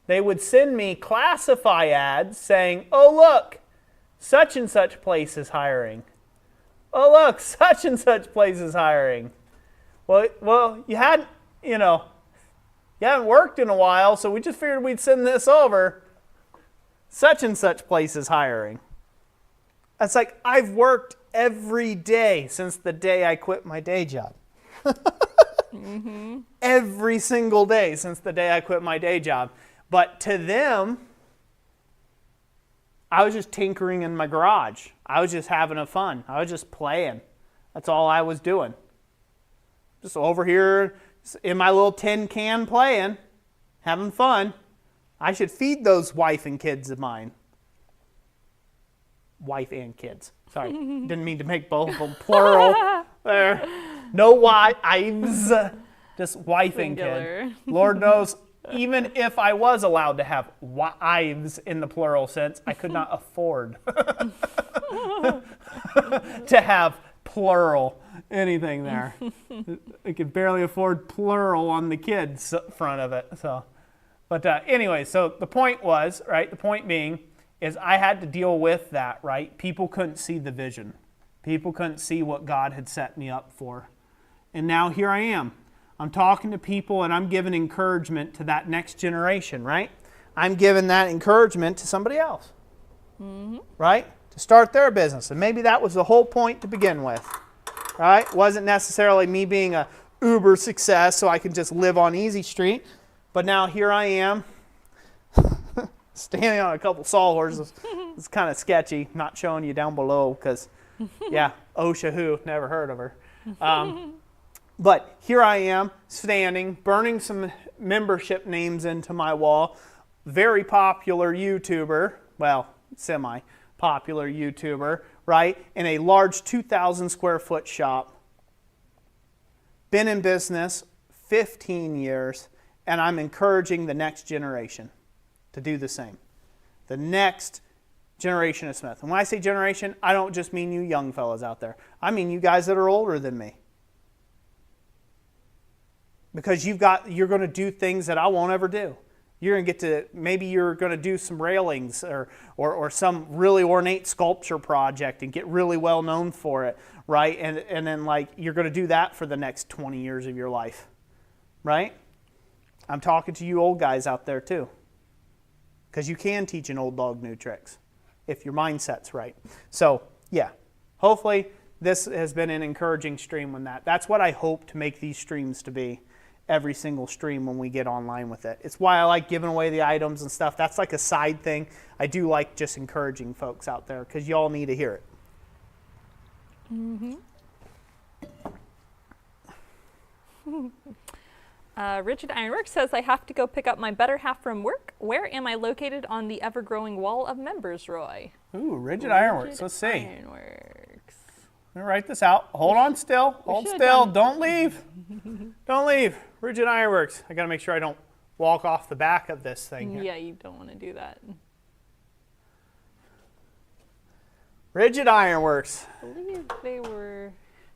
they would send me classify ads saying, oh look, such and such place is hiring. Oh look, such and such place is hiring. Well, you hadn't worked in a while, so we just figured we'd send this over. Such and such place is hiring. It's like, I've worked every day since the day I quit my day job. Mm-hmm. Every single day since the day I quit my day job. But to them, I was just tinkering in my garage. I was just having a fun. I was just playing. That's all I was doing. Just over here in my little tin can playing, having fun. I should feed those wife and kids of mine. Wife and kids. Sorry, didn't mean to make both of them plural. There, no wives, just wife and kid. Lord knows, even if I was allowed to have wives in the plural sense, I could not afford to have plural anything there. I could barely afford plural on the kids front of it. So, but anyway, so the point was, right, the point being is I had to deal with that, right? People couldn't see the vision. People couldn't see what God had set me up for. And now here I am. I'm talking to people and I'm giving encouragement to that next generation, right? I'm giving that encouragement to somebody else, right? To start their business. And maybe that was the whole point to begin with, right? It wasn't necessarily me being a uber success so I can just live on Easy Street. But now here I am. Standing on a couple sawhorses. It's kind of sketchy, not showing you down below because, yeah, OSHA who, never heard of her. But here I am, standing, burning some membership names into my wall. Very popular YouTuber, well, semi-popular YouTuber, right? In a large 2,000 square foot shop. Been in business 15 years, and I'm encouraging the next generation to do the same. The next generation of Smith. And when I say generation, I don't just mean you young fellas out there. I mean you guys that are older than me. Because you're going to do things that I won't ever do. You're going to get to, maybe you're going to do some railings or some really ornate sculpture project and get really well known for it, right? And then like you're going to do that for the next 20 years of your life, right? I'm talking to you old guys out there too. Because you can teach an old dog new tricks if your mindset's right. So, yeah, hopefully this has been an encouraging stream on that. That's what I hope to make these streams to be, every single stream when we get online with it. It's why I like giving away the items and stuff. That's like a side thing. I do like just encouraging folks out there because you all need to hear it. Mm-hmm. Rigid Ironworks says, I have to go pick up my better half from work. Where am I located on the ever-growing wall of members, Roy? Ooh, Rigid Ironworks. Let's see. Ironworks. Let me write this out. Hold on still. Hold still. Don't leave. Don't leave. Rigid Ironworks. I got to make sure I don't walk off the back of this thing here. Yeah, you don't want to do that. Rigid Ironworks. I believe they were...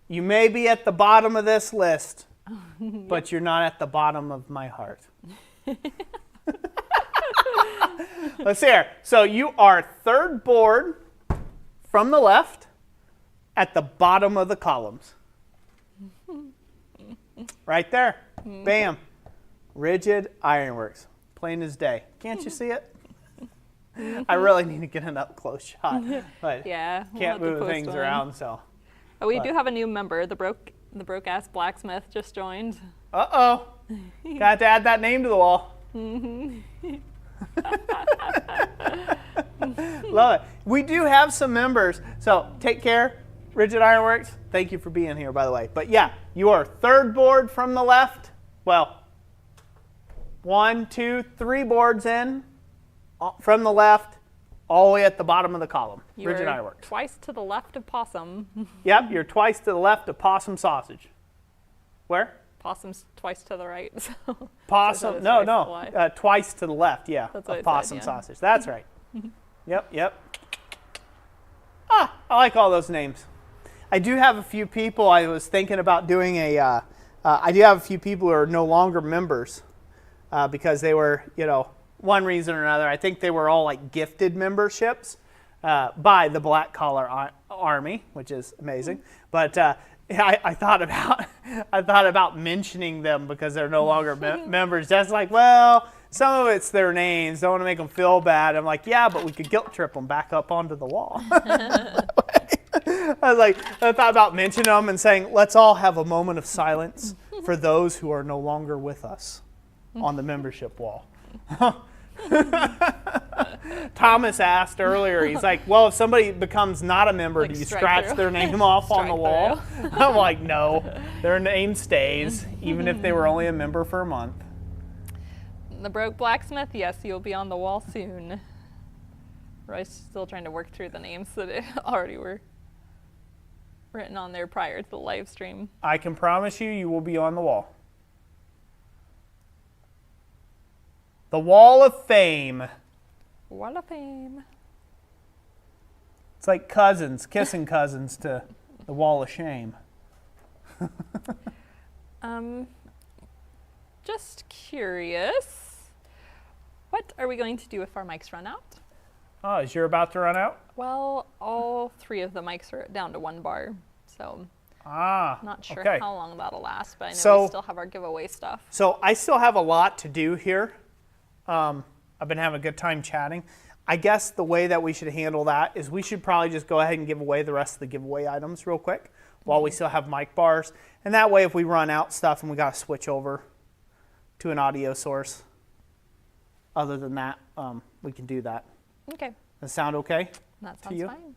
You may be at the bottom of this list, but you're not at the bottom of my heart. Let's see here. So you are third board from the left at the bottom of the columns. Right there. Bam. Rigid Ironworks. Plain as day. Can't you see it? I really need to get an up close shot. But Yeah. can't move things around, so. Oh, we do have a new member. The broke ass Blacksmith just joined. Uh-oh. Got to add that name to the wall. Love it. We do have some members, so take care, Rigid Ironworks. Thank you for being here, by the way. But yeah, you are third board from the left. Well, 1, 2, 3 boards in from the left, all the way at the bottom of the column. Rigid Ironworks. Twice to the left of Possum. Yep, you're twice to the left of Possum Sausage. Where? Possum's twice to the right. So Possum, twice to the left, yeah, That's what of it Possum said, yeah. Sausage. That's right. Yep. Ah, I like all those names. I do have a few people, I was thinking about doing I do have a few people who are no longer members because they were, one reason or another. I think they were all like gifted memberships by the Black Collar Army, which is amazing. But I thought about mentioning them because they're no longer members. That's like, well, some of it's their names. Don't want to make them feel bad. I'm like, yeah, but we could guilt trip them back up onto the wall. I thought about mentioning them and saying, let's all have a moment of silence for those who are no longer with us on the membership wall. Thomas asked earlier, he's like, well, if somebody becomes not a member, do you scratch their name off on the wall? I'm like, no, their name stays, even if they were only a member for a month. The broke Blacksmith, yes, you'll be on the wall soon. Roy's still trying to work through the names that already were written on there prior to the live stream. I can promise you will be on the wall. The Wall of Fame. Wall of Fame. It's like cousins, kissing cousins to the Wall of Shame. Just curious, what are we going to do if our mics run out? Oh, is yours about to run out? Well, all 3 of the mics are down to 1 bar, so not sure how long that'll last, but I know we still have our giveaway stuff. So I still have a lot to do here. I've been having a good time chatting. I guess the way that we should handle that is we should probably just go ahead and give away the rest of the giveaway items real quick while we still have mic bars. And that way if we run out stuff and we got to switch over to an audio source, other than that, we can do that. Okay. Does it sound okay? That sounds fine.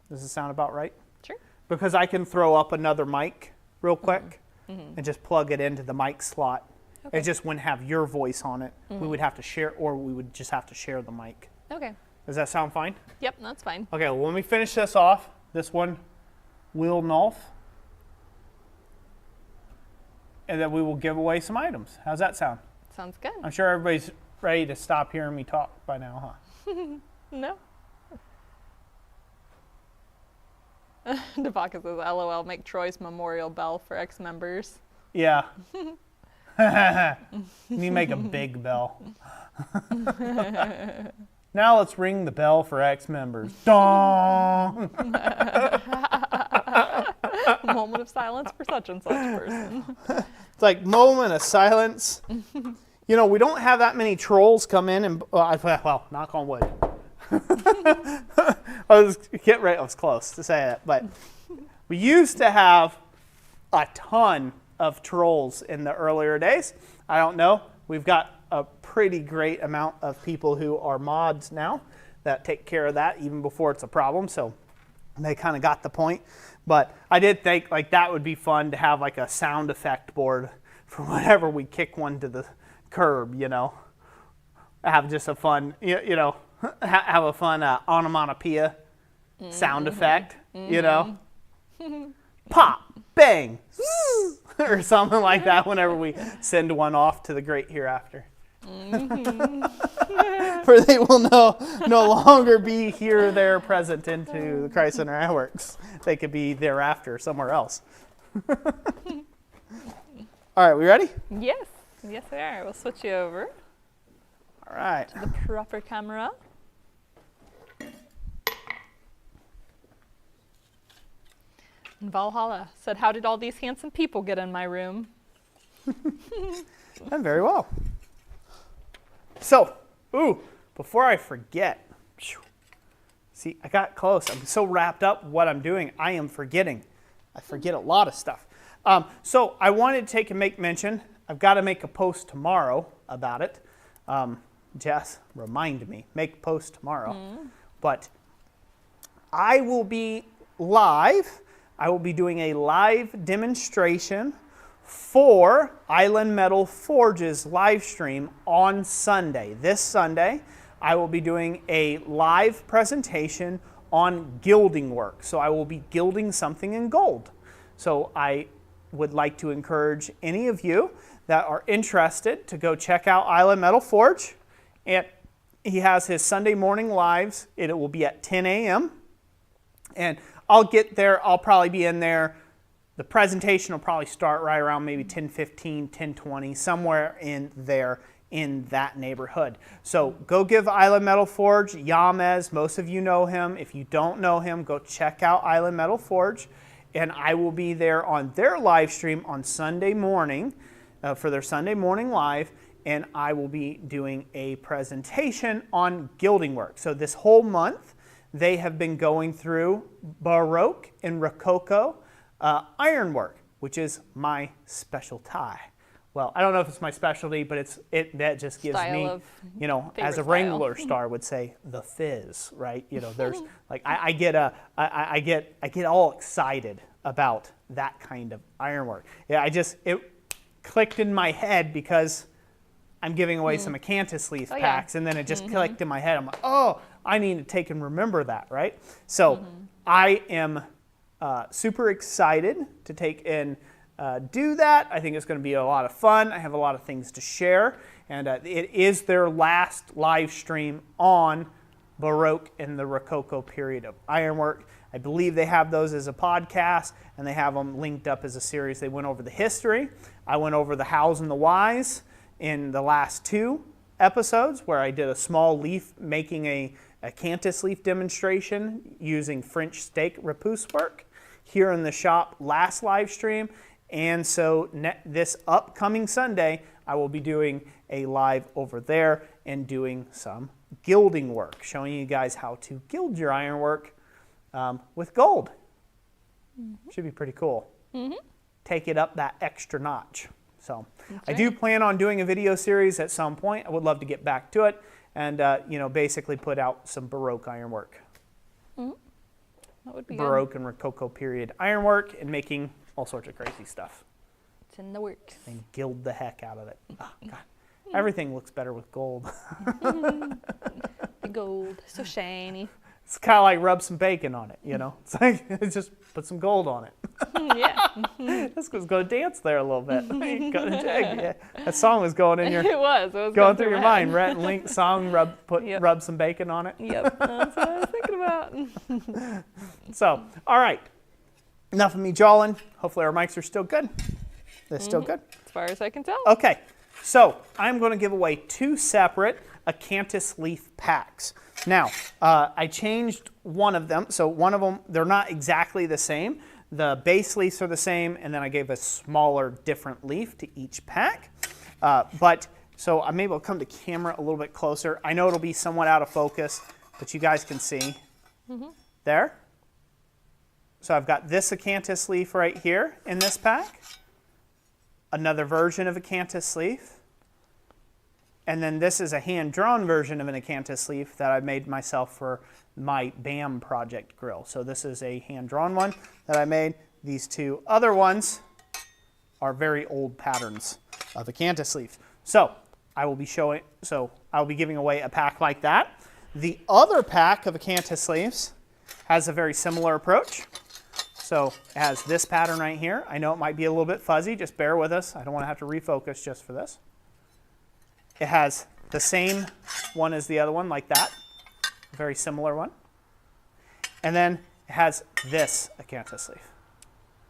Does it sound about right? Sure. Because I can throw up another mic real quick and just plug it into the mic slot. Okay. It just wouldn't have your voice on it. We would have to share, or we would just have to share the mic. Okay. Does that sound fine? Yep, that's fine. Okay, well, let me finish this off. This one will Nolf. And then we will give away some items. How's that sound? Sounds good. I'm sure everybody's ready to stop hearing me talk by now, huh? No. Devaka says, LOL, make Troy's memorial bell for ex-members. Yeah. You make a big bell. Now let's ring the bell for ex-members. Dong! Moment of silence for such and such person. It's like moment of silence. We don't have that many trolls come in and, well, knock on wood. I was close to say that, but we used to have a ton of trolls in the earlier days. I don't know. We've got a pretty great amount of people who are mods now that take care of that even before it's a problem, so they kind of got the point. But I did think like that would be fun to have like a sound effect board for whenever we kick one to the curb, have just a fun, have a fun onomatopoeia sound effect, pop, bang, or something like that whenever we send one off to the great hereafter. For they will no longer be here, there, present into the Christ Center Ironworks. They could be thereafter somewhere else. All right, we ready? Yes, we are. We'll switch you over. All right. To the proper camera. And Valhalla said, how did all these handsome people get in my room? And very well. So, before I forget, see, I got close. I'm so wrapped up what I'm doing, I am forgetting. I forget a lot of stuff. So I wanted to take and make mention. I've got to make a post tomorrow about it. Jess, remind me, make a post tomorrow. But I will be live. I will be doing a live demonstration for Island Metal Forge's live stream on Sunday. This Sunday, I will be doing a live presentation on gilding work. So I will be gilding something in gold. So I would like to encourage any of you that are interested to go check out Island Metal Forge. And he has his Sunday morning lives. It will be at 10 a.m. And I'll get there. I'll probably be in there. The presentation will probably start right around maybe 10:15, 10:20, somewhere in there in that neighborhood. So go give Island Metal Forge, Yamez, most of you know him. If you don't know him, go check out Island Metal Forge. And I will be there on their live stream on Sunday morning for their Sunday morning live. And I will be doing a presentation on gilding work. So this whole month, they have been going through Baroque and Rococo ironwork, which is my specialty. Well, I don't know if it's my specialty, but that just gives me, you know, as a Wrangler star would say, the fizz, right? You know, there's like I get all excited about that kind of ironwork. Yeah, it clicked in my head because I'm giving away some acanthus leaf packs, and then it just clicked in my head. I'm like, oh, I need to take and remember that, right? So I am super excited to take and do that. I think it's going to be a lot of fun. I have a lot of things to share, and it is their last live stream on Baroque and the Rococo period of ironwork. I believe they have those as a podcast, and they have them linked up as a series. They went over the history. I went over the hows and the whys in the last 2 episodes, where I did a small leaf making a acanthus leaf demonstration using French stake repousse work here in the shop last live stream. And so this upcoming Sunday, I will be doing a live over there and doing some gilding work, showing you guys how to gild your ironwork with gold. Should be pretty cool. Take it up that extra notch. So I do plan on doing a video series at some point. I would love to get back to it and you know, basically put out some Baroque ironwork. That would be Baroque and Rococo period ironwork, and making all sorts of crazy stuff. It's in the works. And gild the heck out of it. Oh, God. Everything looks better with gold. The gold, so shiny. It's kind of like rub some bacon on it, you know? It's like, just put some gold on it. Yeah. This was going to dance there a little bit. Yeah. That song was going in your... It was going through your mind. Rhett and Link song, rub some bacon on it. Yep, that's what I was thinking about. So, all right. Enough of me jawing. Hopefully our mics are still good. They're still good? As far as I can tell. Okay. So, I'm going to give away 2 separate acanthus leaf packs. Now, I changed one of them. So one of them, they're not exactly the same. The base leaves are the same, and then I gave a smaller, different leaf to each pack. So I'm able to come to camera a little bit closer. I know it'll be somewhat out of focus, but you guys can see. There. So I've got this acanthus leaf right here in this pack. Another version of acanthus leaf. And then this is a hand-drawn version of an acanthus leaf that I made myself for my BAM project grill. So this is a hand-drawn one that I made. These 2 other ones are very old patterns of acanthus leaves. So I'll be giving away a pack like that. The other pack of acanthus leaves has a very similar approach. So it has this pattern right here. I know it might be a little bit fuzzy. Just bear with us. I don't want to have to refocus just for this. It has the same one as the other one, like that. A very similar one. And then it has this acanthus leaf.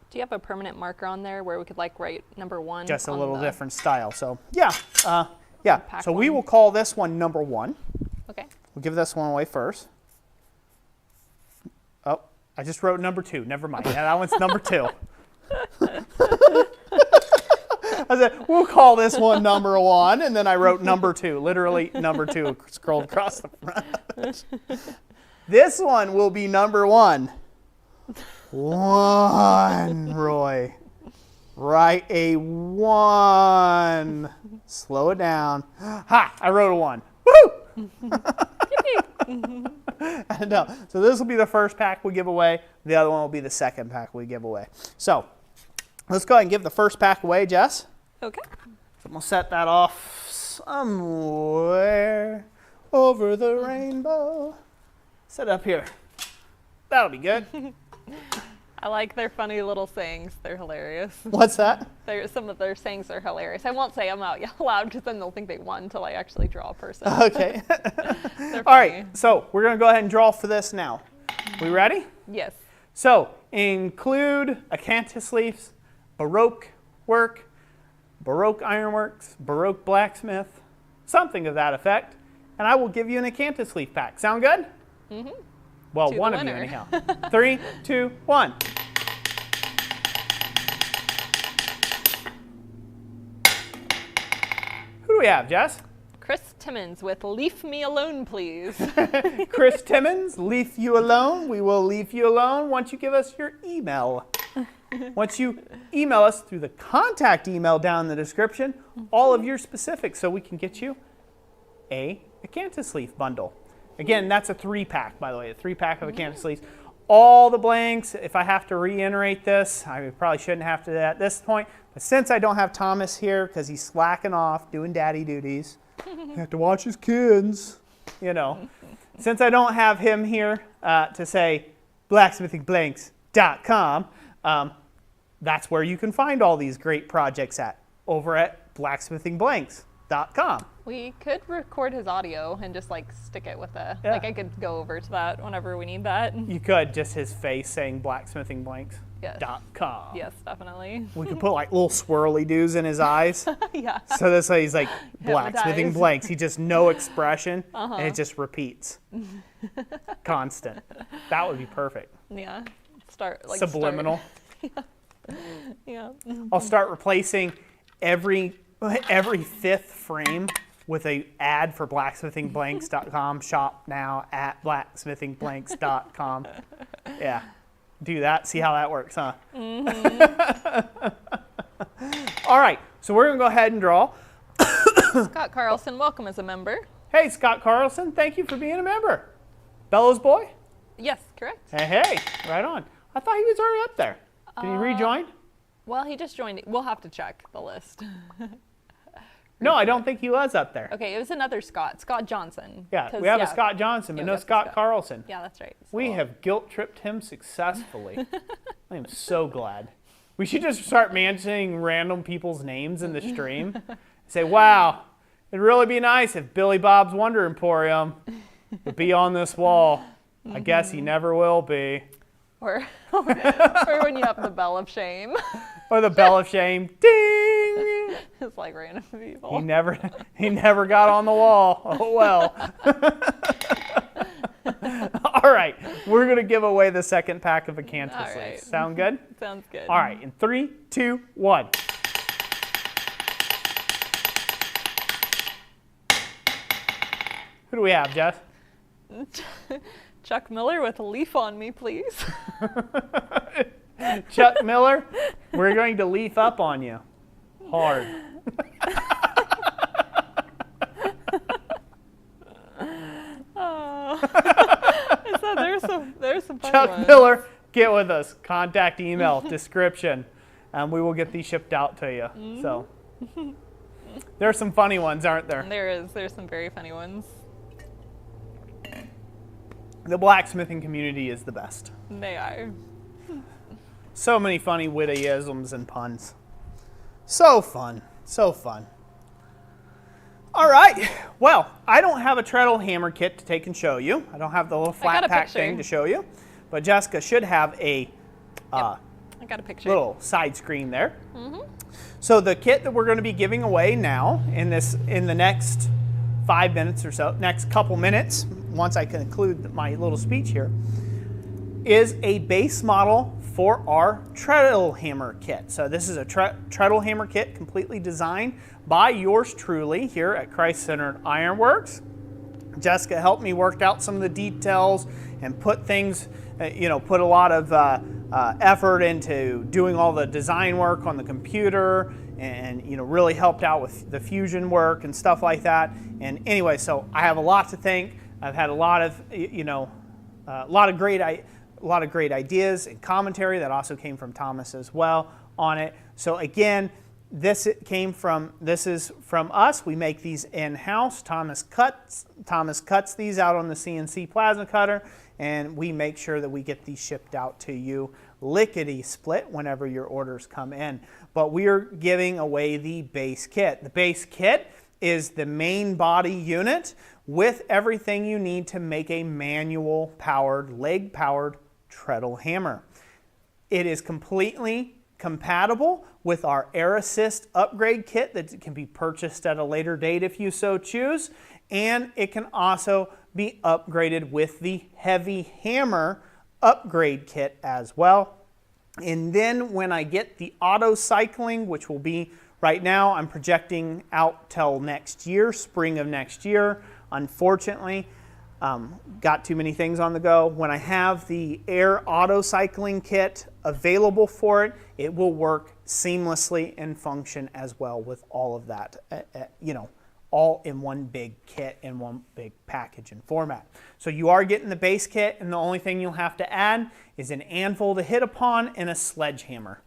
Do you have a permanent marker on there where we could like write number 1? Just a little different style. So yeah, yeah. So we one. will call this one number 1. Okay. We'll give this one away first. Oh, I just wrote number 2. Never mind. Yeah, that one's number 2. I said, we'll call this one number 1, and then I wrote number 2. Literally number 2 scrolled across the front. This one will be number 1. 1, Roy. Write a 1. Slow it down. Ha! I wrote a 1. Woo! I know. So this will be the first pack we give away. The other one will be the second pack we give away. So let's go ahead and give the first pack away, Jess. Okay. So I'm going to set that off somewhere over the rainbow. Set it up here. That'll be good. I like their funny little sayings. They're hilarious. What's that? Some of their sayings are hilarious. I won't say them out loud because then they'll think they won until I actually draw a person. Okay. All right. So we're going to go ahead and draw for this now. We ready? Yes. So include acanthus leaves, Baroque work, Baroque Ironworks, Baroque Blacksmith, something of that effect, and I will give you an acanthus leaf pack. Sound good? Mm-hmm. Well, one of you anyhow. 3, 2, 1. Who do we have, Jess? Chris Timmons with Leave Me Alone, Please. Chris Timmons, leave you alone. We will leave you alone once you give us your email. Once you email us through the contact email down in the description, all of your specifics so we can get you a acanthus leaf bundle. Again, that's a 3-pack, by the way, a 3-pack of acanthus leaves. All the blanks, if I have to reiterate this, I probably shouldn't have to at this point, but since I don't have Thomas here because he's slacking off doing daddy duties, you have to watch his kids, you know. Since I don't have him here to say blacksmithingblanks.com, that's where you can find all these great projects over at blacksmithingblanks.com. We could record his audio and just like stick it with I could go over to that whenever we need that. You could, just his face saying blacksmithingblanks.com. Yes, definitely. We could put like little swirly doos in his eyes. Yeah. So this way he's like blacksmithing blanks. He just no expression and it just repeats. Constant. That would be perfect. Yeah. Subliminal. Yeah. I'll start replacing every 5th frame with a ad for blacksmithingblanks.com. Shop now at blacksmithingblanks.com. Yeah. Do that. See how that works, huh? Mm-hmm. All right. So we're going to go ahead and draw. Scott Carlson, welcome as a member. Hey, Scott Carlson. Thank you for being a member. Bellows boy? Yes, correct. Hey. Right on. I thought he was already up there. Did he rejoin? Well, he just joined. We'll have to check the list. No, I don't think he was up there. Okay, it was another Scott Johnson. Yeah, we have a Scott Johnson, but no Scott Carlson. Yeah, that's right. So we have guilt-tripped him successfully. I am so glad. We should just start mentioning random people's names in the stream. Say, wow, it'd really be nice if Billy Bob's Wonder Emporium would be on this wall. I guess he never will be. Or when you have the bell of shame. Or the bell of shame. Ding! It's like random people. He never got on the wall. Oh well. All right, we're gonna give away the second pack of acanthus leaves. Sound good? Sounds good. All right, in 3, 2, 1. Who do we have, Jess? Chuck Miller with a leaf on me, please. Chuck Miller, we're going to leaf up on you. Hard. So there's some fun Chuck ones. Miller, get with us. Contact email, description, and we will get these shipped out to you. Mm-hmm. So there's some funny ones, aren't there? There's some very funny ones. The blacksmithing community is the best. They are. So many funny wittyisms and puns. So fun. So fun. All right. Well, I don't have a treadle hammer kit to take and show you. I don't have the little flat pack thing to show you. But Jessica should have a I got a picture. Little side screen there. Mm-hmm. So the kit that we're going to be giving away now in the next 5 minutes or so, next couple minutes, once I conclude my little speech here, is a base model for our treadle hammer kit. So this is a treadle hammer kit completely designed by yours truly here at Christ-Centered Ironworks. Jessica helped me work out some of the details and put things, put a lot of effort into doing all the design work on the computer, and really helped out with the fusion work and stuff like that. And anyway, so I have a lot to thank. I've had a lot of great ideas and commentary that also came from Thomas as well on it. So again, this is from us. We make these in-house. Thomas cuts these out on the CNC plasma cutter, and we make sure that we get these shipped out to you lickety split whenever your orders come in. But we are giving away the base kit. The base kit is the main body unit with everything you need to make a manual powered, leg powered treadle hammer. It is completely compatible with our Air Assist upgrade kit that can be purchased at a later date if you so choose, and it can also be upgraded with the heavy hammer upgrade kit as well. And then when I get the auto cycling, which will be right now, I'm projecting out till next year, spring of next year. Unfortunately, got too many things on the go. When I have the air auto cycling kit available for it, it will work seamlessly and function as well with all of that, all in one big kit in one big package and format. So you are getting the base kit, and the only thing you'll have to add is an anvil to hit upon and a sledgehammer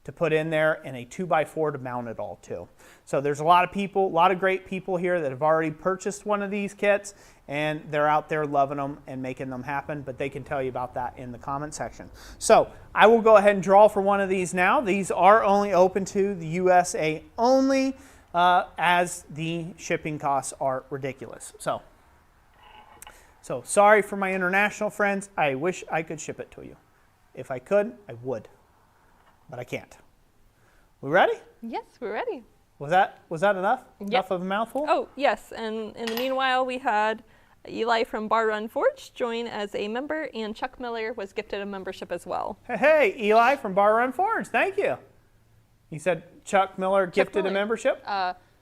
to put in there, and a 2x4 to mount it all to. So there's a lot of great people here that have already purchased one of these kits, and they're out there loving them and making them happen, but they can tell you about that in the comment section. So I will go ahead and draw for one of these now. These are only open to the USA only, as the shipping costs are ridiculous. So sorry for my international friends. I wish I could ship it to you. If I could, I would. But I can't. We ready? Yes, we're ready. Was that enough? Yep. Enough of a mouthful? Oh, yes. And in the meanwhile, we had Eli from Bar Run Forge join as a member, and Chuck Miller was gifted a membership as well. Hey, Eli from Bar Run Forge. Thank you. You said Chuck Miller gifted a membership?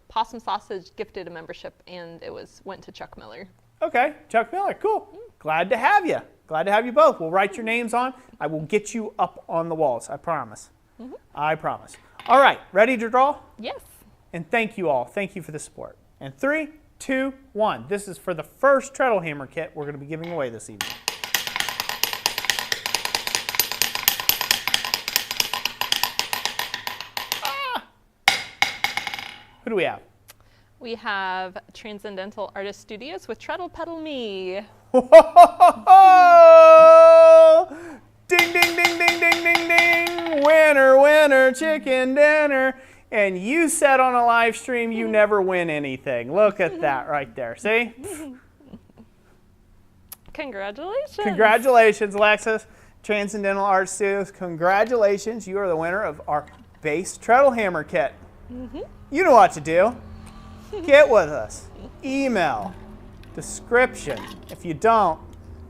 Possum Sausage gifted a membership, and it went to Chuck Miller. Okay, Chuck Miller. Cool. Glad to have you. Glad to have you both. We'll write your names on. I will get you up on the walls. I promise. I promise. All right, ready to draw? Yes. And thank you all. Thank you for the support. And 3, 2, 1. This is for the first treadle hammer kit we're going to be giving away this evening. Who do we have? We have Transcendental Artist Studios with Treadle Pedal Me. Ding, ding, ding, ding, ding, ding, ding. Winner, winner, chicken dinner. And you said on a live stream you never win anything. Look at that right there. See? Congratulations. Congratulations, Alexis. Transcendental Art Studios, congratulations. You are the winner of our base treadle hammer kit. You know what to do. Get with us. Email, description. If you don't,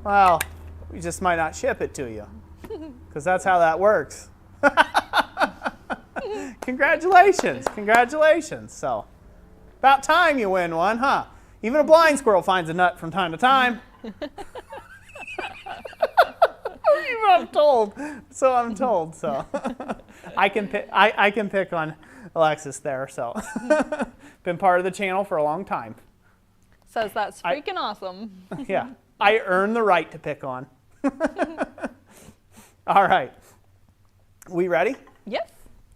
well, we just might not ship it to you, because that's how that works. Congratulations, congratulations. So, about time you win one, huh? Even a blind squirrel finds a nut from time to time. I'm told. So I can pick on Alexis there. So been part of the channel for a long time. Says that's freaking awesome. Yeah, I earn the right to pick on. All right, we ready? Yes.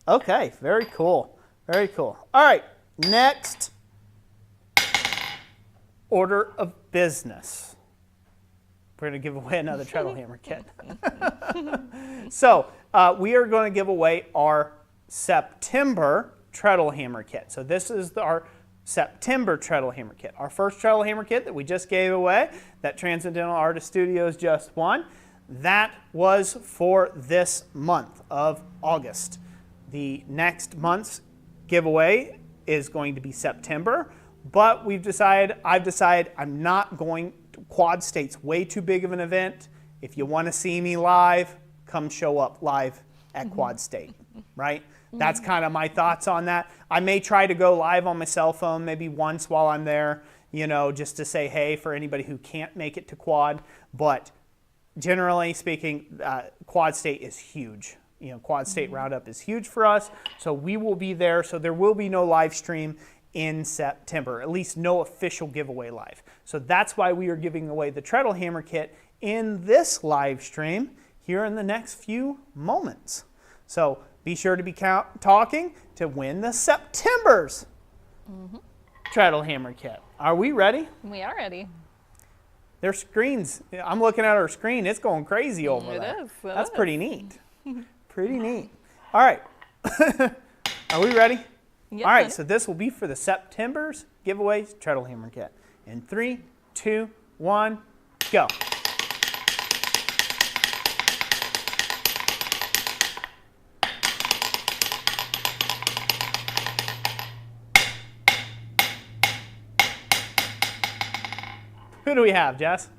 Okay, very cool. Very cool. All right, next order of business. We're going to give away another treadle hammer kit. So we are going to give away our September treadle hammer kit. So this is our September treadle hammer kit. Our first treadle hammer kit that we just gave away, that Transcendental Artist Studios just won, that was for this month of August. The next month's giveaway is going to be September, but I've decided I'm not going to, Quad State's way too big of an event, if you want to see me live, come show up live at Quad State, right? That's kind of my thoughts on that. I may try to go live on my cell phone maybe once while I'm there, you know, just to say hey for anybody who can't make it to Quad. But generally speaking, Quad State is huge. You know, Quad State Roundup is huge for us, so we will be there. So there will be no live stream in September, at least no official giveaway live. So that's why we are giving away the Treadle Hammer Kit in this live stream here in the next few moments. So be sure to be talking to win the September's Treadle Hammer Kit. Are we ready? We are ready. Their screens, I'm looking at our screen, it's going crazy over there. It is. That's pretty neat. Pretty neat. All right. Are we ready? Yes, All right, ready. so this will be for the September's giveaways Treadle Hammer Kit. In 3, 2, 1, go. Who do we have, Jess?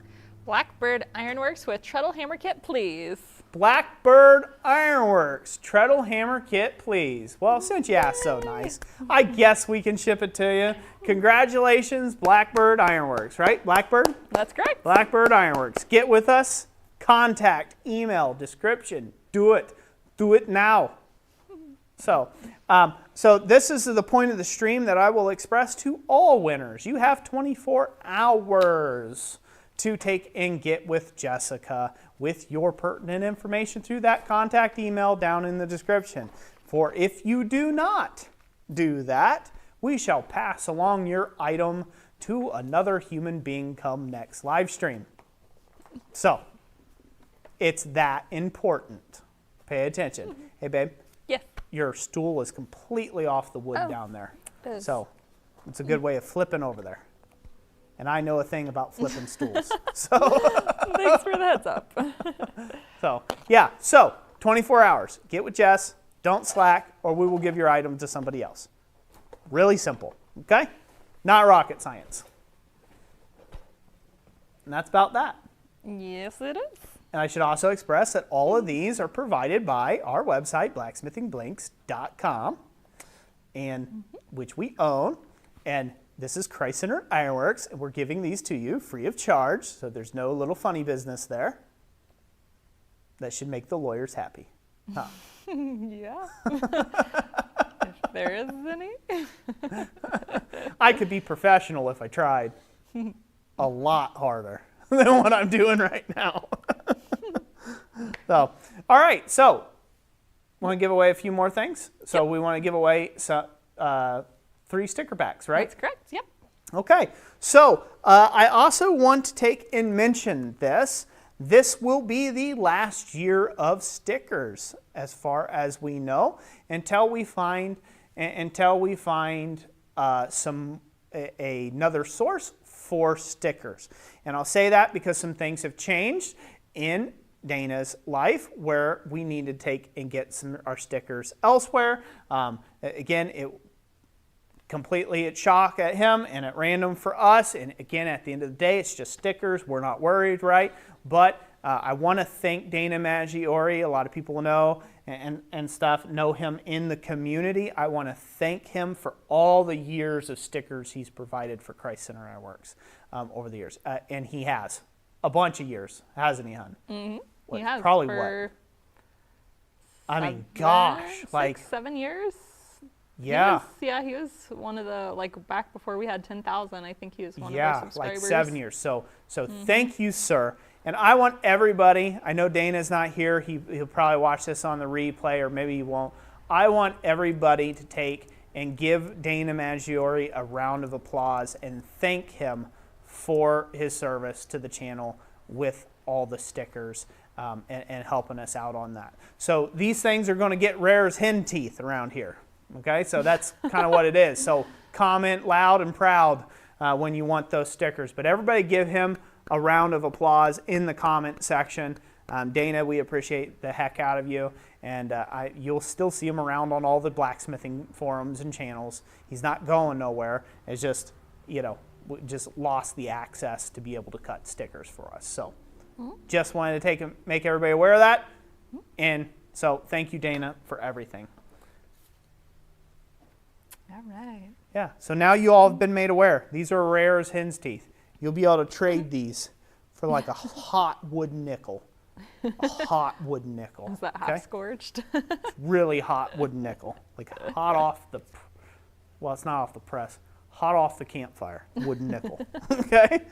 Blackbird Ironworks with Treadle Hammer Kit, please. Blackbird Ironworks, Treadle Hammer Kit, please. Well, since you asked so nice, I guess we can ship it to you. Congratulations, Blackbird Ironworks, right? Blackbird? That's correct. Blackbird Ironworks. Get with us. Contact, email, description. Do it. Do it now. So this is the point of the stream that I will express to all winners. You have 24 hours to take and get with Jessica with your pertinent information through that contact email down in the description. For if you do not do that, we shall pass along your item to another human being come next live stream. So, it's that important. Pay attention. Hey, babe. Yes. Your stool is completely off the wood down there. It is. So, it's a good way of flipping over there. And I know a thing about flipping stools. So, Thanks for the heads up. so 24 hours. Get with Jess. Don't slack, or we will give your item to somebody else. Really simple, okay? Not rocket science. And that's about that. Yes, it is. And I should also express that all of these are provided by our website, blacksmithingblinks.com, and which we own. And this is Christ Center Ironworks, and we're giving these to you free of charge, so there's no little funny business there. That should make the lawyers happy. Huh? Yeah. If there is any. I could be professional if I tried. A lot harder than what I'm doing right now. So, all right, so want to give away a few more things? So we want to give away some, 3 sticker packs, right? That's correct, yep. Okay, so I also want to take and mention this. This will be the last year of stickers, as far as we know, until we find another source for stickers. And I'll say that because some things have changed in Dana's life where we need to take and get our stickers elsewhere. Again, it completely at shock at him and at random for us. And again, at the end of the day, it's just stickers. We're not worried, right? But I want to thank Dana Maggiore. A lot of people know and stuff know him in the community. I want to thank him for all the years of stickers he's provided for Christ Center Ironworks over the years. And he has a bunch of years, hasn't he, hon? Mm-hmm. What, He has probably for what? I mean, gosh, 6, like 7 years. yeah. He was one of the, like, back before we had 10,000, I think he was one of our Yeah, subscribers. like 7 years. So thank you, sir. And I want everybody, I know Dana's not here. He'll probably watch this on the replay, or maybe he won't. I want everybody to take and give Dana Maggiore a round of applause and thank him for his service to the channel with all the stickers and helping us out on that. So these things are going to get rare as hen teeth around here. Okay, so that's kind of what it is. So comment loud and proud when you want those stickers. But everybody give him a round of applause in the comment section. Dana, we appreciate the heck out of you. And you'll still see him around on all the blacksmithing forums and channels. He's not going nowhere. It's just, we just lost the access to be able to cut stickers for us. So Just wanted to make everybody aware of that. And so thank you, Dana, for everything. All right. Yeah, so now you all have been made aware. These are rare as hen's teeth. You'll be able to trade these for like a hot wooden nickel. A hot wooden nickel. Is that half scorched? Really hot wooden nickel. Like hot off the, well, it's not off the press. Hot off the campfire wooden nickel. Okay?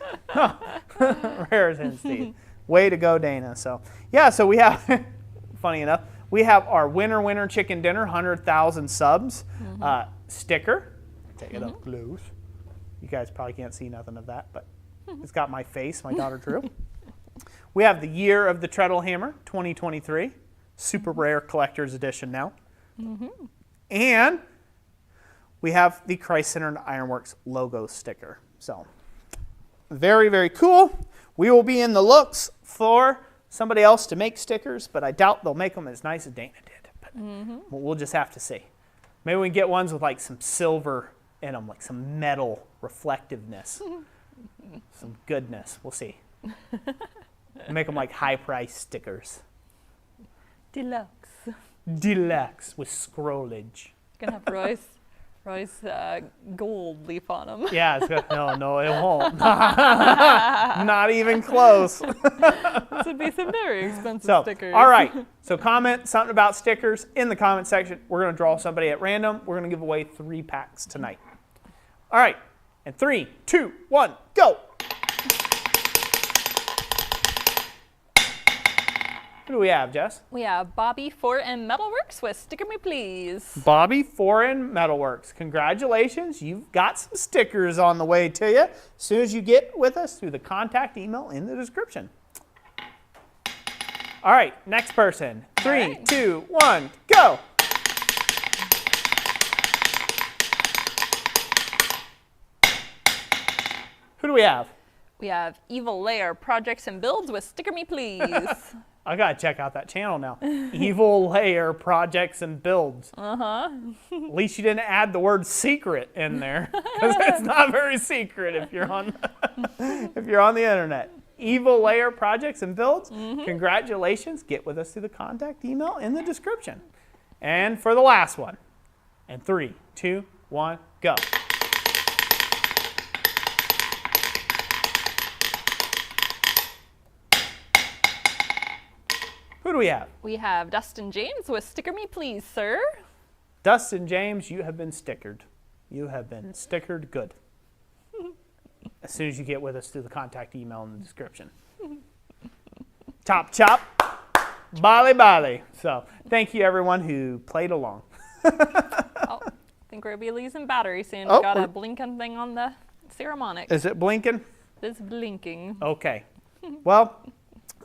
Rare as hen's teeth. Way to go, Dana. So, yeah, so we have, funny enough, we have our winner chicken dinner, 100,000 subs sticker. Take it up close. You guys probably can't see nothing of that, but it's got my face, my daughter Drew. We have the year of the Treadle hammer, 2023. Super rare collector's edition now. And we have the Christ Center and Ironworks logo sticker. So, very, very cool. We will be in the looks for somebody else to make stickers, but I doubt they'll make them as nice as Dana did. But we'll just have to see. Maybe we can get ones with like some silver in them, like some metal reflectiveness, some goodness. We'll see. Make them like high-price stickers. Deluxe. Deluxe with scrollage. Gonna have Roy's gold leaf on them. Yeah, it's good. No, it won't. Not even close. This would be some very expensive stickers. All right. So comment something about stickers in the comment section. We're going to draw somebody at random. We're going to give away 3 packs tonight. All right. And 3, 2, 1, go. Who do we have, Jess? We have Bobby 4M Metalworks with Sticker Me Please. Bobby 4M Metalworks. Congratulations. You've got some stickers on the way to you as soon as you get with us through the contact email in the description. All right, next person. 3, 2, 1, go. Who do we have? We have Evil Lair Projects and Builds with Sticker Me Please. I gotta check out that channel now. Evil Lair Projects and Builds. At least you didn't add the word secret in there, because it's not very secret if you're on the internet. Evil Lair Projects and Builds. Congratulations. Get with us through the contact email in the description. And for the last one. And 3, 2, 1, go. Who do we have? We have Dustin James with Sticker Me Please, sir. Dustin James, you have been stickered. You have been stickered good. As soon as you get with us through the contact email in the description. Chop, chop. Bali, bali. So thank you, everyone who played along. Oh, I think we're going to be losing battery soon. We got a blinking thing on the ceremonic. Is it blinking? It's blinking. Okay. Well,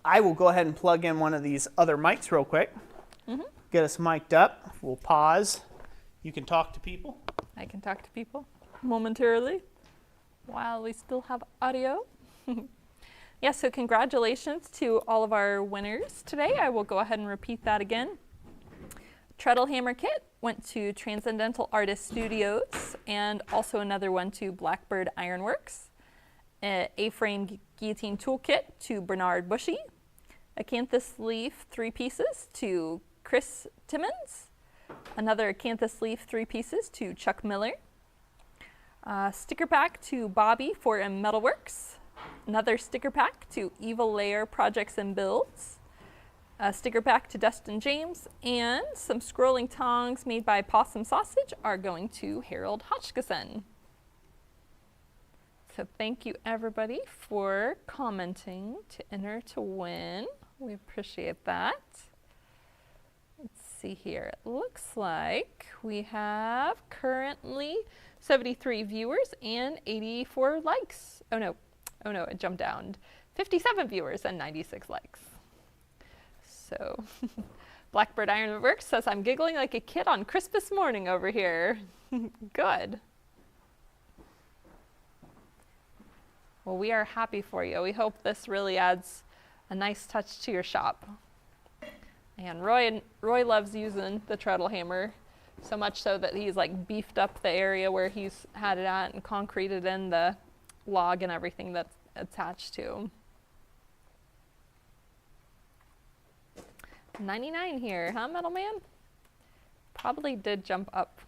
I will go ahead and plug in one of these other mics real quick. Get us mic'd up. We'll pause. You can talk to people. I can talk to people momentarily while we still have audio. Yeah, so congratulations to all of our winners today. I will go ahead and repeat that again. Treadle Hammer Kit went to Transcendental Artist Studios, and also another one to Blackbird Ironworks. A-frame guillotine toolkit to Bernard Bushy. Acanthus leaf 3 pieces to Chris Timmons. Another acanthus leaf 3 pieces to Chuck Miller. Sticker pack to Bobby 4M Metalworks. Another sticker pack to Evil Lair Projects and Builds. A sticker pack to Dustin James, and some scrolling tongs made by Possum Sausage are going to Harold Hotchkiss. So thank you everybody for commenting to enter to win. We appreciate that. Let's see here. It looks like we have currently 73 viewers and 84 likes. Oh no, it jumped down. 57 viewers and 96 likes. So Blackbird Ironworks says, I'm giggling like a kid on Christmas morning over here. Good. Well, we are happy for you. We hope this really adds a nice touch to your shop. And Roy loves using the treadle hammer, so much so that he's like beefed up the area where he's had it at and concreted in the log and everything that's attached to. $99 here, huh, Metal Man? Probably did jump up.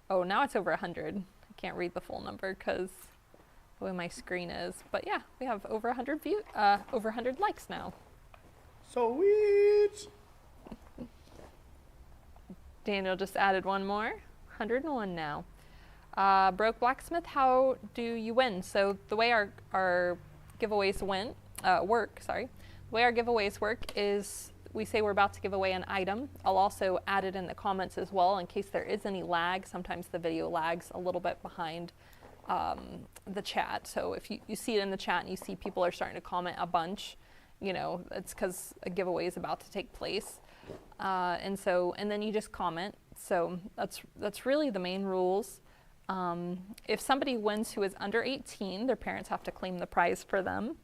Oh, now it's over 100. I can't read the full number because the way my screen is. But yeah, we have over 100 over 100 likes now. Sweet. Daniel just added one more. 101 now. Broke Blacksmith, how do you win? So the way our giveaways work, the way our giveaways work is we say we're about to give away an item. I'll also add it in the comments as well in case there is any lag. Sometimes the video lags a little bit behind the chat. So if you see it in the chat and you see people are starting to comment a bunch, you know, it's because a giveaway is about to take place. And then you just comment. So that's really the main rules. If somebody wins who is under 18, their parents have to claim the prize for them.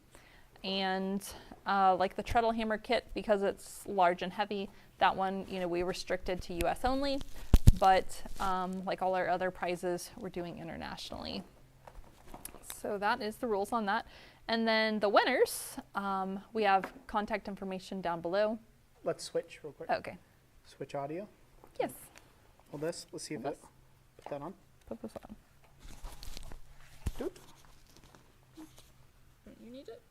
And like the Treadle hammer kit, because it's large and heavy, that one, you know, we restricted to US only. But like all our other prizes, we're doing internationally. So that is the rules on that. And then the winners, we have contact information down below. Let's switch real quick. Okay. Switch audio. Yes. Hold this. Let's see if it. Put that on. Put this on. Doot. You need it?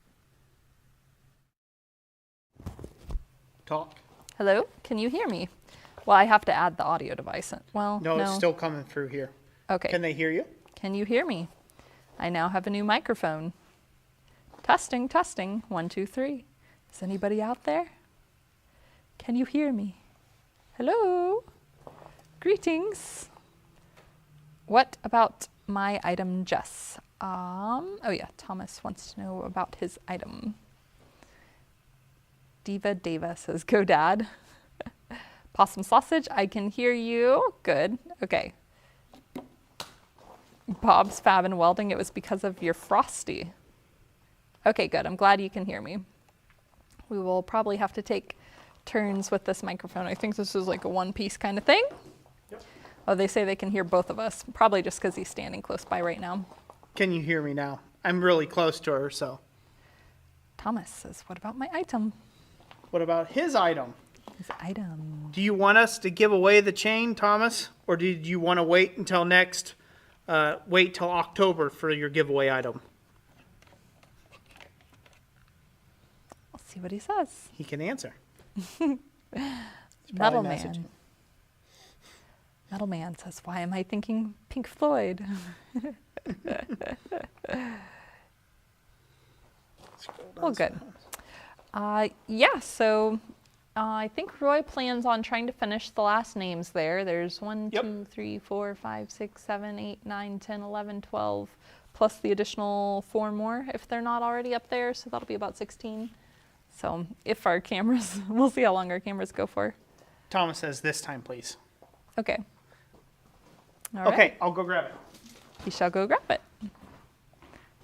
Talk. Hello? Can you hear me? Well, I have to add the audio device in. Well, No, it's still coming through here. Okay. Can they hear you? Can you hear me? I now have a new microphone. Testing, testing. 1, 2, 3. Is anybody out there? Can you hear me? Hello? Greetings. What about my item, Jess? Oh yeah, Thomas wants to know about his item. Diva Deva says, go dad. Possum sausage, I can hear you. Good, okay. Bob's Fab and Welding, it was because of your Frosty. Okay, good, I'm glad you can hear me. We will probably have to take turns with this microphone. I think this is like a one-piece kind of thing. Yep. Oh, they say they can hear both of us, probably just because he's standing close by right now. Can you hear me now? I'm really close to her, so. Thomas says, what about my item? What about his item? His item. Do you want us to give away the chain, Thomas? Or did you want to wait until wait till October for your giveaway item? Let's see what he says. He can answer. Metal Man. Metal Man says, why am I thinking Pink Floyd? Well, good. Yeah, so I think Roy plans on trying to finish the last names there. There's 1, 2, 3, 4, 5, 6, 7, 8, 9, 10, 11, 12, plus the additional 4 more if they're not already up there. So that'll be about 16. So if our cameras, we'll see how long our cameras go for. Thomas says this time, please. Okay. All Okay, right. I'll go grab it. He shall go grab it.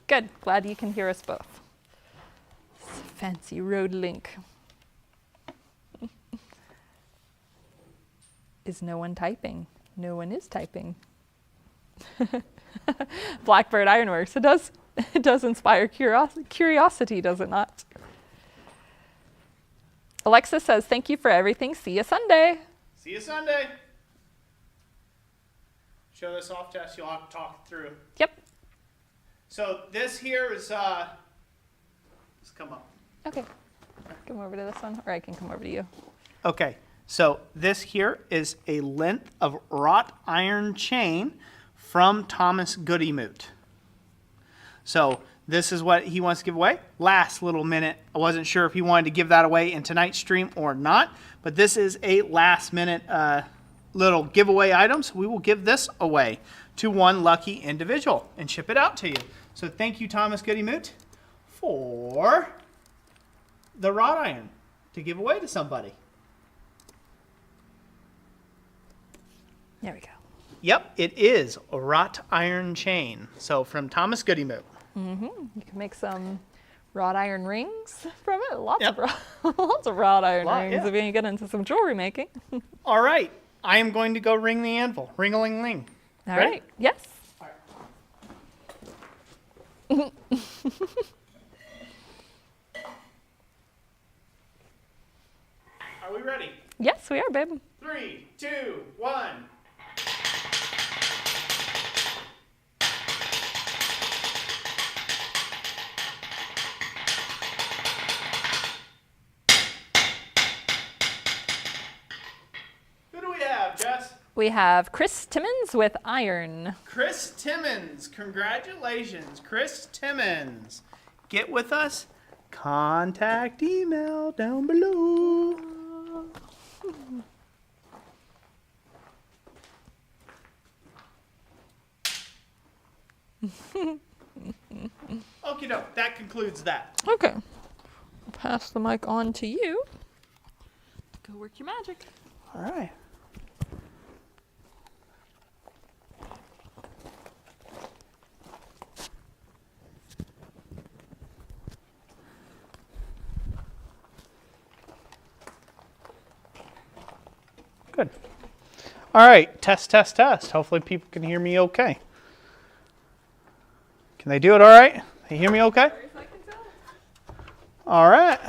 Good. Glad you can hear us both. Fancy road link. Is no one typing? No one is typing. Blackbird Ironworks. It does inspire curiosity, does it not? Alexa says, thank you for everything. See you Sunday. See you Sunday. Show this off to us. You'll have to talk through. Yep. So this here is, let's come up. Okay. Come over to this one, or I can come over to you. Okay. So this here is a length of wrought iron chain from Thomas Goodymoot. So this is what he wants to give away. Last little minute. I wasn't sure if he wanted to give that away in tonight's stream or not, but this is a last minute little giveaway item. So we will give this away to one lucky individual and ship it out to you. So thank you, Thomas Goodymoot, for the wrought iron to give away to somebody. There we go. Yep, it is a wrought iron chain. So from Thomas Goodymoot. Mm-hmm. You can make some wrought iron rings from it. Lots Yep. of lots of wrought iron rings yeah. if you get into some jewelry making. All right, I am going to go ring the anvil. Ring-a-ling-ling. All Ready? right. Yes. All Are we ready? Yes, we are, babe. 3, 2, 1. Who do we have, Jess? We have Chris Timmons with iron. Chris Timmons. Congratulations, Chris Timmons. Get with us. Contact email down below. Okie doke, that concludes that. Okay. I'll pass the mic on to you. Go work your magic. All right. Good. All right, test, test, test. Hopefully people can hear me okay. Can they do it all right? They hear me okay? All right.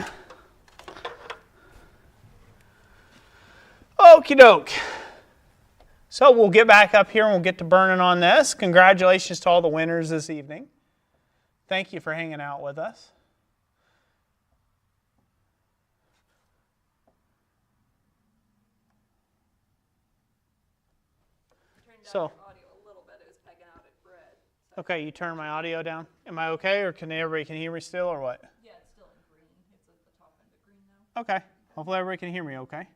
Okie doke. So we'll get back up here and we'll get to burning on this. Congratulations to all the winners this evening. Thank you for hanging out with us. So, audio a little bit. It was pegging out at red. So. Okay, you turn my audio down. Am I okay, or can everybody hear me still, or what? Yeah, it's still in green. It's at the top end of green now. Okay. Hopefully everybody can hear me okay.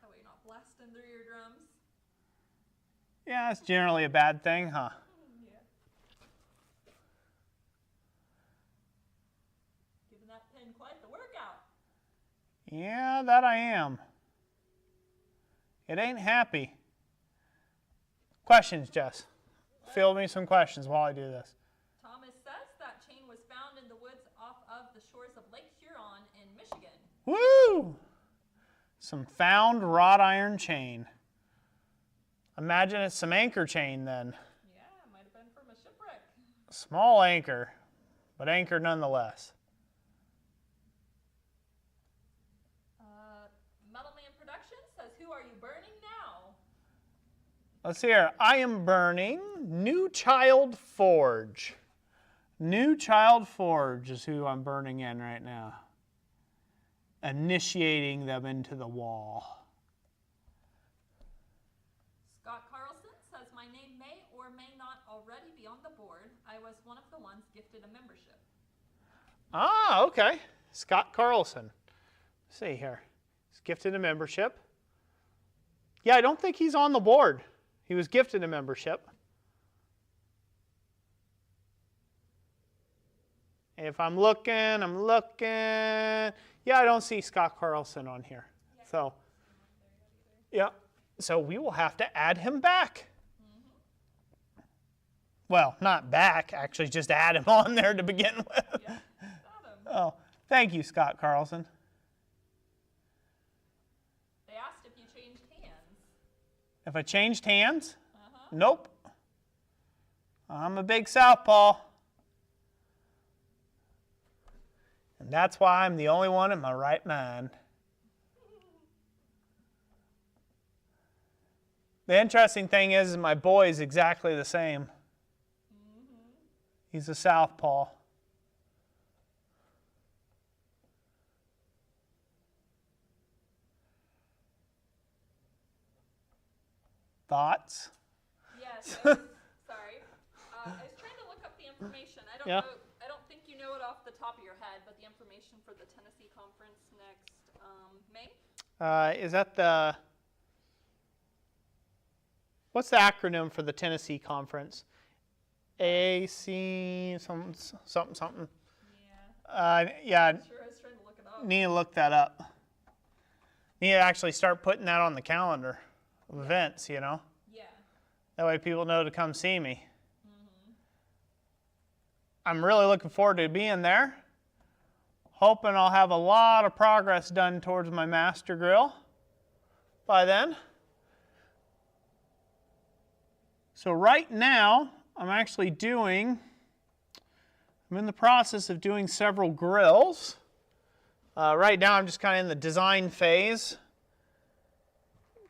That way you're not blasting through your drums. Yeah, that's generally a bad thing, huh? Yeah. Giving that pen quite the workout. Yeah, that I am. It ain't happy. Questions, Jess? Field me some questions while I do this. Thomas says that chain was found in the woods off of the shores of Lake Huron in Michigan. Woo! Some found wrought iron chain. Imagine it's some anchor chain then. Yeah, it might have been from a shipwreck. Small anchor, but anchor nonetheless. Metalman Productions says, who are you burning now? Let's see here. I am burning New Child Forge. New Child Forge is who I'm burning in right now. Initiating them into the wall. Scott Carlson says, my name may or may not already be on the board. I was one of the ones gifted a membership. Ah, okay. Scott Carlson. Let's see here. He's gifted a membership. Yeah, I don't think he's on the board. He was gifted a membership. If I'm looking. Yeah, I don't see Scott Carlson on here. So, yeah. So we will have to add him back. Well, not back, actually, just add him on there to begin with. Yeah, Oh, thank you, Scott Carlson. they asked if you changed hands. If I changed hands? Nope. I'm a big southpaw. And that's why I'm the only one in my right mind. The interesting thing is my boy is exactly the same. He's a southpaw. Thoughts? Yes. Sorry. I was trying to look up the information. I don't Yeah. know. I don't think you know it off the top of your head, but the information for the Tennessee conference next May. Is that the... What's the acronym for the Tennessee conference? AC something. Yeah. Yeah, Sure, I was trying to look it up. need to look that up. Need to actually start putting that on the calendar of events, you know? Yeah. That way people know to come see me. I'm really looking forward to being there. Hoping I'll have a lot of progress done towards my master grill by then. So right now, I'm in the process of doing several grills. Right now I'm just kind of in the design phase.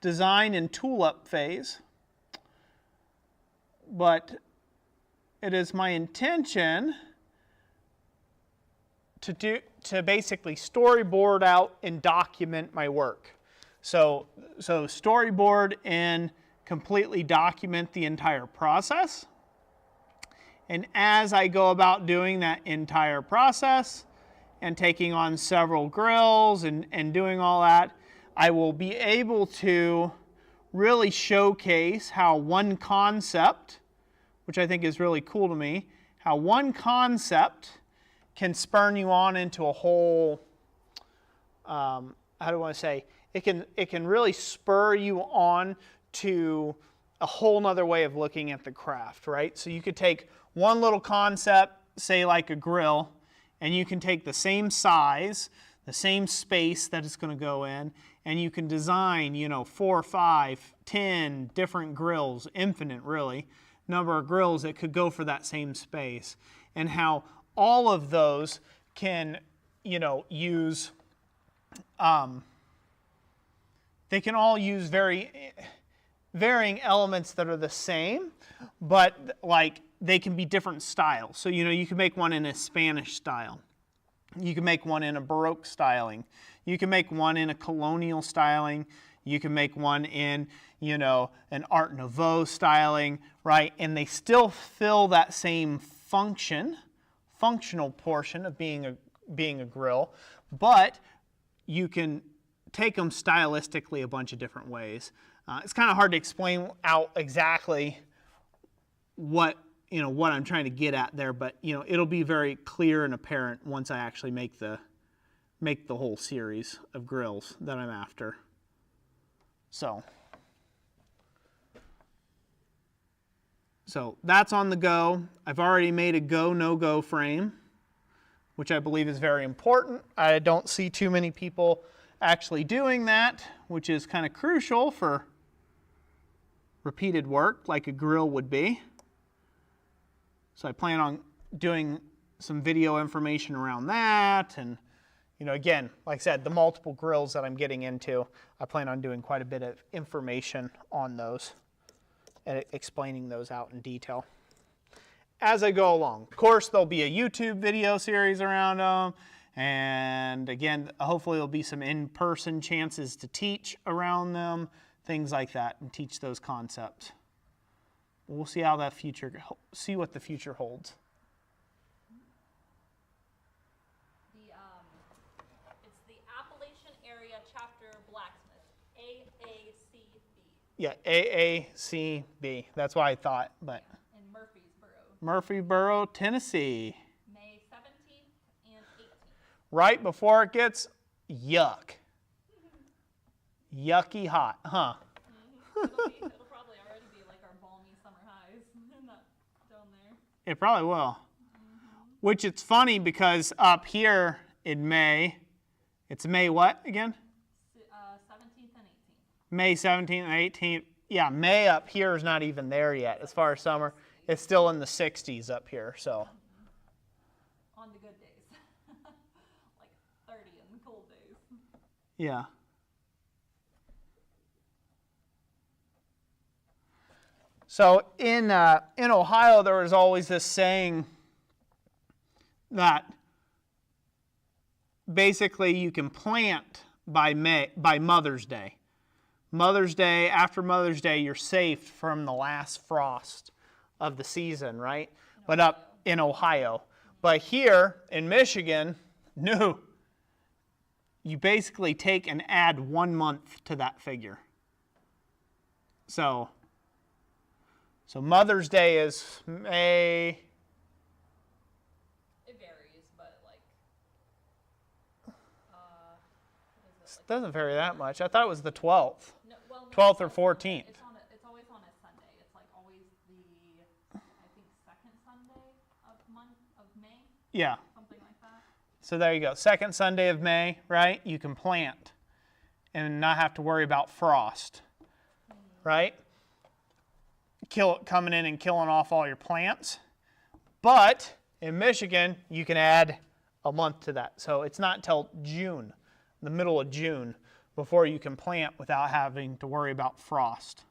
Design and tool up phase. But it is my intention to basically storyboard out and document my work. So storyboard and completely document the entire process. And as I go about doing that entire process and taking on several grills and doing all that, I will be able to really showcase how one concept, which I think is really cool to me, how one concept can spurn you on into a whole, how do I want to say, it can really spur you on to a whole nother way of looking at the craft, right? So you could take one little concept, say like a grill, and you can take the same size, the same space that it's going to go in, and you can design, 4, 5, 10 different grills, infinite really, number of grills that could go for that same space, and how all of those can, use, they can all use varying elements that are the same, but like they can be different styles. So, you can make one in a Spanish style. You can make one in a Baroque styling. You can make one in a colonial styling. You can make one in, an Art Nouveau styling, right? And they still fill that same functional portion of being a grill, but you can take them stylistically a bunch of different ways. It's kind of hard to explain out exactly what I'm trying to get at there, but it'll be very clear and apparent once I actually make the whole series of grills that I'm after. So that's on the go. I've already made a go, no-go frame, which I believe is very important. I don't see too many people actually doing that, which is kind of crucial for repeated work like a grill would be. So I plan on doing some video information around that, and again, like I said, the multiple grills that I'm getting into, I plan on doing quite a bit of information on those and explaining those out in detail as I go along. Of course, there'll be a YouTube video series around them, and again, hopefully there'll be some in-person chances to teach around them, things like that, and teach those concepts. We'll see how what the future holds. It's the Appalachian Area Chapter Blacksmith, AACB. Yeah, AACB. That's what I thought, but. In Murfreesboro. Murfreesboro, Tennessee. May 17th and 18th. Right before it gets yuck. Yucky hot, huh? It'll probably already be like our balmy summer highs down there. It probably will. Which it's funny because up here in May, it's May what again? 17th and 18th. May 17th and 18th. Yeah, May up here is not even there yet as far as summer. It's still in the 60s up here, so. On the good days. Like 30 in the cold days. Yeah. So in Ohio, there was always this saying that basically you can plant by Mother's Day. Mother's Day, after Mother's Day, you're safe from the last frost of the season, right? But up in Ohio. But here in Michigan, no. You basically take and add 1 month to that figure. So Mother's Day is May. It varies, but like, It doesn't vary that much. I thought it was the 12th. No, well, 12th or 14th. It's always on a Sunday. It's like always the, I think, second Sunday of May. Yeah. Something like that. So there you go. Second Sunday of May, right? You can plant and not have to worry about frost, right? Coming in and killing off all your plants. But in Michigan, you can add a month to that. So it's not till June, the middle of June, before you can plant without having to worry about frost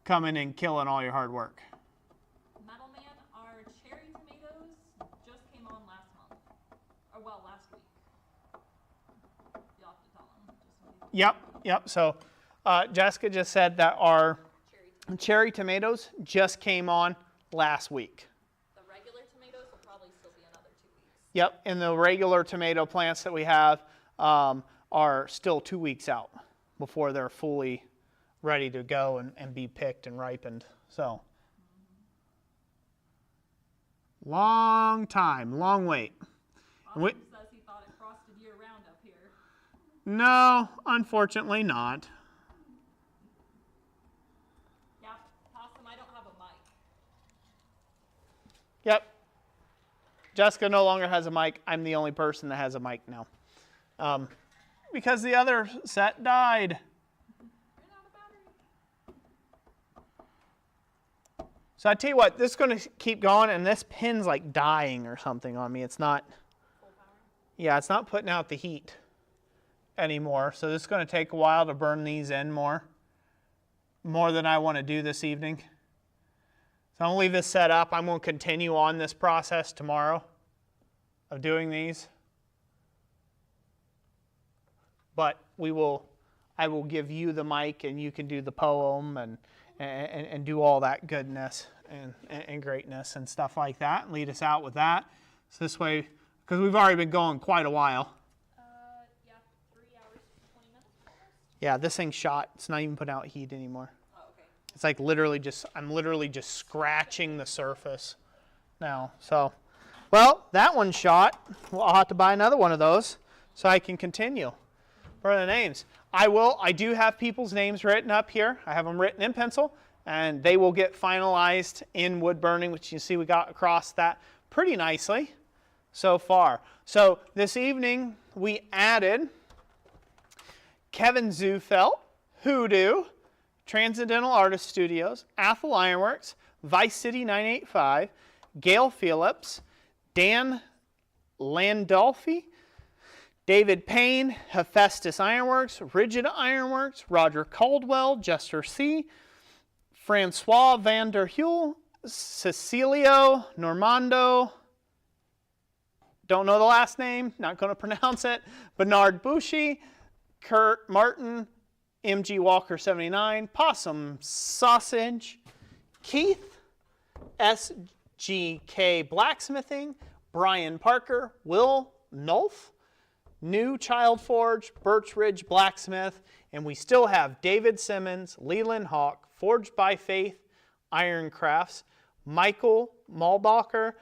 coming and killing all your hard work. Metalman, our cherry tomatoes just came on last month. Or, well, last week. You'll have to tell them. Yep. So Jessica just said that our cherry tomatoes just came on last week. The regular tomatoes will probably still be another 2 weeks. Yep, and the regular tomato plants that we have are still 2 weeks out before they're fully ready to go and be picked and ripened. So, long time, long wait. Austin says he thought it frosted year round up here. No, unfortunately not. Yeah, Possum, I don't have a mic. Yep. Jessica no longer has a mic. I'm the only person that has a mic now. Because the other set died. So I tell you what, this is going to keep going, and this pin's like dying or something on me. It's not, yeah, it's not putting out the heat anymore. So this is going to take a while to burn these in more than I want to do this evening. So I'm going to leave this set up. I'm going to continue on this process tomorrow of doing these. But I will give you the mic, and you can do the poem and do all that goodness and greatness and stuff like that, and lead us out with that. So this way, because we've already been going quite a while. Yeah, 3 hours, 20 minutes almost. Yeah, this thing's shot. It's not even putting out heat anymore. Oh, okay. It's like I'm literally just scratching the surface now. So, well, that one's shot. Well, I'll have to buy another one of those so I can continue. For the names, I do have people's names written up here. I have them written in pencil, and they will get finalized in wood burning, which you see we got across that pretty nicely so far. So this evening we added Kevin Zufelt, Hoodoo, Transcendental Artist Studios, Athel Ironworks, Vice City 985, Gail Phillips, Dan Landolfi, David Payne, Hephaestus Ironworks, Rigid Ironworks, Roger Caldwell, Jester C., Francois van der Huel, Cecilio Normando, don't know the last name, not going to pronounce it, Bernard Bushy, Kurt Martin, MG Walker 79, Possum Sausage, Keith, SGK Blacksmithing, Brian Parker, Will Nolf, New Child Forge, Birch Ridge Blacksmith, and we still have David Simmons, Leland Hawk, Forged by Faith, Iron Crafts, Michael Malbacher,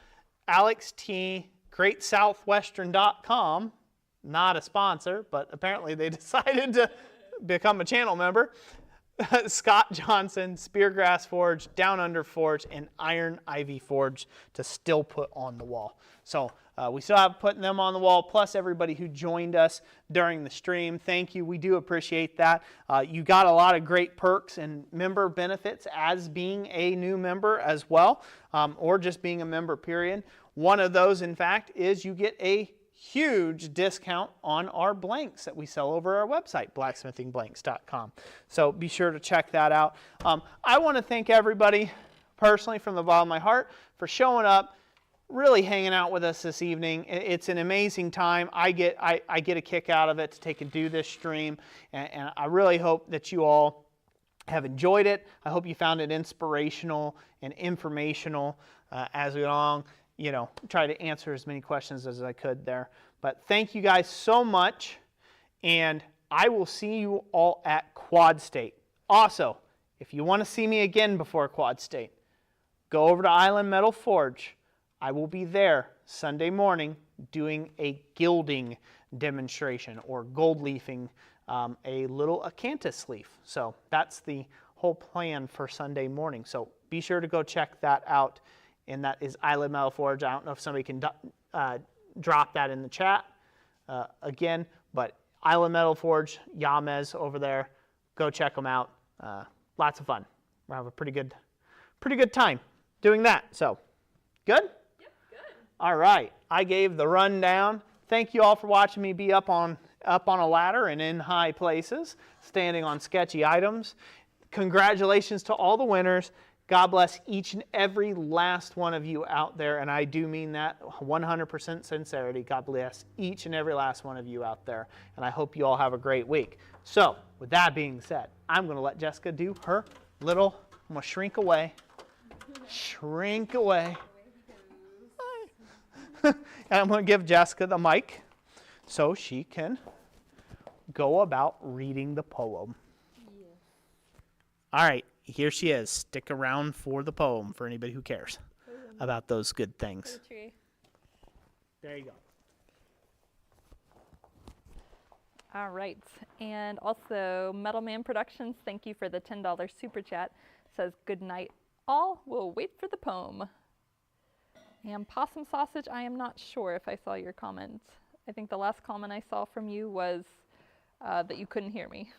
Alex T, GreatSouthwestern.com, not a sponsor, but apparently they decided to become a channel member, Scott Johnson, Speargrass Forge, Down Under Forge, and Iron Ivy Forge to still put on the wall. So we still have putting them on the wall, plus everybody who joined us during the stream. Thank you. We do appreciate that. You got a lot of great perks and member benefits as being a new member as well, or just being a member, period. One of those, in fact, is you get a huge discount on our blanks that we sell over our website, blacksmithingblanks.com. So be sure to check that out. I want to thank everybody personally from the bottom of my heart for showing up, really hanging out with us this evening. It's an amazing time. I get a kick out of it to take and do this stream, and I really hope that you all have enjoyed it. I hope you found it inspirational and informational as we go along. You know, try to answer as many questions as I could there. But thank you guys so much, and I will see you all at Quad State. Also, if you want to see me again before Quad State, go over to Island Metal Forge. I will be there Sunday morning doing a gilding demonstration or gold leafing a little acanthus leaf. So that's the whole plan for Sunday morning. So be sure to go check that out. And that is Island Metal Forge. I don't know if somebody can drop that in the chat again, but Island Metal Forge, Yamez over there. Go check them out. Lots of fun. We'll have a pretty good time doing that. So, good? Yep, good. All right, I gave the rundown. Thank you all for watching me be up on a ladder and in high places, standing on sketchy items. Congratulations to all the winners. God bless each and every last one of you out there, and I do mean that 100% sincerity. God bless each and every last one of you out there, and I hope you all have a great week. So, with that being said, I'm going to let Jessica do her little, I'm going to shrink away. Shrink away. And I'm going to give Jessica the mic so she can go about reading the poem. Yes. All right, here she is. Stick around for the poem for anybody who cares about those good things. Poetry. There you go. All right, and also Metal Man Productions, thank you for the $10 super chat. Says, good night all, we'll wait for the poem. And Possum Sausage, I am not sure if I saw your comment. I think the last comment I saw from you was that you couldn't hear me.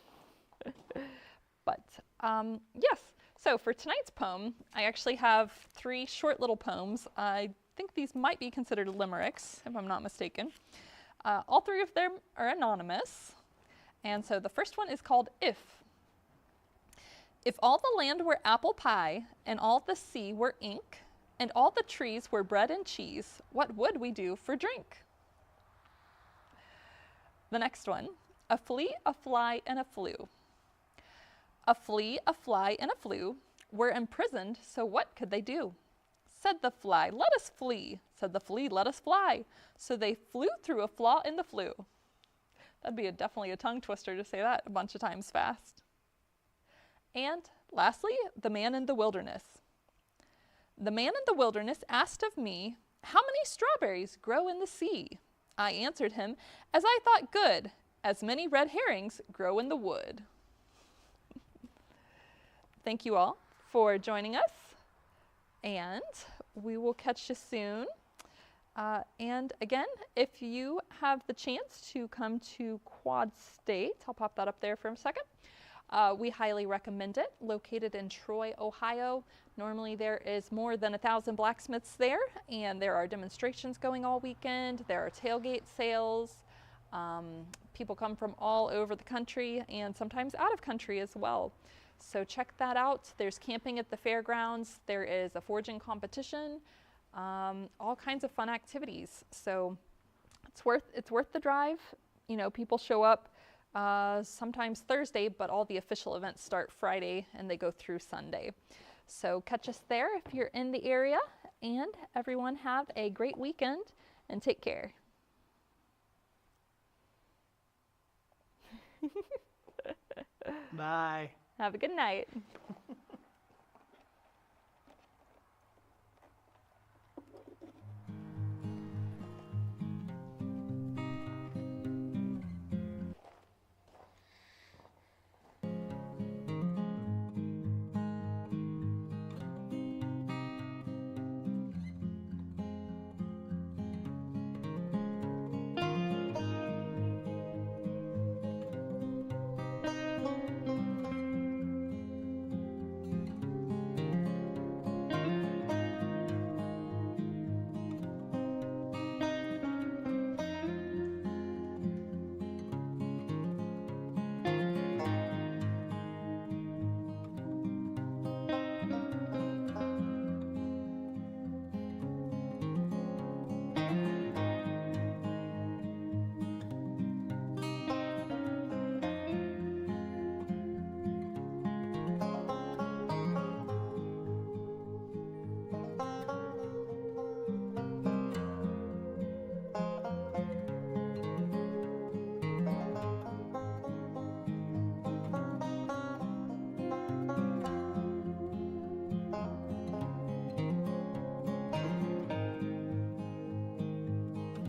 But yes, so for tonight's poem, I actually have 3 short little poems. I think these might be considered limericks, if I'm not mistaken. All 3 of them are anonymous. And so the first one is called If. If all the land were apple pie, and all the sea were ink, and all the trees were bread and cheese, what would we do for drink? The next one, a flea, a fly, and a flew. A flea, a fly, and a flew were imprisoned, so what could they do? Said the fly, let us flee. Said the flea, let us fly. So they flew through a flaw in the flue. That'd be definitely a tongue twister to say that a bunch of times fast. And lastly, the man in the wilderness. The man in the wilderness asked of me, how many strawberries grow in the sea? I answered him, as I thought good, as many red herrings grow in the wood. Thank you all for joining us, and we will catch you soon. And again, if you have the chance to come to Quad State, I'll pop that up there for a second. We highly recommend it. Located in Troy, Ohio. Normally there is more than 1,000 blacksmiths there, and there are demonstrations going all weekend. There are tailgate sales. People come from all over the country and sometimes out of country as well. So check that out. There's camping at the fairgrounds. There is a forging competition. All kinds of fun activities. So it's worth the drive. You know, people show up sometimes Thursday, but all the official events start Friday and they go through Sunday. So catch us there if you're in the area, and everyone have a great weekend and take care. Bye. Have a good night.